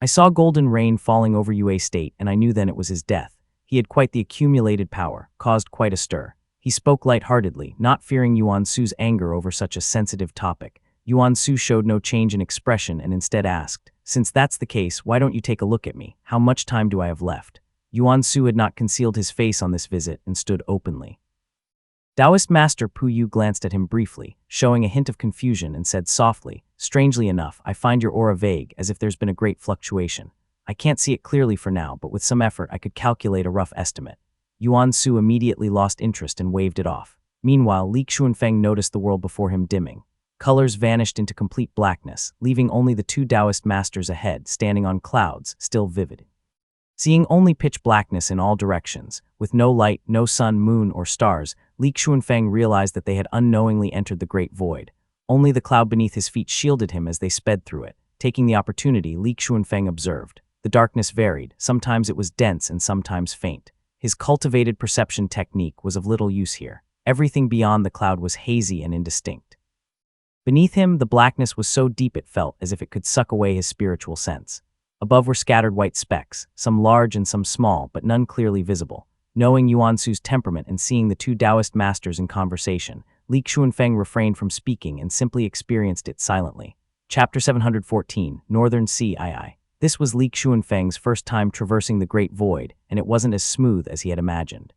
I saw golden rain falling over Yue State, and I knew then it was his death. He had quite the accumulated power, caused quite a stir. He spoke lightheartedly, not fearing Yuan Su's anger over such a sensitive topic. Yuan Su showed no change in expression and instead asked, Since that's the case, why don't you take a look at me? How much time do I have left? Yuan Su had not concealed his face on this visit and stood openly. Taoist Master Pu Yu glanced at him briefly, showing a hint of confusion and said softly, Strangely enough, I find your aura vague, as if there's been a great fluctuation. I can't see it clearly for now, but with some effort I could calculate a rough estimate. Yuan Su immediately lost interest and waved it off. Meanwhile, Li Xuanfeng noticed the world before him dimming. Colors vanished into complete blackness, leaving only the two Taoist masters ahead, standing on clouds, still vivid. Seeing only pitch blackness in all directions, with no light, no sun, moon, or stars, Li Xuanfeng realized that they had unknowingly entered the great void. Only the cloud beneath his feet shielded him as they sped through it. Taking the opportunity, Li Xuanfeng observed. The darkness varied, sometimes it was dense and sometimes faint. His cultivated perception technique was of little use here. Everything beyond the cloud was hazy and indistinct. Beneath him, the blackness was so deep it felt as if it could suck away his spiritual sense. Above were scattered white specks, some large and some small, but none clearly visible. Knowing Yuan Su's temperament and seeing the two Taoist masters in conversation, Li Xuanfeng refrained from speaking and simply experienced it silently. Chapter 714, Northern Sea II. This was Li Xuanfeng's first time traversing the Great Void, and it wasn't as smooth as he had imagined.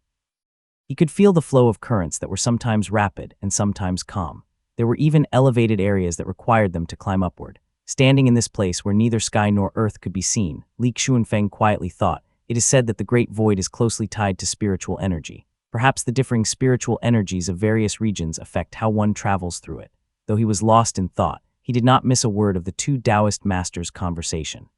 He could feel the flow of currents that were sometimes rapid and sometimes calm. There were even elevated areas that required them to climb upward. Standing in this place where neither sky nor earth could be seen, Li Xuanfeng quietly thought, It is said that the Great Void is closely tied to spiritual energy. Perhaps the differing spiritual energies of various regions affect how one travels through it. Though he was lost in thought, he did not miss a word of the two Taoist masters' conversation.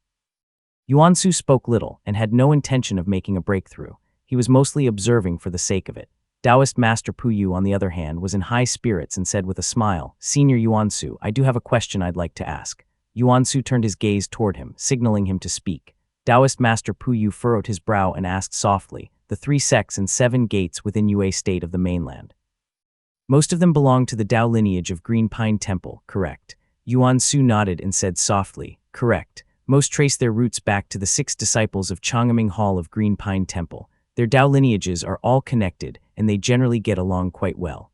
Yuan Su spoke little and had no intention of making a breakthrough. He was mostly observing for the sake of it. Taoist Master Pu Yu, on the other hand, was in high spirits and said with a smile, "Senior Yuan Su, I do have a question I'd like to ask." Yuan Su turned his gaze toward him, signaling him to speak. Taoist Master Pu Yu furrowed his brow and asked softly, "The 3 sects and 7 gates within Yue state of the mainland. Most of them belong to the Tao lineage of Green Pine Temple, correct?" Yuan Su nodded and said softly, "Correct. Most trace their roots back to the 6 disciples of Changming Hall of Green Pine Temple. Their Tao lineages are all connected, and they generally get along quite well."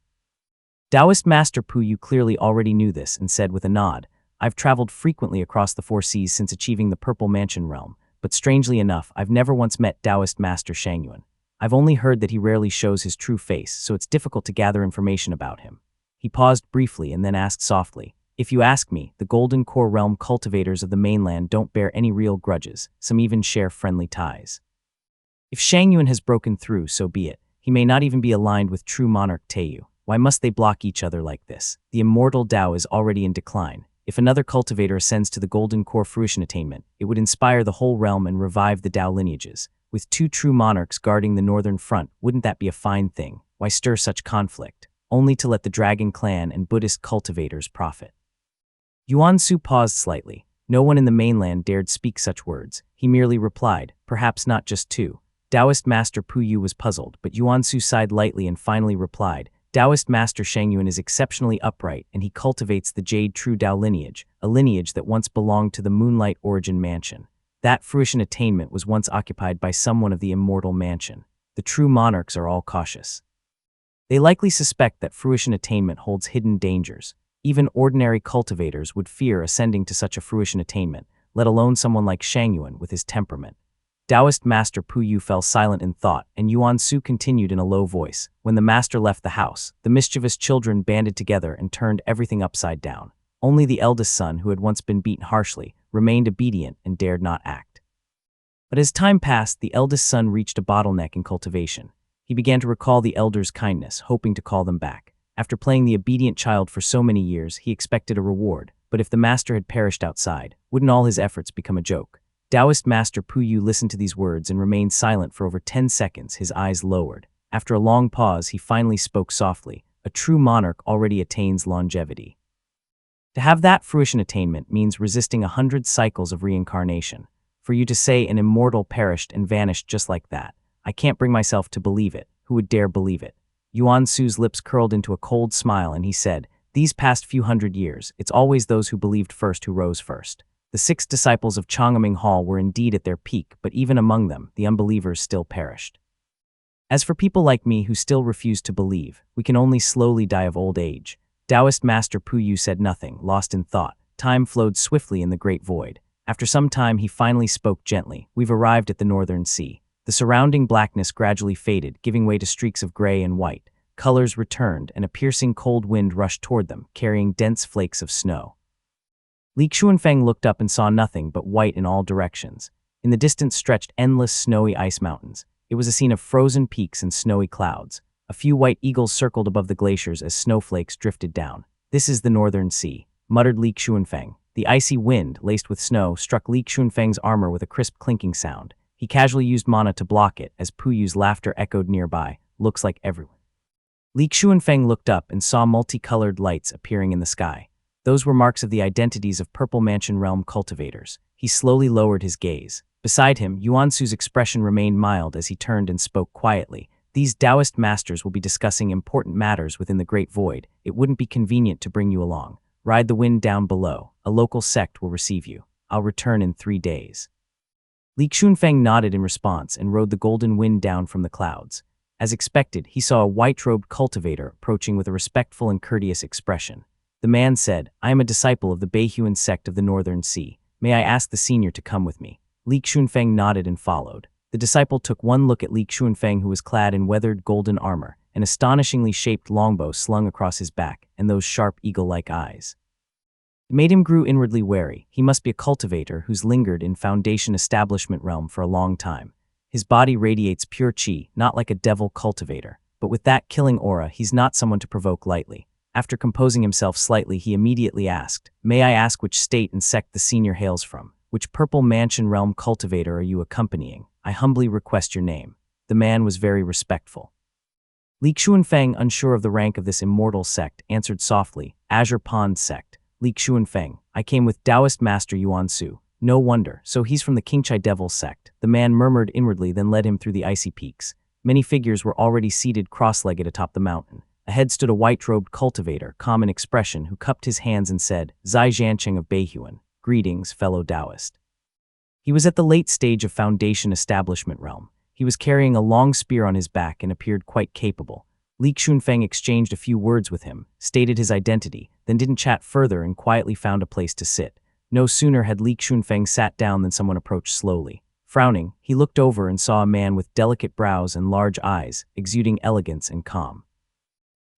Taoist Master Pu Yu clearly already knew this and said with a nod, "I've traveled frequently across the 4 seas since achieving the Purple Mansion realm, but strangely enough, I've never once met Taoist Master Shangyuan. I've only heard that he rarely shows his true face, so it's difficult to gather information about him." He paused briefly and then asked softly, "If you ask me, the Golden Core realm cultivators of the mainland don't bear any real grudges, some even share friendly ties. If Shangyuan has broken through, so be it. He may not even be aligned with true monarch Taiyu. Why must they block each other like this? The immortal Tao is already in decline. If another cultivator ascends to the Golden Core fruition attainment, it would inspire the whole realm and revive the Tao lineages. With 2 true monarchs guarding the northern front, wouldn't that be a fine thing? Why stir such conflict? Only to let the Dragon Clan and Buddhist cultivators profit." Yuan Su paused slightly. No one in the mainland dared speak such words. He merely replied, "Perhaps not just 2. Taoist Master Pu Yu was puzzled, but Yuan Su sighed lightly and finally replied, "Taoist Master Shangyuan is exceptionally upright, and he cultivates the Jade True Tao lineage, a lineage that once belonged to the Moonlight Origin Mansion. That fruition attainment was once occupied by someone of the Immortal Mansion. The true monarchs are all cautious. They likely suspect that fruition attainment holds hidden dangers. Even ordinary cultivators would fear ascending to such a fruition attainment, let alone someone like Shangyuan with his temperament." Taoist Master Pu Yu fell silent in thought, and Yuan Su continued in a low voice. "When the master left the house, the mischievous children banded together and turned everything upside down. Only the eldest son, who had once been beaten harshly, remained obedient and dared not act. But as time passed, the eldest son reached a bottleneck in cultivation. He began to recall the elders' kindness, hoping to call them back. After playing the obedient child for so many years, he expected a reward, but if the master had perished outside, wouldn't all his efforts become a joke?" Taoist Master Pu Yu listened to these words and remained silent for over 10 seconds, his eyes lowered. After a long pause, he finally spoke softly, "A true monarch already attains longevity. To have that fruition attainment means resisting 100 cycles of reincarnation. For you to say an immortal perished and vanished just like that, I can't bring myself to believe it. Who would dare believe it?" Yuan Su's lips curled into a cold smile and he said, "These past few hundred years, it's always those who believed first who rose first. The 6 disciples of Changming Hall were indeed at their peak, but even among them, the unbelievers still perished. As for people like me who still refuse to believe, we can only slowly die of old age." Taoist Master Pu Yu said nothing, lost in thought. Time flowed swiftly in the Great Void. After some time, he finally spoke gently, "We've arrived at the Northern Sea." The surrounding blackness gradually faded, giving way to streaks of gray and white. Colors returned, and a piercing cold wind rushed toward them, carrying dense flakes of snow. Li Xuanfeng looked up and saw nothing but white in all directions. In the distance stretched endless snowy ice mountains. It was a scene of frozen peaks and snowy clouds. A few white eagles circled above the glaciers as snowflakes drifted down. "This is the Northern Sea," muttered Li Xuanfeng. The icy wind, laced with snow, struck Li Xuanfeng's armor with a crisp clinking sound. He casually used mana to block it as Pu Yu's laughter echoed nearby. "Looks like everyone." Li Xuanfeng looked up and saw multicolored lights appearing in the sky. Those were marks of the identities of Purple Mansion realm cultivators. He slowly lowered his gaze. Beside him, Yuan Su's expression remained mild as he turned and spoke quietly. "These Taoist masters will be discussing important matters within the Great Void. It wouldn't be convenient to bring you along. Ride the wind down below. A local sect will receive you. I'll return in 3 days." Li Xuanfeng nodded in response and rode the golden wind down from the clouds. As expected, he saw a white-robed cultivator approaching with a respectful and courteous expression. The man said, "I am a disciple of the Beihuan sect of the Northern Sea. May I ask the senior to come with me?" Li Xuanfeng nodded and followed. The disciple took one look at Li Xuanfeng, who was clad in weathered golden armor, an astonishingly shaped longbow slung across his back, and those sharp eagle-like eyes. It made him grow inwardly wary. He must be a cultivator who's lingered in Foundation establishment realm for a long time. His body radiates pure qi, not like a devil cultivator. But with that killing aura, he's not someone to provoke lightly. After composing himself slightly, he immediately asked, "May I ask which state and sect the senior hails from? Which purple mansion realm cultivator are you accompanying? I humbly request your name." The man was very respectful. Li Xuanfeng, unsure of the rank of this immortal sect, answered softly, "Azure Pond sect. Li Xuanfeng, I came with Taoist master Yuan Su." "No wonder, so he's from the Qingchai Devil sect," the man murmured inwardly, then led him through the icy peaks. Many figures were already seated cross-legged atop the mountain. Ahead stood a white-robed cultivator, calm in expression, who cupped his hands and said, "Zai Zhancheng of Beihuan. Greetings, fellow Taoist." He was at the late stage of Foundation establishment realm. He was carrying a long spear on his back and appeared quite capable. Li Xuanfeng exchanged a few words with him, stated his identity, then didn't chat further and quietly found a place to sit. No sooner had Li Xuanfeng sat down than someone approached slowly. Frowning, he looked over and saw a man with delicate brows and large eyes, exuding elegance and calm.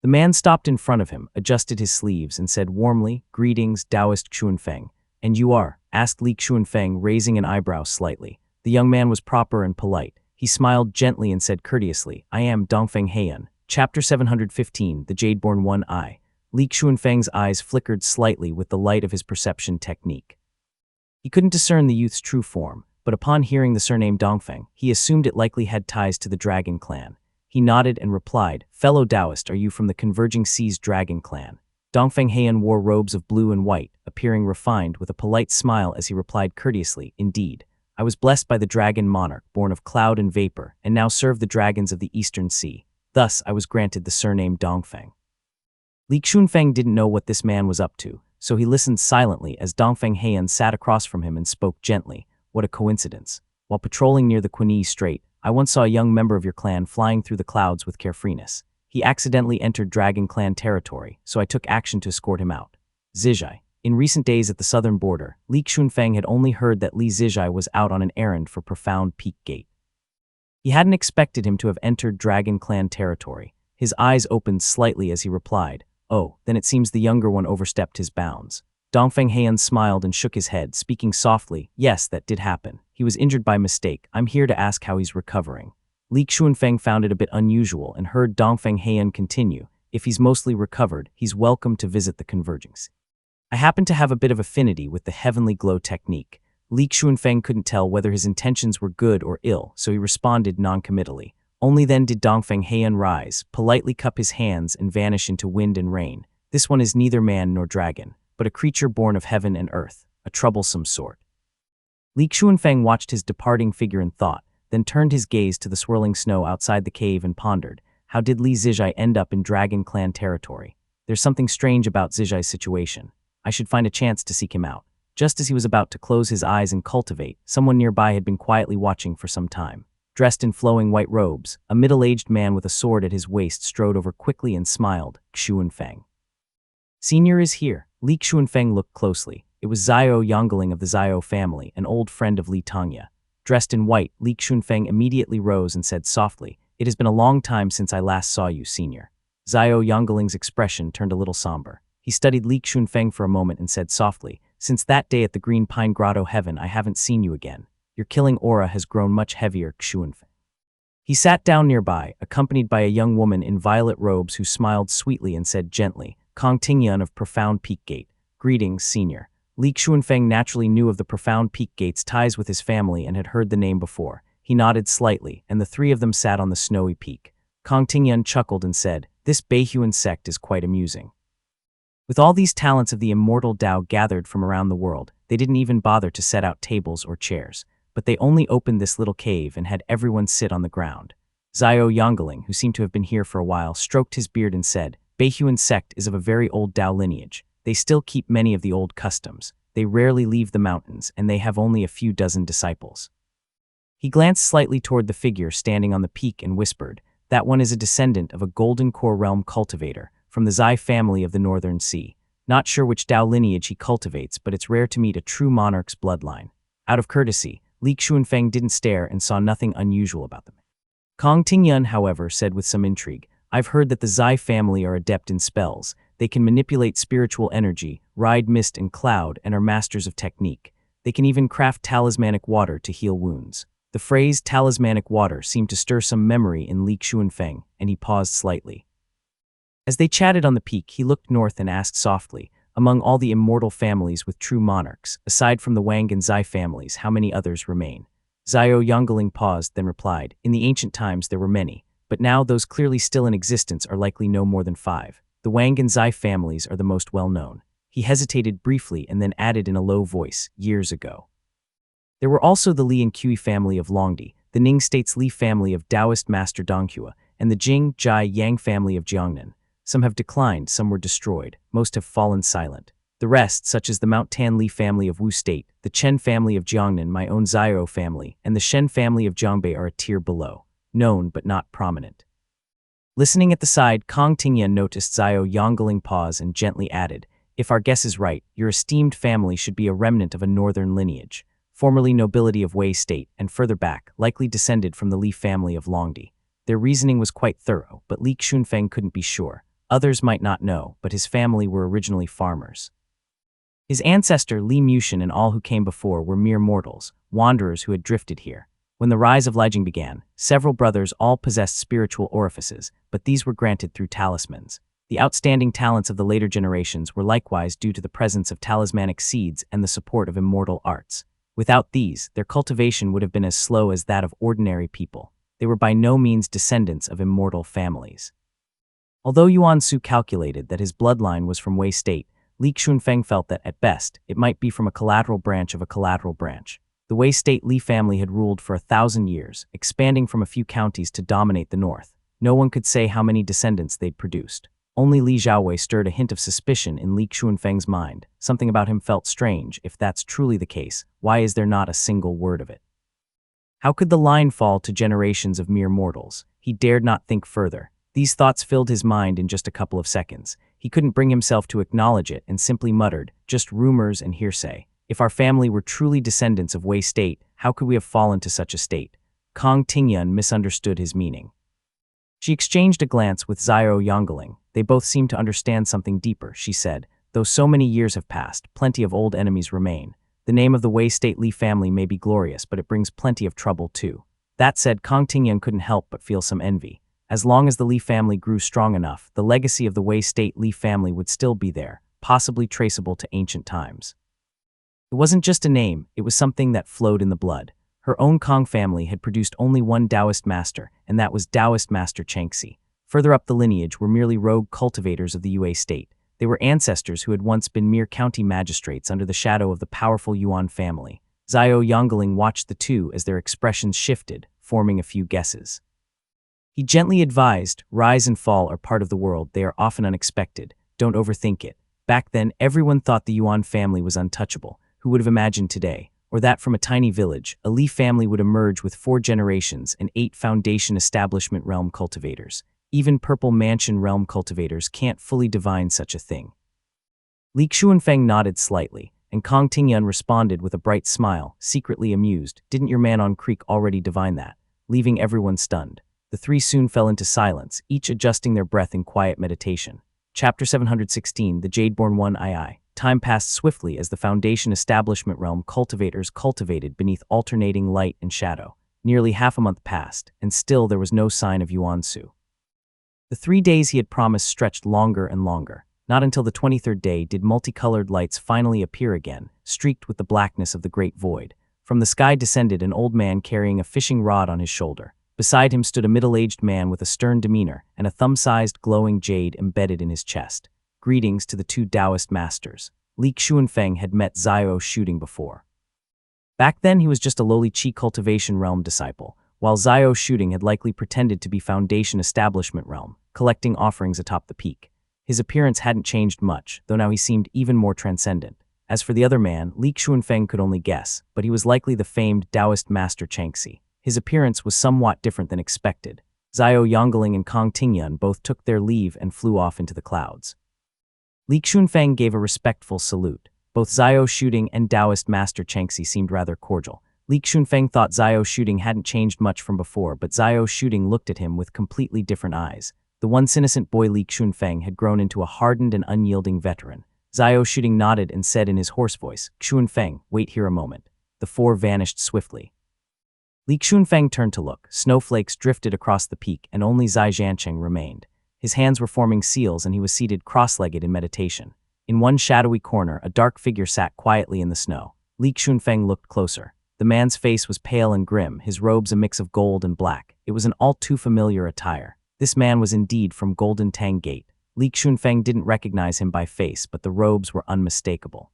The man stopped in front of him, adjusted his sleeves, and said warmly, "Greetings, Taoist Xuanfeng." "And you are?" asked Li Xuanfeng, raising an eyebrow slightly. The young man was proper and polite. He smiled gently and said courteously, "I am Dongfeng Heian." Chapter 715, The Jadeborn One Eye. Li Xuanfeng's eyes flickered slightly with the light of his perception technique. He couldn't discern the youth's true form, but upon hearing the surname Dongfeng, he assumed it likely had ties to the Dragon Clan. He nodded and replied, "Fellow Taoist, are you from the Converging Seas Dragon Clan?" Dongfeng Heian wore robes of blue and white, appearing refined with a polite smile as he replied courteously, "Indeed. I was blessed by the Dragon Monarch, born of cloud and vapor, and now serve the dragons of the Eastern Sea. Thus, I was granted the surname Dongfeng." Li Xuanfeng didn't know what this man was up to, so he listened silently as Dongfeng Heian sat across from him and spoke gently. "What a coincidence. While patrolling near the Kunyi Strait, I once saw a young member of your clan flying through the clouds with carefreeness. He accidentally entered Dragon Clan territory, so I took action to escort him out." Zijai. In recent days at the southern border, Li Xuanfeng had only heard that Li Zijai was out on an errand for Profound Peak Gate. He hadn't expected him to have entered Dragon Clan territory. His eyes opened slightly as he replied, "Oh, then it seems the younger one overstepped his bounds." Dongfeng Heian smiled and shook his head, speaking softly, "Yes, that did happen. He was injured by mistake. I'm here to ask how he's recovering." Li Xuanfeng found it a bit unusual and heard Dongfeng Heian continue, "If he's mostly recovered, he's welcome to visit the Convergence. I happen to have a bit of affinity with the Heavenly Glow technique." Li Xuanfeng couldn't tell whether his intentions were good or ill, so he responded noncommittally. Only then did Dongfeng Heian rise, politely cup his hands and vanish into wind and rain. "This one is neither man nor dragon, but a creature born of heaven and earth, a troublesome sort." Li Xuanfeng watched his departing figure in thought, then turned his gaze to the swirling snow outside the cave and pondered, how did Li Zijai end up in Dragon Clan territory? There's something strange about Zijai's situation. I should find a chance to seek him out. Just as he was about to close his eyes and cultivate, someone nearby had been quietly watching for some time. Dressed in flowing white robes, a middle-aged man with a sword at his waist strode over quickly and smiled, "Xuanfeng. Senior is here." Li Xuanfeng looked closely. It was Xiao Yongling of the Xiao family, an old friend of Li Tongya. Dressed in white, Li Xuanfeng immediately rose and said softly, "It has been a long time since I last saw you, senior." Xiao Yongling's expression turned a little somber. He studied Li Xuanfeng for a moment and said softly, "Since that day at the Green Pine Grotto Heaven, I haven't seen you again. Your killing aura has grown much heavier, Xuanfeng." He sat down nearby, accompanied by a young woman in violet robes who smiled sweetly and said gently, "Kong Tingyun of Profound Peak Gate. Greetings, senior." Li Xuanfeng naturally knew of the Profound Peak Gate's ties with his family and had heard the name before. He nodded slightly, and the three of them sat on the snowy peak. Kong Tingyun chuckled and said, "This Beihuan sect is quite amusing." With all these talents of the immortal Tao gathered from around the world, they didn't even bother to set out tables or chairs, but they only opened this little cave and had everyone sit on the ground. Xiao Yongling, who seemed to have been here for a while, stroked his beard and said, "Beihuan sect is of a very old Tao lineage. They still keep many of the old customs. They rarely leave the mountains, and they have only a few dozen disciples." He glanced slightly toward the figure standing on the peak and whispered, "That one is a descendant of a Golden Core Realm cultivator, from the Zai family of the Northern Sea. Not sure which Tao lineage he cultivates, but it's rare to meet a true monarch's bloodline." Out of courtesy, Li Xuanfeng didn't stare and saw nothing unusual about them. Kong Tingyun, however, said with some intrigue, "I've heard that the Zai family are adept in spells. They can manipulate spiritual energy, ride mist and cloud, and are masters of technique. They can even craft talismanic water to heal wounds." The phrase talismanic water seemed to stir some memory in Li Xuanfeng, and he paused slightly. As they chatted on the peak, he looked north and asked softly, among all the immortal families with true monarchs, aside from the Wang and Zai families, how many others remain? Zhao Yongling paused, then replied, in the ancient times there were many, but now those clearly still in existence are likely no more than 5. The Wang and Zai families are the most well-known. He hesitated briefly and then added in a low voice, years ago. There were also the Li and Kui family of Longdi, the Ning State's Li family of Taoist master Donghua, and the Jing, Jai, Yang family of Jiangnan. Some have declined, some were destroyed, most have fallen silent. The rest, such as the Mount Tan Li family of Wu State, the Chen family of Jiangnan, my own Zhao family, and the Shen family of Jiangbei are a tier below, known but not prominent. Listening at the side, Kong Tingyan noticed Zhao Yongling pause and gently added, if our guess is right, your esteemed family should be a remnant of a northern lineage, formerly nobility of Wei State, and further back, likely descended from the Li family of Longdi. Their reasoning was quite thorough, but Li Xuanfeng couldn't be sure. Others might not know, but his family were originally farmers. His ancestor Li Mushin and all who came before were mere mortals, wanderers who had drifted here. When the rise of Lijiang began, several brothers all possessed spiritual orifices, but these were granted through talismans. The outstanding talents of the later generations were likewise due to the presence of talismanic seeds and the support of immortal arts. Without these, their cultivation would have been as slow as that of ordinary people. They were by no means descendants of immortal families. Although Yuan Su calculated that his bloodline was from Wei State, Li Xuanfeng felt that, at best, it might be from a collateral branch of a collateral branch. The Wei State Li family had ruled for 1,000 years, expanding from a few counties to dominate the north. No one could say how many descendants they'd produced. Only Li Xiaowei stirred a hint of suspicion in Li Xuanfeng's mind. Something about him felt strange. If that's truly the case, why is there not a single word of it? How could the line fall to generations of mere mortals? He dared not think further. These thoughts filled his mind in just a couple of seconds. He couldn't bring himself to acknowledge it and simply muttered, just rumors and hearsay. If our family were truly descendants of Wei State, how could we have fallen to such a state? Kong Tingyan misunderstood his meaning. She exchanged a glance with Zhao Yongling. They both seemed to understand something deeper, she said. Though so many years have passed, plenty of old enemies remain. The name of the Wei State Li family may be glorious, but it brings plenty of trouble too. That said, Kong Tingyan couldn't help but feel some envy. As long as the Li family grew strong enough, the legacy of the Wei State Li family would still be there, possibly traceable to ancient times. It wasn't just a name, it was something that flowed in the blood. Her own Kong family had produced only one Taoist master, and that was Taoist master Changxi. Further up the lineage were merely rogue cultivators of the Yue State. They were ancestors who had once been mere county magistrates under the shadow of the powerful Yuan family. Zhao Yongling watched the two as their expressions shifted, forming a few guesses. He gently advised, rise and fall are part of the world, they are often unexpected, don't overthink it. Back then, everyone thought the Yuan family was untouchable. Who would have imagined today? Or that from a tiny village, a Li family would emerge with 4 generations and 8 foundation establishment realm cultivators. Even Purple Mansion realm cultivators can't fully divine such a thing. Li Xuanfeng nodded slightly, and Kong Tingyan responded with a bright smile, secretly amused. Didn't your man on Creek already divine that? Leaving everyone stunned. The three soon fell into silence, each adjusting their breath in quiet meditation. Chapter 716, The Jadeborn 1 II. Time passed swiftly as the Foundation Establishment Realm cultivators cultivated beneath alternating light and shadow. Nearly half a month passed, and still there was no sign of Yuan Su. The 3 days he had promised stretched longer and longer. Not until the 23rd day did multicolored lights finally appear again, streaked with the blackness of the great void. From the sky descended an old man carrying a fishing rod on his shoulder. Beside him stood a middle-aged man with a stern demeanor and a thumb-sized glowing jade embedded in his chest. Greetings to the 2 Taoist masters. Li Xuanfeng had met Zhao Shooting before. Back then he was just a lowly Qi cultivation realm disciple, while Zhao Shooting had likely pretended to be Foundation Establishment realm, collecting offerings atop the peak. His appearance hadn't changed much, though now he seemed even more transcendent. As for the other man, Li Xuanfeng could only guess, but he was likely the famed Taoist master Changxi. His appearance was somewhat different than expected. Zhao Yongling and Kong Tingyan both took their leave and flew off into the clouds. Li Xuanfeng gave a respectful salute. Both Zhao Shooting and Taoist master Changxi seemed rather cordial. Li Xuanfeng thought Zhao Shooting hadn't changed much from before, but Zhao Shooting looked at him with completely different eyes. The once innocent boy Li Xuanfeng had grown into a hardened and unyielding veteran. Zhao Shooting nodded and said in his hoarse voice, "Xuanfeng, wait here a moment." The 4 vanished swiftly. Li Xunfeng turned to look. Snowflakes drifted across the peak, and only Zai Jiancheng remained. His hands were forming seals, and he was seated cross-legged in meditation. In one shadowy corner, a dark figure sat quietly in the snow. Li Xunfeng looked closer. The man's face was pale and grim, his robes a mix of gold and black. It was an all-too-familiar attire. This man was indeed from Golden Tang Gate. Li Xunfeng didn't recognize him by face, but the robes were unmistakable.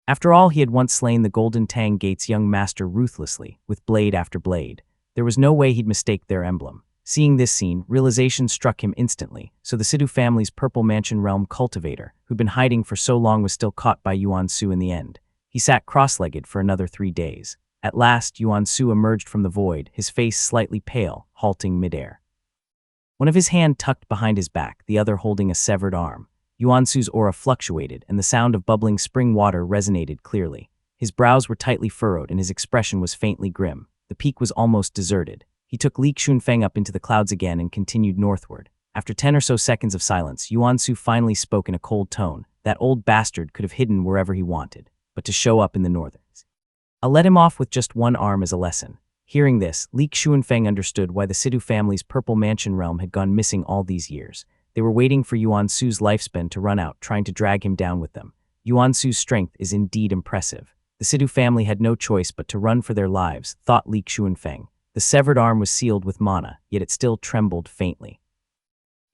After all, he had once slain the Golden Tang Gate's young master ruthlessly, with blade after blade. There was no way he'd mistake their emblem. Seeing this scene, realization struck him instantly. So the Sidu family's Purple Mansion Realm cultivator, who'd been hiding for so long, was still caught by Yuan Su in the end. He sat cross-legged for another 3 days. At last, Yuan Su emerged from the void, his face slightly pale, halting midair. One of his hands tucked behind his back, the other holding a severed arm. Yuan Su's aura fluctuated, and the sound of bubbling spring water resonated clearly. His brows were tightly furrowed, and his expression was faintly grim. The peak was almost deserted. He took Li Xunfeng up into the clouds again and continued northward. After 10 or so seconds of silence, Yuan Su finally spoke in a cold tone. That old bastard could have hidden wherever he wanted, but to show up in the northern. I'll let him off with just one arm as a lesson. Hearing this, Li Xunfeng understood why the Sidu family's Purple Mansion realm had gone missing all these years. They were waiting for Yuan Su's lifespan to run out, trying to drag him down with them. Yuan Su's strength is indeed impressive. The Sidu family had no choice but to run for their lives, thought Li Xunfeng. The severed arm was sealed with mana, yet it still trembled faintly.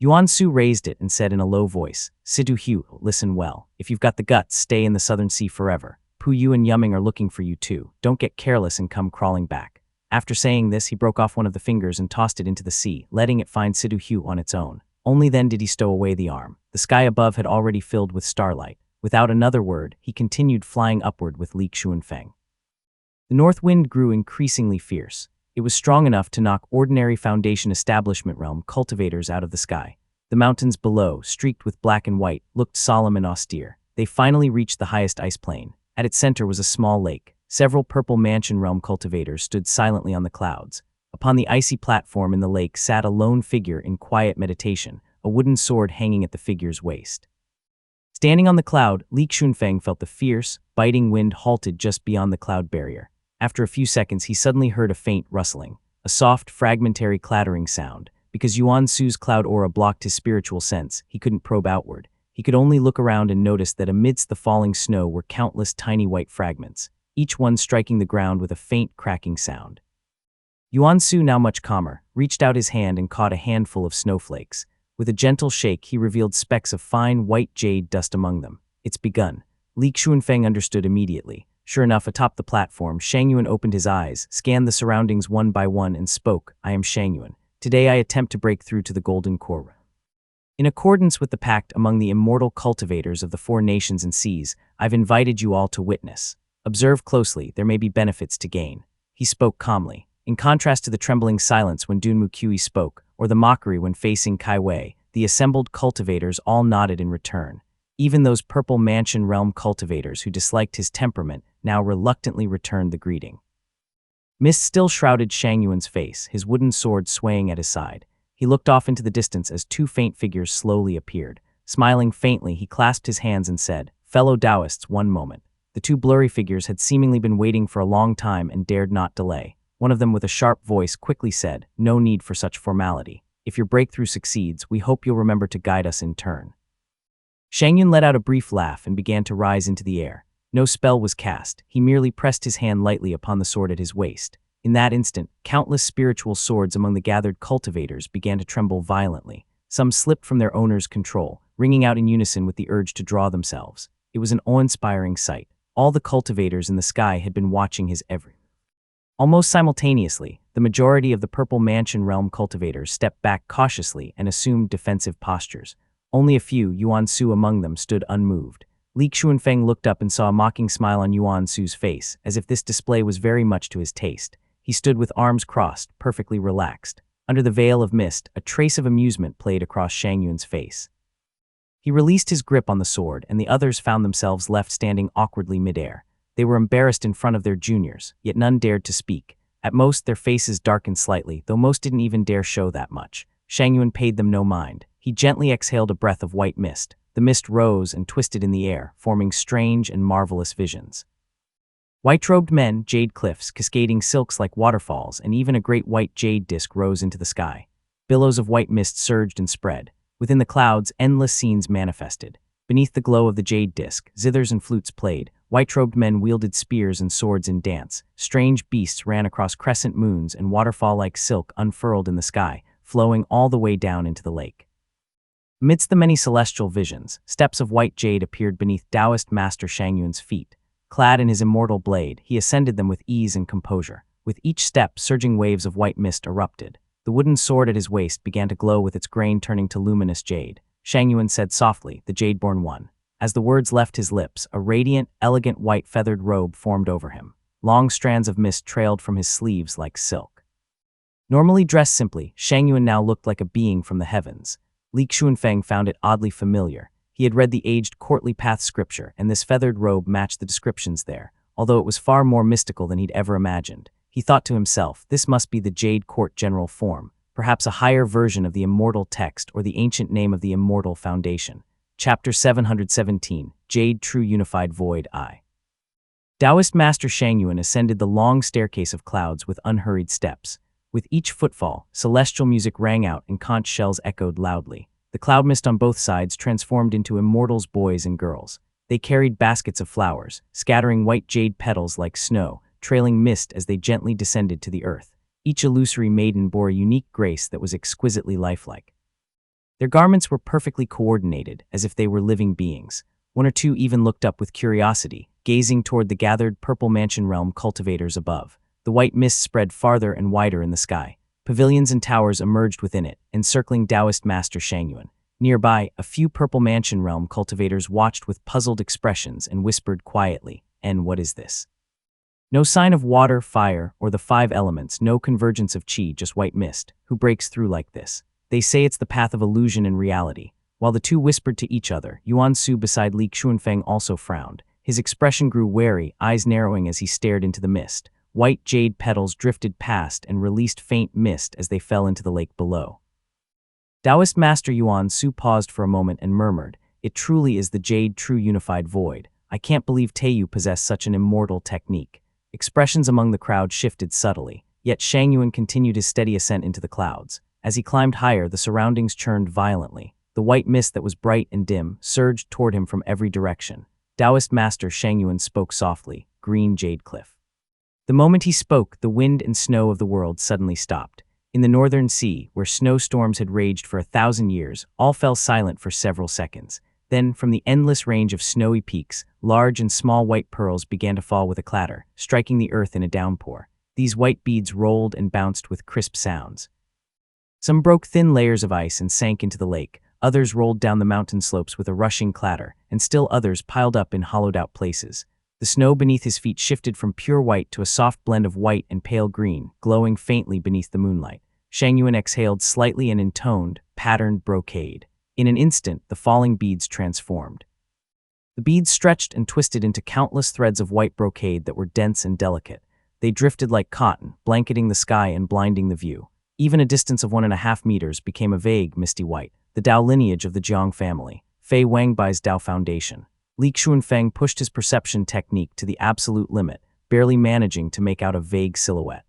Yuan Su raised it and said in a low voice, "Sidu Hu, listen well. If you've got the guts, stay in the Southern Sea forever. Pu Yu and Yumming are looking for you too. Don't get careless and come crawling back." After saying this, he broke off one of the fingers and tossed it into the sea, letting it find Sidu Hu on its own. Only then did he stow away the arm. The sky above had already filled with starlight. Without another word, he continued flying upward with Li Xunfeng. The north wind grew increasingly fierce. It was strong enough to knock ordinary Foundation Establishment Realm cultivators out of the sky. The mountains below, streaked with black and white, looked solemn and austere. They finally reached the highest ice plain. At its center was a small lake. Several Purple Mansion Realm cultivators stood silently on the clouds. Upon the icy platform in the lake sat a lone figure in quiet meditation, a wooden sword hanging at the figure's waist. Standing on the cloud, Li Xunfeng felt the fierce, biting wind halted just beyond the cloud barrier. After a few seconds, he suddenly heard a faint rustling, a soft, fragmentary clattering sound. Because Yuan Su's cloud aura blocked his spiritual sense, he couldn't probe outward. He could only look around and notice that amidst the falling snow were countless tiny white fragments, each one striking the ground with a faint cracking sound. Yuan Su, now much calmer, reached out his hand and caught a handful of snowflakes. With a gentle shake, he revealed specks of fine, white jade dust among them. It's begun. Li Xunfeng understood immediately. Sure enough, atop the platform, Shang Yuan opened his eyes, scanned the surroundings one by one, and spoke, "I am Shang Yuan. Today I attempt to break through to the Golden Core. In accordance with the pact among the immortal cultivators of the 4 nations and seas, I've invited you all to witness. Observe closely, there may be benefits to gain." He spoke calmly. In contrast to the trembling silence when Dunmu Kui spoke, or the mockery when facing Kai Wei, the assembled cultivators all nodded in return. Even those Purple Mansion Realm cultivators who disliked his temperament now reluctantly returned the greeting. Mist still shrouded Shang Yuan's face, his wooden sword swaying at his side. He looked off into the distance as 2 faint figures slowly appeared. Smiling faintly, he clasped his hands and said, "Fellow Taoists, one moment." The 2 blurry figures had seemingly been waiting for a long time and dared not delay. One of them with a sharp voice quickly said, "No need for such formality. If your breakthrough succeeds, we hope you'll remember to guide us in turn." Shang Yuan let out a brief laugh and began to rise into the air. No spell was cast. He merely pressed his hand lightly upon the sword at his waist. In that instant, countless spiritual swords among the gathered cultivators began to tremble violently. Some slipped from their owner's control, ringing out in unison with the urge to draw themselves. It was an awe-inspiring sight. All the cultivators in the sky had been watching his every. Almost simultaneously, the majority of the Purple Mansion Realm cultivators stepped back cautiously and assumed defensive postures. Only a few, Yuan Su among them, stood unmoved. Li Xunfeng looked up and saw a mocking smile on Yuan Su's face, as if this display was very much to his taste. He stood with arms crossed, perfectly relaxed. Under the veil of mist, a trace of amusement played across Shang Yuan's face. He released his grip on the sword, and the others found themselves left standing awkwardly midair. They were embarrassed in front of their juniors, yet none dared to speak. At most, their faces darkened slightly, though most didn't even dare show that much. Shang Yuan paid them no mind. He gently exhaled a breath of white mist. The mist rose and twisted in the air, forming strange and marvelous visions. White-robed men, jade cliffs, cascading silks like waterfalls, and even a great white jade disk rose into the sky. Billows of white mist surged and spread. Within the clouds, endless scenes manifested. Beneath the glow of the jade disk, zithers and flutes played. White-robed men wielded spears and swords in dance. Strange beasts ran across crescent moons, and waterfall-like silk unfurled in the sky, flowing all the way down into the lake. Amidst the many celestial visions, steps of white jade appeared beneath Taoist Master Shangyuan's feet. Clad in his immortal blade, he ascended them with ease and composure. With each step, surging waves of white mist erupted. The wooden sword at his waist began to glow with its grain turning to luminous jade. Shangyuan said softly, "The Jade-born one." As the words left his lips, a radiant, elegant white feathered robe formed over him. Long strands of mist trailed from his sleeves like silk. Normally dressed simply, Shangyuan now looked like a being from the heavens. Li Xuanfeng found it oddly familiar. He had read the aged courtly path scripture, and this feathered robe matched the descriptions there, although it was far more mystical than he'd ever imagined. He thought to himself, this must be the Jade Court general form, perhaps a higher version of the immortal text or the ancient name of the immortal foundation. Chapter 717, Jade True Unified Void I. Taoist Master Shangyuan ascended the long staircase of clouds with unhurried steps. With each footfall, celestial music rang out and conch shells echoed loudly. The cloud mist on both sides transformed into immortals, boys and girls. They carried baskets of flowers, scattering white jade petals like snow, trailing mist as they gently descended to the earth. Each illusory maiden bore a unique grace that was exquisitely lifelike. Their garments were perfectly coordinated, as if they were living beings. One or two even looked up with curiosity, gazing toward the gathered purple mansion realm cultivators above. The white mist spread farther and wider in the sky. Pavilions and towers emerged within it, encircling Taoist Master Shangyuan. Nearby, a few purple mansion realm cultivators watched with puzzled expressions and whispered quietly, "And what is this?" No sign of water, fire, or the five elements, no convergence of qi, just white mist. Who breaks through like this? They say it's the path of illusion and reality. While the two whispered to each other, Yuan Su beside Li Xuanfeng also frowned. His expression grew wary, eyes narrowing as he stared into the mist. White jade petals drifted past and released faint mist as they fell into the lake below. Taoist Master Yuan Su paused for a moment and murmured, "It truly is the Jade True Unified Void. I can't believe Taiyu possessed such an immortal technique." Expressions among the crowd shifted subtly, yet Shangyuan continued his steady ascent into the clouds. As he climbed higher, the surroundings churned violently. The white mist that was bright and dim surged toward him from every direction. Taoist Master Shangyuan spoke softly, "Green Jade Cliff." The moment he spoke, the wind and snow of the world suddenly stopped. In the northern sea, where snowstorms had raged for 1,000 years, all fell silent for several seconds. Then, from the endless range of snowy peaks, large and small white pearls began to fall with a clatter, striking the earth in a downpour. These white beads rolled and bounced with crisp sounds. Some broke thin layers of ice and sank into the lake. Others rolled down the mountain slopes with a rushing clatter, and still others piled up in hollowed-out places. The snow beneath his feet shifted from pure white to a soft blend of white and pale green, glowing faintly beneath the moonlight. Shangyuan exhaled slightly and intoned, patterned brocade. In an instant, the falling beads transformed. The beads stretched and twisted into countless threads of white brocade that were dense and delicate. They drifted like cotton, blanketing the sky and blinding the view. Even a distance of 1.5 meters became a vague, misty white. The Dao lineage of the Jiang family, Fei Wangbai's Dao Foundation. Li Xuanfeng pushed his perception technique to the absolute limit, barely managing to make out a vague silhouette.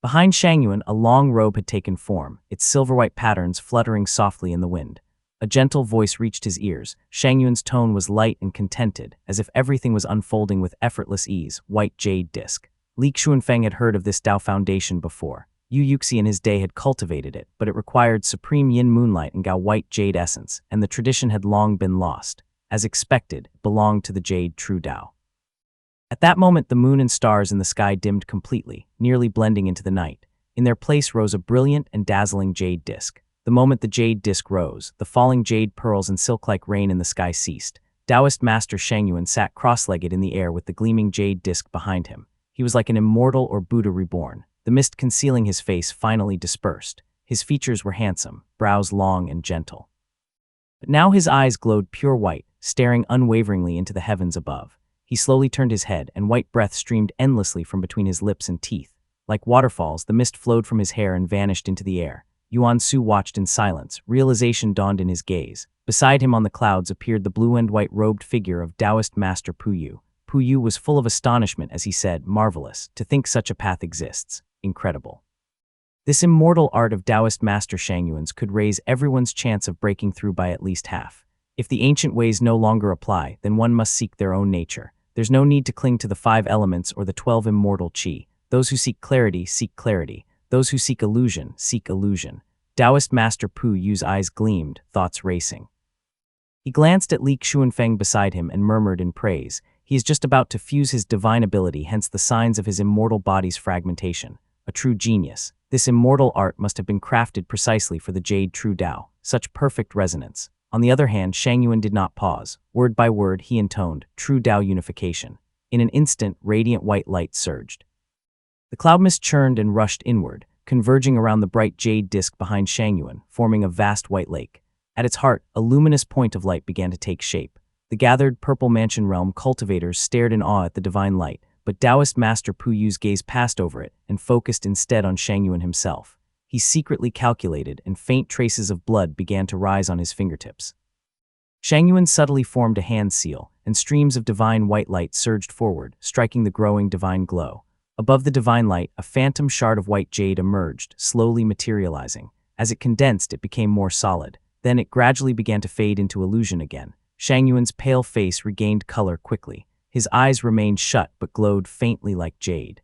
Behind Shangyuan, a long robe had taken form, its silver-white patterns fluttering softly in the wind. A gentle voice reached his ears. Shangyuan's tone was light and contented, as if everything was unfolding with effortless ease. White jade disc. Li Xuanfeng had heard of this Dao Foundation before. Yu Yuxi in his day had cultivated it, but it required supreme yin moonlight and Gao white jade essence, and the tradition had long been lost. As expected, it belonged to the Jade True Dao. At that moment, the moon and stars in the sky dimmed completely, nearly blending into the night. In their place rose a brilliant and dazzling jade disk. The moment the jade disk rose, the falling jade pearls and silk-like rain in the sky ceased. Taoist Master Shangyuan sat cross-legged in the air with the gleaming jade disk behind him. He was like an immortal or Buddha reborn. The mist concealing his face finally dispersed. His features were handsome, brows long and gentle. But now his eyes glowed pure white, staring unwaveringly into the heavens above. He slowly turned his head, and white breath streamed endlessly from between his lips and teeth. Like waterfalls, the mist flowed from his hair and vanished into the air. Yuan Su watched in silence. Realization dawned in his gaze. Beside him on the clouds appeared the blue and white robed figure of Taoist Master Puyu. Puyu was full of astonishment as he said, "Marvelous, to think such a path exists. Incredible." This immortal art of Taoist Master Shangyuan's could raise everyone's chance of breaking through by at least half. If the ancient ways no longer apply, then one must seek their own nature. There's no need to cling to the 5 elements or the 12 immortal qi. Those who seek clarity, seek clarity. Those who seek illusion, seek illusion. Taoist Master Puyu's eyes gleamed, thoughts racing. He glanced at Li Xuanfeng beside him and murmured in praise. He is just about to fuse his divine ability, hence the signs of his immortal body's fragmentation. A true genius. This immortal art must have been crafted precisely for the Jade True Tao. Such perfect resonance. On the other hand, Shangyuan did not pause. Word by word, he intoned, "True Tao unification." In an instant, radiant white light surged. The cloud mist churned and rushed inward, converging around the bright jade disk behind Shangyuan, forming a vast white lake. At its heart, a luminous point of light began to take shape. The gathered Purple Mansion Realm cultivators stared in awe at the divine light, but Taoist Master Puyu's gaze passed over it and focused instead on Shangyuan himself. He secretly calculated, and faint traces of blood began to rise on his fingertips. Shangyuan subtly formed a hand seal, and streams of divine white light surged forward, striking the growing divine glow. Above the divine light, a phantom shard of white jade emerged, slowly materializing. As it condensed, it became more solid. Then it gradually began to fade into illusion again. Shangyuan's pale face regained color quickly. His eyes remained shut but glowed faintly like jade.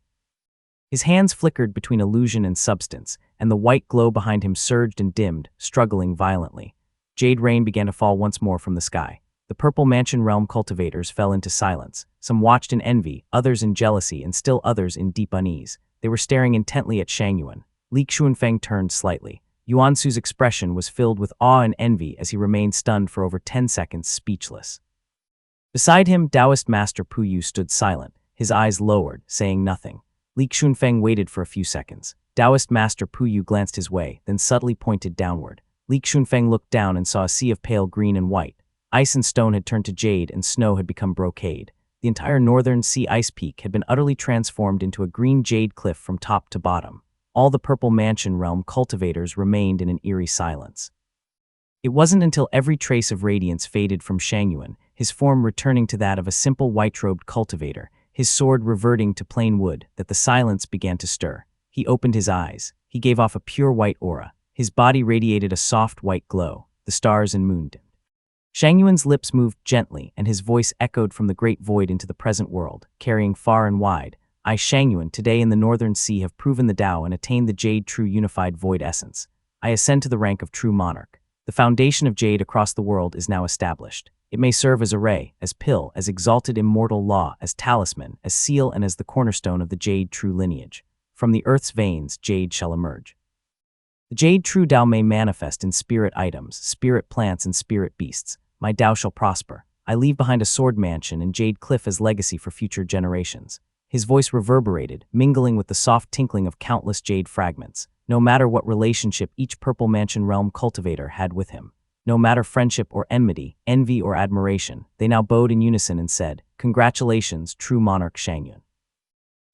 His hands flickered between illusion and substance, and the white glow behind him surged and dimmed, struggling violently. Jade rain began to fall once more from the sky. The Purple Mansion Realm cultivators fell into silence. Some watched in envy, others in jealousy, and still others in deep unease. They were staring intently at Shangyuan. Li Xuanfeng turned slightly. Yuan Su's expression was filled with awe and envy as he remained stunned for over 10 seconds, speechless. Beside him, Taoist Master Puyu stood silent, his eyes lowered, saying nothing. Li Xuanfeng waited for a few seconds. Taoist Master Puyu glanced his way, then subtly pointed downward. Li Xuanfeng looked down and saw a sea of pale green and white. Ice and stone had turned to jade and snow had become brocade. The entire northern sea ice peak had been utterly transformed into a green jade cliff from top to bottom. All the Purple Mansion Realm cultivators remained in an eerie silence. It wasn't until every trace of radiance faded from Shangyuan, his form returning to that of a simple white-robed cultivator, his sword reverting to plain wood, that the silence began to stir. He opened his eyes. He gave off a pure white aura. His body radiated a soft white glow. The stars and moon dimmed. Shangyuan's lips moved gently, and his voice echoed from the great void into the present world, carrying far and wide. I, Shangyuan, today in the Northern Sea have proven the Tao and attained the Jade True Unified Void Essence. I ascend to the rank of True Monarch. The foundation of Jade across the world is now established. It may serve as a ray, as pill, as exalted immortal law, as talisman, as seal, and as the cornerstone of the Jade True lineage. From the earth's veins, Jade shall emerge. The Jade True Tao may manifest in spirit items, spirit plants, and spirit beasts. My Tao shall prosper. I leave behind a sword mansion and Jade Cliff as legacy for future generations. His voice reverberated, mingling with the soft tinkling of countless jade fragments. No matter what relationship each Purple Mansion Realm cultivator had with him, no matter friendship or enmity, envy or admiration, they now bowed in unison and said, "Congratulations, True Monarch Shangyuan.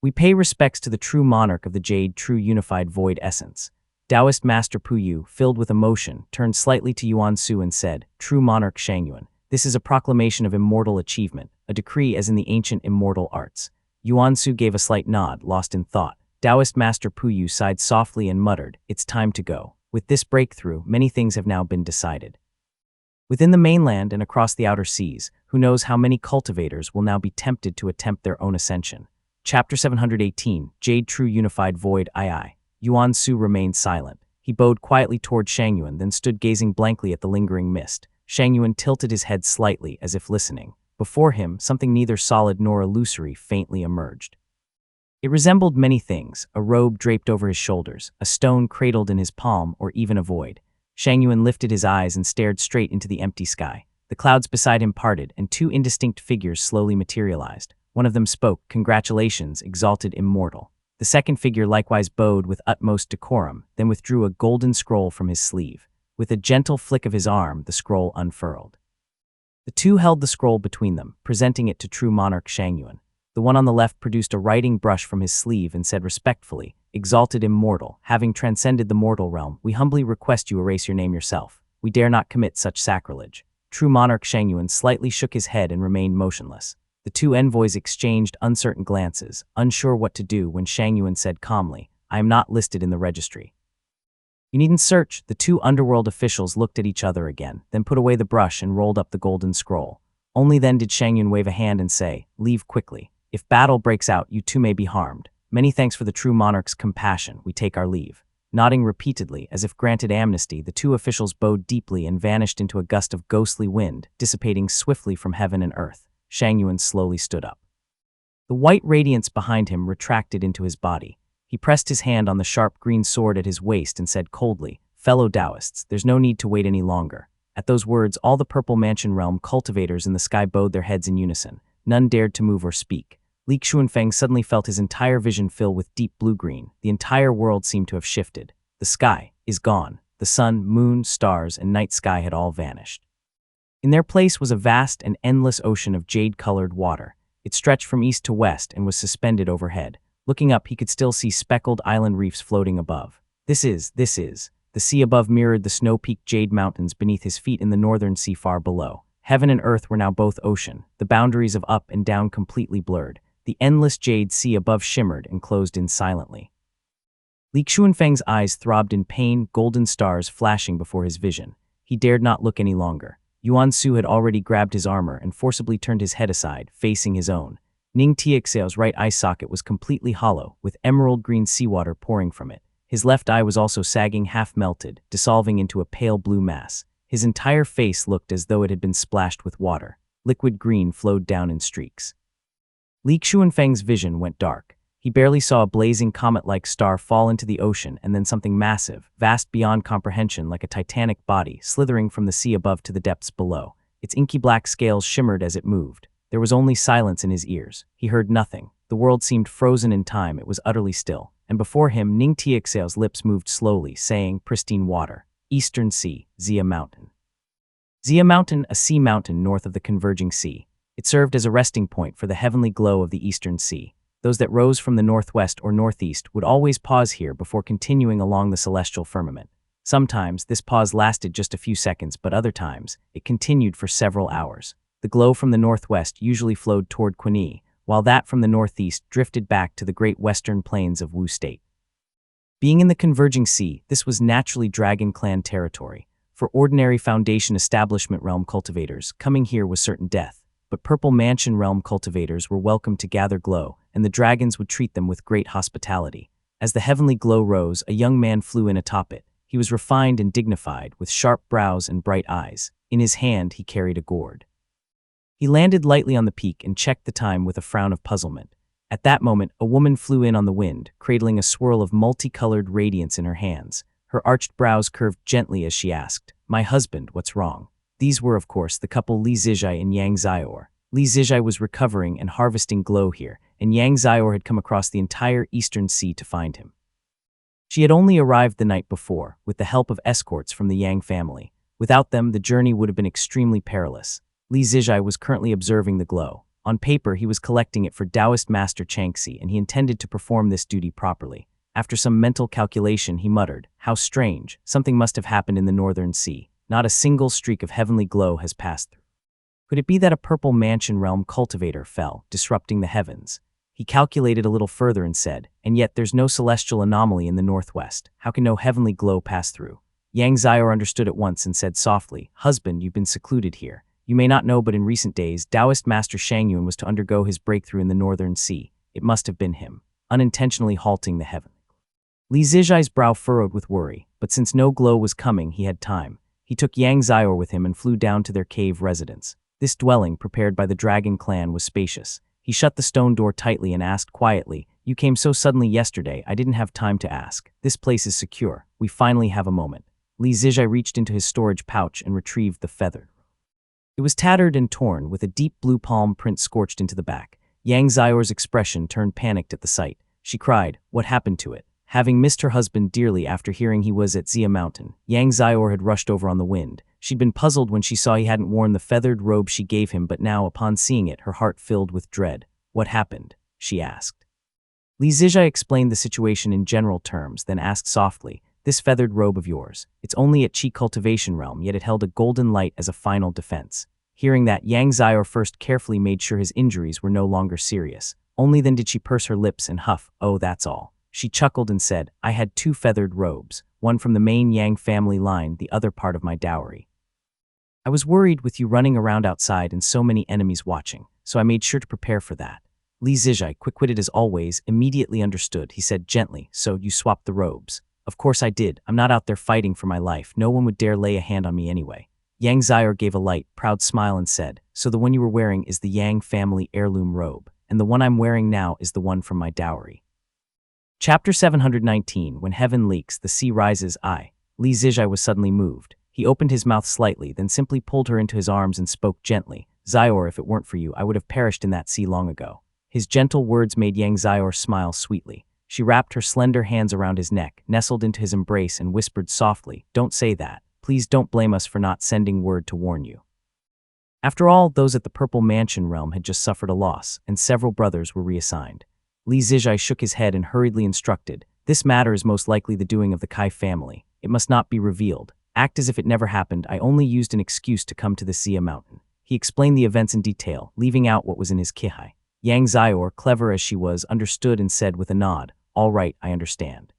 We pay respects to the true monarch of the Jade True Unified Void Essence." Taoist Master Puyu, filled with emotion, turned slightly to Yuan Su and said, "True Monarch Shangyuan, this is a proclamation of immortal achievement, a decree as in the ancient immortal arts." Yuan Su gave a slight nod, lost in thought. Taoist Master Puyu sighed softly and muttered, "It's time to go." With this breakthrough, many things have now been decided. Within the mainland and across the outer seas, who knows how many cultivators will now be tempted to attempt their own ascension. Chapter 718, Jade True Unified Void II. Yuan Su remained silent. He bowed quietly toward Shangyuan, then stood gazing blankly at the lingering mist. Shangyuan tilted his head slightly, as if listening. Before him, something neither solid nor illusory faintly emerged. It resembled many things, a robe draped over his shoulders, a stone cradled in his palm, or even a void. Shangyuan lifted his eyes and stared straight into the empty sky. The clouds beside him parted, and 2 indistinct figures slowly materialized. One of them spoke, "Congratulations, exalted immortal." The second figure likewise bowed with utmost decorum, then withdrew a golden scroll from his sleeve. With a gentle flick of his arm, the scroll unfurled. The two held the scroll between them, presenting it to True Monarch Shangyuan. The one on the left produced a writing brush from his sleeve and said respectfully, "Exalted immortal, having transcended the mortal realm, we humbly request you erase your name yourself. We dare not commit such sacrilege." True Monarch Shangyuan slightly shook his head and remained motionless. The two envoys exchanged uncertain glances, unsure what to do when Shang Yuan said calmly, "I am not listed in the registry." "You needn't search." The two underworld officials looked at each other again, then put away the brush and rolled up the golden scroll. Only then did Shang Yuan wave a hand and say, "Leave quickly. If battle breaks out, you too may be harmed. Many thanks for the true monarch's compassion. We take our leave." Nodding repeatedly, as if granted amnesty, the two officials bowed deeply and vanished into a gust of ghostly wind, dissipating swiftly from heaven and earth. Shang Yuan slowly stood up. The white radiance behind him retracted into his body. He pressed his hand on the sharp green sword at his waist and said coldly, "Fellow Taoists, there's no need to wait any longer." At those words, all the Purple Mansion realm cultivators in the sky bowed their heads in unison. None dared to move or speak. Li Xuanfeng suddenly felt his entire vision fill with deep blue-green. The entire world seemed to have shifted. The sky is gone. The sun, moon, stars, and night sky had all vanished. In their place was a vast and endless ocean of jade-colored water. It stretched from east to west and was suspended overhead. Looking up, he could still see speckled island reefs floating above. This is. The sea above mirrored the snow-peaked jade mountains beneath his feet in the northern sea far below. Heaven and earth were now both ocean, the boundaries of up and down completely blurred. The endless jade sea above shimmered and closed in silently. Li Xuanfeng's eyes throbbed in pain, golden stars flashing before his vision. He dared not look any longer. Yuan Su had already grabbed his armor and forcibly turned his head aside, facing his own. Ning Tianxiao's right eye socket was completely hollow, with emerald-green seawater pouring from it. His left eye was also sagging, half-melted, dissolving into a pale blue mass. His entire face looked as though it had been splashed with water. Liquid green flowed down in streaks. Li Xuanfeng's vision went dark. He barely saw a blazing comet-like star fall into the ocean and then something massive, vast beyond comprehension like a titanic body, slithering from the sea above to the depths below. Its inky black scales shimmered as it moved. There was only silence in his ears. He heard nothing. The world seemed frozen in time. It was utterly still. And before him, Ning Tianxiao's lips moved slowly, saying, "Pristine water. Eastern Sea, Xia Mountain." Xia Mountain, a sea mountain north of the converging sea. It served as a resting point for the heavenly glow of the Eastern Sea. Those that rose from the northwest or northeast would always pause here before continuing along the celestial firmament. Sometimes this pause lasted just a few seconds, but other times it continued for several hours. The glow from the northwest usually flowed toward Quin'e, while that from the northeast drifted back to the great western plains of Wu State. Being in the converging sea, this was naturally Dragon Clan territory. For ordinary Foundation Establishment realm cultivators, coming here was certain death. But Purple Mansion realm cultivators were welcome to gather glow, and the dragons would treat them with great hospitality. As the heavenly glow rose, a young man flew in atop it. He was refined and dignified, with sharp brows and bright eyes. In his hand, he carried a gourd. He landed lightly on the peak and checked the time with a frown of puzzlement. At that moment, a woman flew in on the wind, cradling a swirl of multicolored radiance in her hands. Her arched brows curved gently as she asked, "My husband, what's wrong?" These were, of course, the couple Li Zijai and Yang Xiaor. Li Zijai was recovering and harvesting glow here, and Yang Xiaor had come across the entire Eastern Sea to find him. She had only arrived the night before, with the help of escorts from the Yang family. Without them, the journey would have been extremely perilous. Li Zijai was currently observing the glow. On paper, he was collecting it for Taoist Master Changxi, and he intended to perform this duty properly. After some mental calculation, he muttered, "How strange, something must have happened in the Northern Sea. Not a single streak of heavenly glow has passed through. Could it be that a Purple Mansion realm cultivator fell, disrupting the heavens?" He calculated a little further and said, "And yet there's no celestial anomaly in the northwest. How can no heavenly glow pass through?" Yang Xiaor understood at once and said softly, "Husband, you've been secluded here. You may not know, but in recent days, Taoist Master Shang Yuan was to undergo his breakthrough in the Northern Sea. It must have been him, unintentionally halting the heaven." Li Zijai's brow furrowed with worry, but since no glow was coming, he had time. He took Yang Xiaor with him and flew down to their cave residence. This dwelling, prepared by the Dragon Clan, was spacious. He shut the stone door tightly and asked quietly, "You came so suddenly yesterday, I didn't have time to ask. This place is secure. We finally have a moment." Li Zijai reached into his storage pouch and retrieved the feather. It was tattered and torn, with a deep blue palm print scorched into the back. Yang Xiaor's expression turned panicked at the sight. She cried, "What happened to it?" Having missed her husband dearly after hearing he was at Xia Mountain, Yang Xiaor had rushed over on the wind. She'd been puzzled when she saw he hadn't worn the feathered robe she gave him, but now, upon seeing it, her heart filled with dread. "What happened?" she asked. Li Zijai explained the situation in general terms, then asked softly, "This feathered robe of yours, it's only at Qi cultivation realm, yet it held a golden light as a final defense. Hearing that, Yang Xiao first carefully made sure his injuries were no longer serious. Only then did she purse her lips and huff, "Oh, that's all." She chuckled and said, "I had 2 feathered robes, one from the main Yang family line, the other part of my dowry. I was worried with you running around outside and so many enemies watching, so I made sure to prepare for that." Li Zijai, quick-witted as always, immediately understood. He said gently, "So you swapped the robes?" "Of course I did. I'm not out there fighting for my life. No one would dare lay a hand on me anyway." Yang Xiao gave a light, proud smile and said, "So the one you were wearing is the Yang family heirloom robe, and the one I'm wearing now is the one from my dowry." Chapter 719. When heaven leaks, the sea rises. Li Zijai was suddenly moved. He opened his mouth slightly, then simply pulled her into his arms and spoke gently. "Xiao, if it weren't for you, I would have perished in that sea long ago." His gentle words made Yang Xiao smile sweetly. She wrapped her slender hands around his neck, nestled into his embrace, and whispered softly, "Don't say that. Please don't blame us for not sending word to warn you." After all, those at the Purple Mansion realm had just suffered a loss, and several brothers were reassigned. Li Zijai shook his head and hurriedly instructed, "This matter is most likely the doing of the Kai family. It must not be revealed. Act as if it never happened. I only used an excuse to come to the Xia mountain." He explained the events in detail, leaving out what was in his kihai. Yang Xiao, clever as she was, understood and said with a nod, "All right, I understand."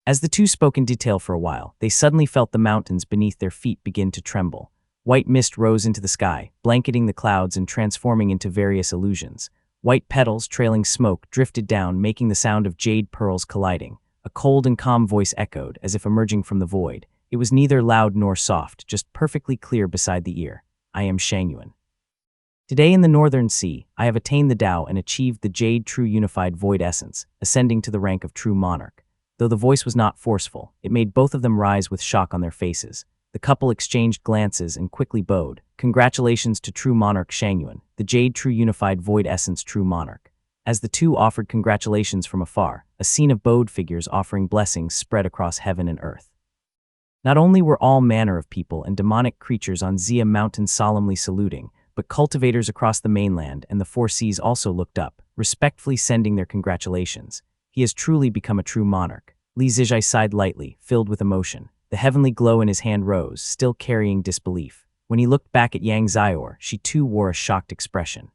As the two spoke in detail for a while, they suddenly felt the mountains beneath their feet begin to tremble. White mist rose into the sky, blanketing the clouds and transforming into various illusions. White petals, trailing smoke, drifted down, making the sound of jade pearls colliding. A cold and calm voice echoed, as if emerging from the void. It was neither loud nor soft, just perfectly clear beside the ear. "I am Shangyuan. Today in the Northern Sea, I have attained the Tao and achieved the Jade True Unified Void Essence, ascending to the rank of True Monarch." Though the voice was not forceful, it made both of them rise with shock on their faces. The couple exchanged glances and quickly bowed. "Congratulations to True Monarch Shangyuan, the Jade True Unified Void Essence True Monarch." As the two offered congratulations from afar, a scene of bowed figures offering blessings spread across heaven and earth. Not only were all manner of people and demonic creatures on Xia Mountain solemnly saluting, but cultivators across the mainland and the Four Seas also looked up, respectfully sending their congratulations. He has truly become a true monarch. Li Zijai sighed lightly, filled with emotion. The heavenly glow in his hand rose, still carrying disbelief. When he looked back at Yang Xiao, she too wore a shocked expression.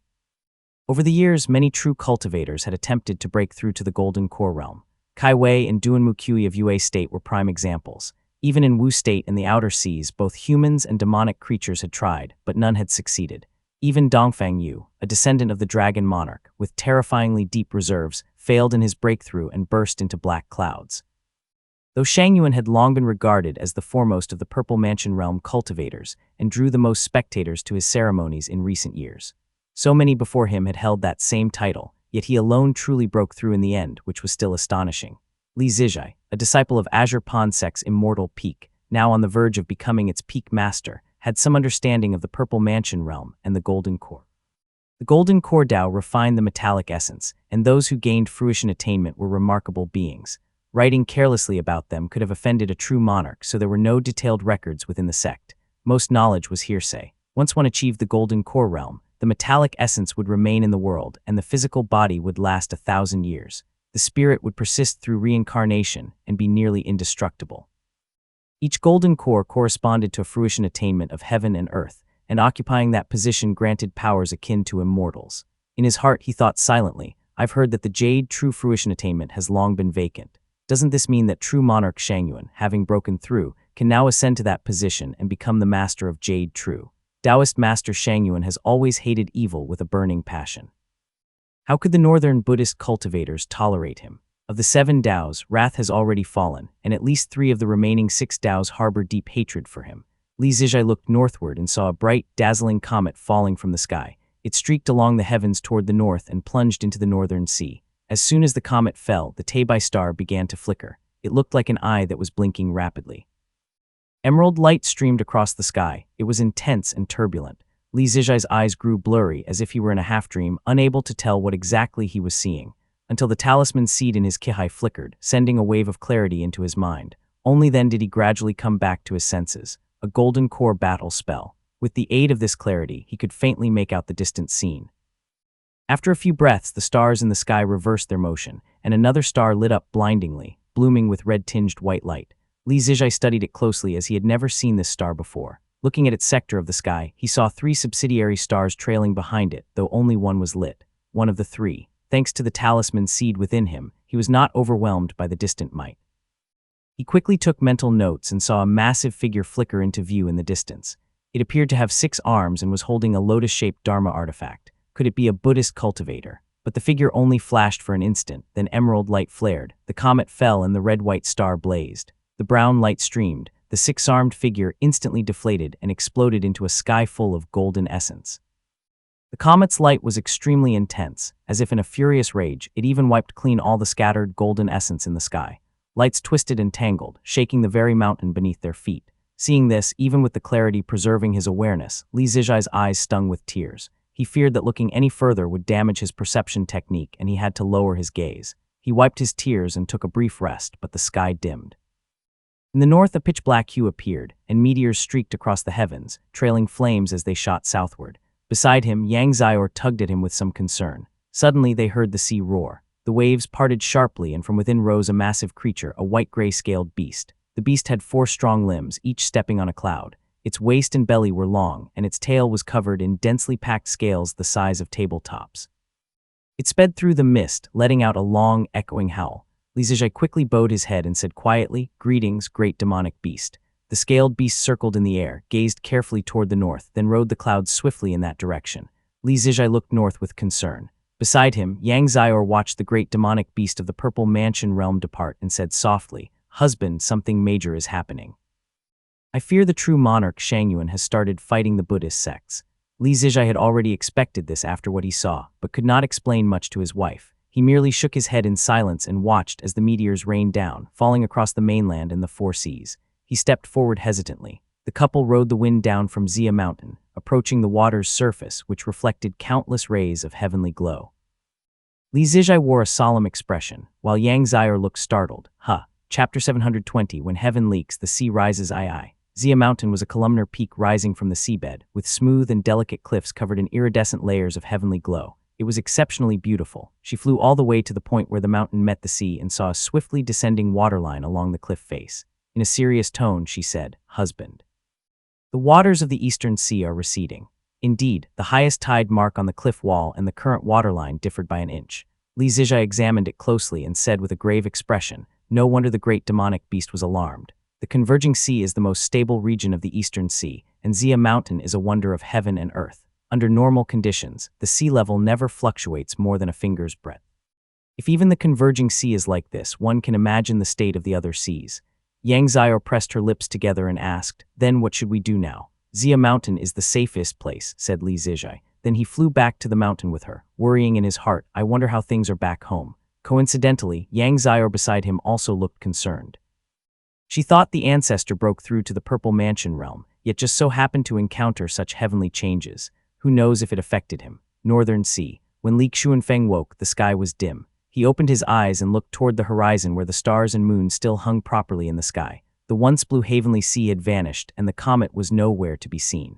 Over the years, many true cultivators had attempted to break through to the Golden Core realm. Kai Wei and Duan Mukui of Yue State were prime examples. Even in Wu State and the Outer Seas, both humans and demonic creatures had tried, but none had succeeded. Even Dongfang Yu, a descendant of the Dragon Monarch, with terrifyingly deep reserves, failed in his breakthrough and burst into black clouds. Though Shangyuan had long been regarded as the foremost of the Purple Mansion realm cultivators and drew the most spectators to his ceremonies in recent years. So many before him had held that same title, yet he alone truly broke through in the end, which was still astonishing. Li Zijai, a disciple of Azure Ponsec's immortal peak, now on the verge of becoming its peak master, had some understanding of the Purple Mansion realm and the Golden Core. The Golden Core Tao refined the metallic essence, and those who gained fruition attainment were remarkable beings. Writing carelessly about them could have offended a true monarch, so there were no detailed records within the sect. Most knowledge was hearsay. Once one achieved the Golden Core realm, the metallic essence would remain in the world, and the physical body would last 1,000 years. The spirit would persist through reincarnation and be nearly indestructible. Each Golden Core corresponded to a fruition attainment of heaven and earth, and occupying that position granted powers akin to immortals. In his heart he thought silently, "I've heard that the Jade True fruition attainment has long been vacant. Doesn't this mean that true monarch Shangyuan, having broken through, can now ascend to that position and become the master of Jade True? Taoist master Shangyuan has always hated evil with a burning passion. How could the northern Buddhist cultivators tolerate him? Of the 7 Taos, wrath has already fallen, and at least 3 of the remaining 6 Taos harbor deep hatred for him." Li Zijai looked northward and saw a bright, dazzling comet falling from the sky. It streaked along the heavens toward the north and plunged into the northern sea. As soon as the comet fell, the Tabai star began to flicker. It looked like an eye that was blinking rapidly. Emerald light streamed across the sky. It was intense and turbulent. Li Zijai's eyes grew blurry, as if he were in a half-dream, unable to tell what exactly he was seeing, until the talisman seed in his kihai flickered, sending a wave of clarity into his mind. Only then did he gradually come back to his senses. A Golden Core battle spell. With the aid of this clarity, he could faintly make out the distant scene. After a few breaths, the stars in the sky reversed their motion, and another star lit up blindingly, blooming with red-tinged white light. Li Zijai studied it closely as he had never seen this star before. Looking at its sector of the sky, he saw 3 subsidiary stars trailing behind it, though only one was lit. One of the 3. Thanks to the talisman seed within him, he was not overwhelmed by the distant might. He quickly took mental notes and saw a massive figure flicker into view in the distance. It appeared to have 6 arms and was holding a lotus-shaped Dharma artifact. Could it be a Buddhist cultivator? But the figure only flashed for an instant, then emerald light flared, the comet fell and the red-white star blazed. The brown light streamed, the 6-armed figure instantly deflated and exploded into a sky full of golden essence. The comet's light was extremely intense, as if in a furious rage, it even wiped clean all the scattered golden essence in the sky. Lights twisted and tangled, shaking the very mountain beneath their feet. Seeing this, even with the clarity preserving his awareness, Li Zijai's eyes stung with tears. He feared that looking any further would damage his perception technique and he had to lower his gaze. He wiped his tears and took a brief rest, but the sky dimmed. In the north, a pitch-black hue appeared, and meteors streaked across the heavens, trailing flames as they shot southward. Beside him, Yang Xior tugged at him with some concern. Suddenly, they heard the sea roar. The waves parted sharply, and from within rose a massive creature, a white-gray scaled beast. The beast had 4 strong limbs, each stepping on a cloud. Its waist and belly were long, and its tail was covered in densely packed scales the size of tabletops. It sped through the mist, letting out a long, echoing howl. Li Zijai quickly bowed his head and said quietly, "Greetings, great demonic beast." The scaled beast circled in the air, gazed carefully toward the north, then rode the clouds swiftly in that direction. Li Zijai looked north with concern. Beside him, Yang Xior watched the great demonic beast of the Purple Mansion realm depart and said softly, "Husband, something major is happening. I fear the true monarch Shangyuan has started fighting the Buddhist sects." Li Zijai had already expected this after what he saw, but could not explain much to his wife. He merely shook his head in silence and watched as the meteors rained down, falling across the mainland and the 4 seas. He stepped forward hesitantly. The couple rode the wind down from Xia Mountain, approaching the water's surface, which reflected countless rays of heavenly glow. Li Zijai wore a solemn expression, while Yang Xior looked startled. Chapter 720. When heaven leaks, the sea rises. Xia Mountain was a columnar peak rising from the seabed, with smooth and delicate cliffs covered in iridescent layers of heavenly glow. It was exceptionally beautiful. She flew all the way to the point where the mountain met the sea and saw a swiftly descending waterline along the cliff face. In a serious tone, she said, "Husband, the waters of the eastern sea are receding." Indeed, the highest tide mark on the cliff wall and the current waterline differed by an inch. Li Zijai examined it closely and said with a grave expression, "No wonder the great demonic beast was alarmed. The converging sea is the most stable region of the eastern sea, and Xia Mountain is a wonder of heaven and earth. Under normal conditions, the sea level never fluctuates more than a finger's breadth. If even the converging sea is like this, one can imagine the state of the other seas." Yang Xior pressed her lips together and asked, "Then what should we do now?" "Xia Mountain is the safest place," said Li Zijai. Then he flew back to the mountain with her, worrying in his heart, "I wonder how things are back home." Coincidentally, Yang Xior beside him also looked concerned. She thought the ancestor broke through to the Purple Mansion realm, yet just so happened to encounter such heavenly changes. Who knows if it affected him? Northern Sea. When Li Xuanfeng woke, the sky was dim. He opened his eyes and looked toward the horizon where the stars and moon still hung properly in the sky. The once blue heavenly sea had vanished, and the comet was nowhere to be seen.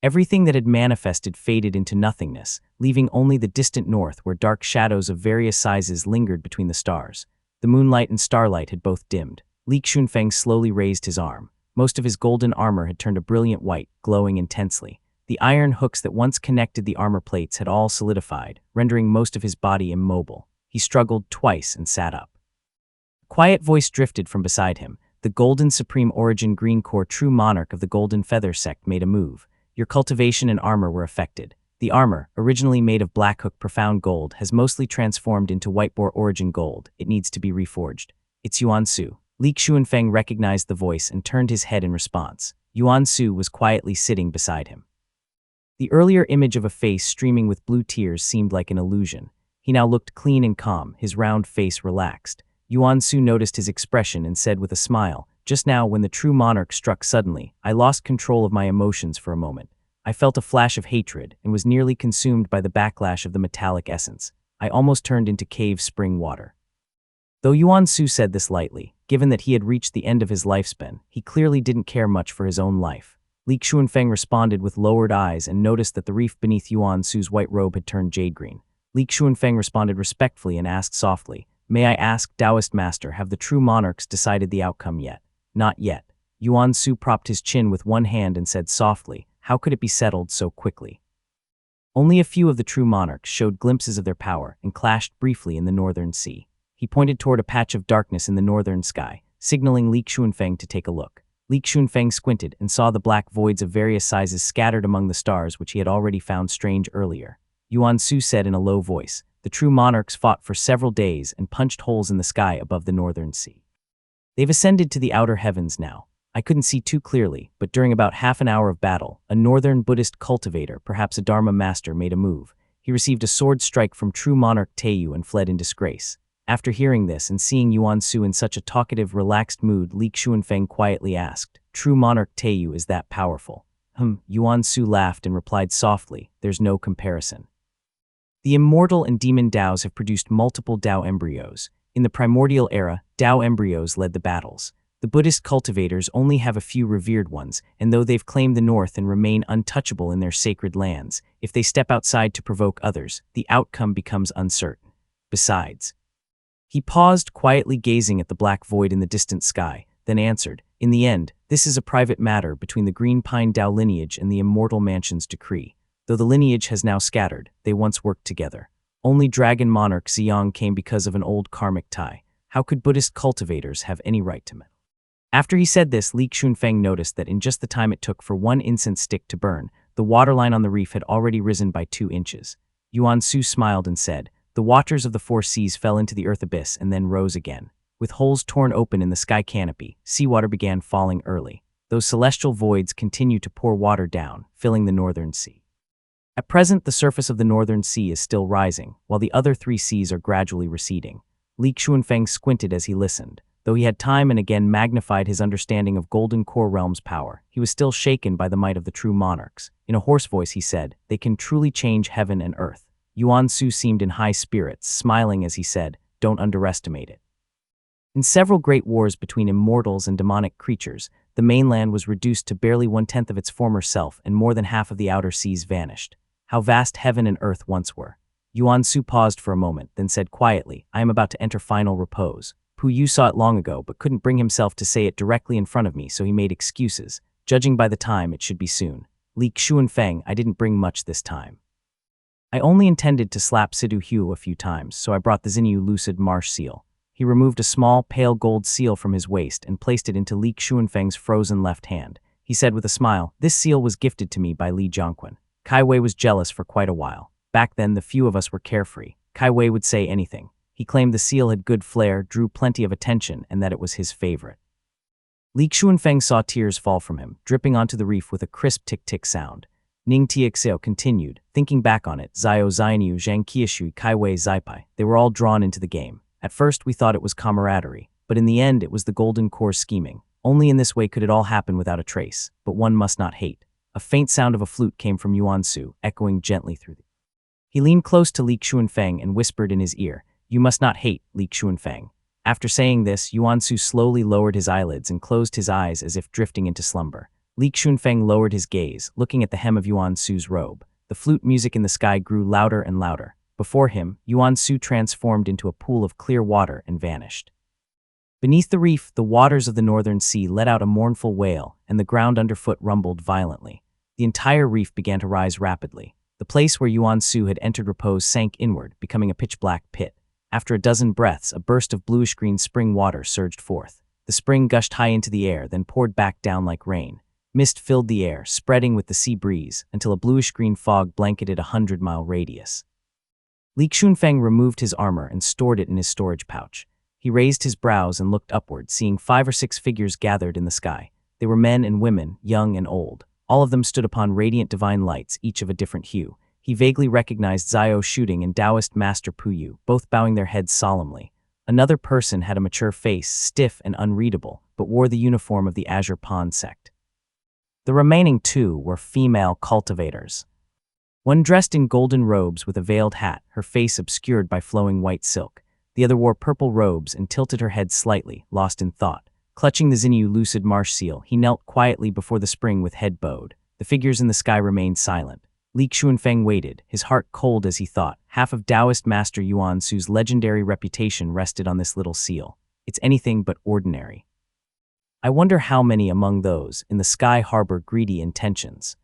Everything that had manifested faded into nothingness, leaving only the distant north where dark shadows of various sizes lingered between the stars. The moonlight and starlight had both dimmed. Li Xuanfeng slowly raised his arm. Most of his golden armor had turned a brilliant white, glowing intensely. The iron hooks that once connected the armor plates had all solidified, rendering most of his body immobile. He struggled twice and sat up. A quiet voice drifted from beside him. The Golden Supreme Origin Green Core True Monarch of the Golden Feather Sect made a move. "Your cultivation and armor were affected. The armor, originally made of Blackhook Profound Gold, has mostly transformed into Whiteboar Origin Gold. It needs to be reforged. It's Yuan Su." Li Xuanfeng recognized the voice and turned his head in response. Yuan Su was quietly sitting beside him. The earlier image of a face streaming with blue tears seemed like an illusion. He now looked clean and calm, his round face relaxed. Yuan Su noticed his expression and said with a smile, "Just now when the true monarch struck suddenly, I lost control of my emotions for a moment. I felt a flash of hatred and was nearly consumed by the backlash of the metallic essence. I almost turned into cave spring water." Though Yuan Su said this lightly, given that he had reached the end of his lifespan, he clearly didn't care much for his own life. Li Xuanfeng responded with lowered eyes and noticed that the reef beneath Yuan Su's white robe had turned jade green. Li Xuanfeng responded respectfully and asked softly, "May I ask, Taoist Master, have the true monarchs decided the outcome yet?" "Not yet. Yuan Su propped his chin with one hand and said softly, "How could it be settled so quickly?" Only a few of the true monarchs showed glimpses of their power and clashed briefly in the northern sea. He pointed toward a patch of darkness in the northern sky, signaling Li Xunfeng to take a look. Li Xunfeng squinted and saw the black voids of various sizes scattered among the stars which he had already found strange earlier. Yuan Su said in a low voice, "The true monarchs fought for several days and punched holes in the sky above the northern sea. They've ascended to the outer heavens now. I couldn't see too clearly, but during about half an hour of battle, a northern Buddhist cultivator, perhaps a Dharma master, made a move. He received a sword strike from true monarch Taiyu and fled in disgrace." After hearing this and seeing Yuan Su in such a talkative, relaxed mood, Li Xunfeng quietly asked, "True monarch Taiyu is that powerful?" Yuan Su laughed and replied softly, "There's no comparison. The immortal and demon Daos have produced multiple Dao embryos. In the primordial era, Dao embryos led the battles. The Buddhist cultivators only have a few revered ones, and though they've claimed the north and remain untouchable in their sacred lands, if they step outside to provoke others, the outcome becomes uncertain. Besides..." He paused, quietly gazing at the black void in the distant sky, then answered, "In the end, this is a private matter between the Green Pine Dao lineage and the Immortal Mansion's decree. Though the lineage has now scattered, they once worked together. Only Dragon Monarch Ziyang came because of an old karmic tie. How could Buddhist cultivators have any right to meddle?" After he said this, Li Xunfeng noticed that in just the time it took for one incense stick to burn, the waterline on the reef had already risen by 2 inches. Yuan Su smiled and said, "The waters of the 4 seas fell into the earth abyss and then rose again. With holes torn open in the sky canopy, seawater began falling early. Those celestial voids continue to pour water down, filling the northern sea. At present, the surface of the northern sea is still rising, while the other 3 seas are gradually receding." Li Xunfeng squinted as he listened. Though he had time and again magnified his understanding of Golden Core Realm's power, he was still shaken by the might of the true monarchs. In a hoarse voice he said, "They can truly change heaven and earth." Yuan Su seemed in high spirits, smiling as he said, "Don't underestimate it." In several great wars between immortals and demonic creatures, the mainland was reduced to barely 1/10 of its former self and more than half of the outer seas vanished. How vast heaven and earth once were. Yuan Su paused for a moment, then said quietly, "I am about to enter final repose. Pu Yu saw it long ago but couldn't bring himself to say it directly in front of me, so he made excuses. Judging by the time, it should be soon. Li Xunfeng, I didn't bring much this time. I only intended to slap Sidu Hu a few times, so I brought the Xinyu Lucid Marsh seal." He removed a small, pale gold seal from his waist and placed it into Li Xunfeng's frozen left hand. He said with a smile, "This seal was gifted to me by Li Jiangquan. Kai Wei was jealous for quite a while. Back then, the few of us were carefree. Kai Wei would say anything. He claimed the seal had good flair, drew plenty of attention, and that it was his favorite." Li Xunfeng saw tears fall from him, dripping onto the reef with a crisp tick-tick sound. Ning Tianxiao continued, "Thinking back on it, Zhao Xianyu, Zhang Qiushui, Kai Wei, Zaipai, they were all drawn into the game. At first we thought it was camaraderie, but in the end it was the Golden Core scheming. Only in this way could it all happen without a trace, but one must not hate." A faint sound of a flute came from Yuan Su, echoing gently through the... He leaned close to Li Xunfeng and whispered in his ear, "You must not hate, Li Xunfeng." After saying this, Yuan Su slowly lowered his eyelids and closed his eyes as if drifting into slumber. Li Xunfeng lowered his gaze, looking at the hem of Yuan Su's robe. The flute music in the sky grew louder and louder. Before him, Yuan Su transformed into a pool of clear water and vanished. Beneath the reef, the waters of the northern sea let out a mournful wail, and the ground underfoot rumbled violently. The entire reef began to rise rapidly. The place where Yuan Su had entered repose sank inward, becoming a pitch-black pit. After a dozen breaths, a burst of bluish-green spring water surged forth. The spring gushed high into the air, then poured back down like rain. Mist filled the air, spreading with the sea breeze, until a bluish-green fog blanketed a 100-mile radius. Li Xunfeng removed his armor and stored it in his storage pouch. He raised his brows and looked upward, seeing 5 or 6 figures gathered in the sky. They were men and women, young and old. All of them stood upon radiant divine lights, each of a different hue. He vaguely recognized Zhao Shooting and Taoist Master Pu Yu, both bowing their heads solemnly. Another person had a mature face, stiff and unreadable, but wore the uniform of the Azure Pond sect. The remaining 2 were female cultivators. One dressed in golden robes with a veiled hat, her face obscured by flowing white silk. The other wore purple robes and tilted her head slightly, lost in thought. Clutching the Xinyu Lucid Marsh seal, he knelt quietly before the spring with head bowed. The figures in the sky remained silent. Li Xunfeng waited, his heart cold as he thought. Half of Taoist Master Yuan Su's legendary reputation rested on this little seal. It's anything but ordinary. I wonder how many among those in the sky harbor greedy intentions.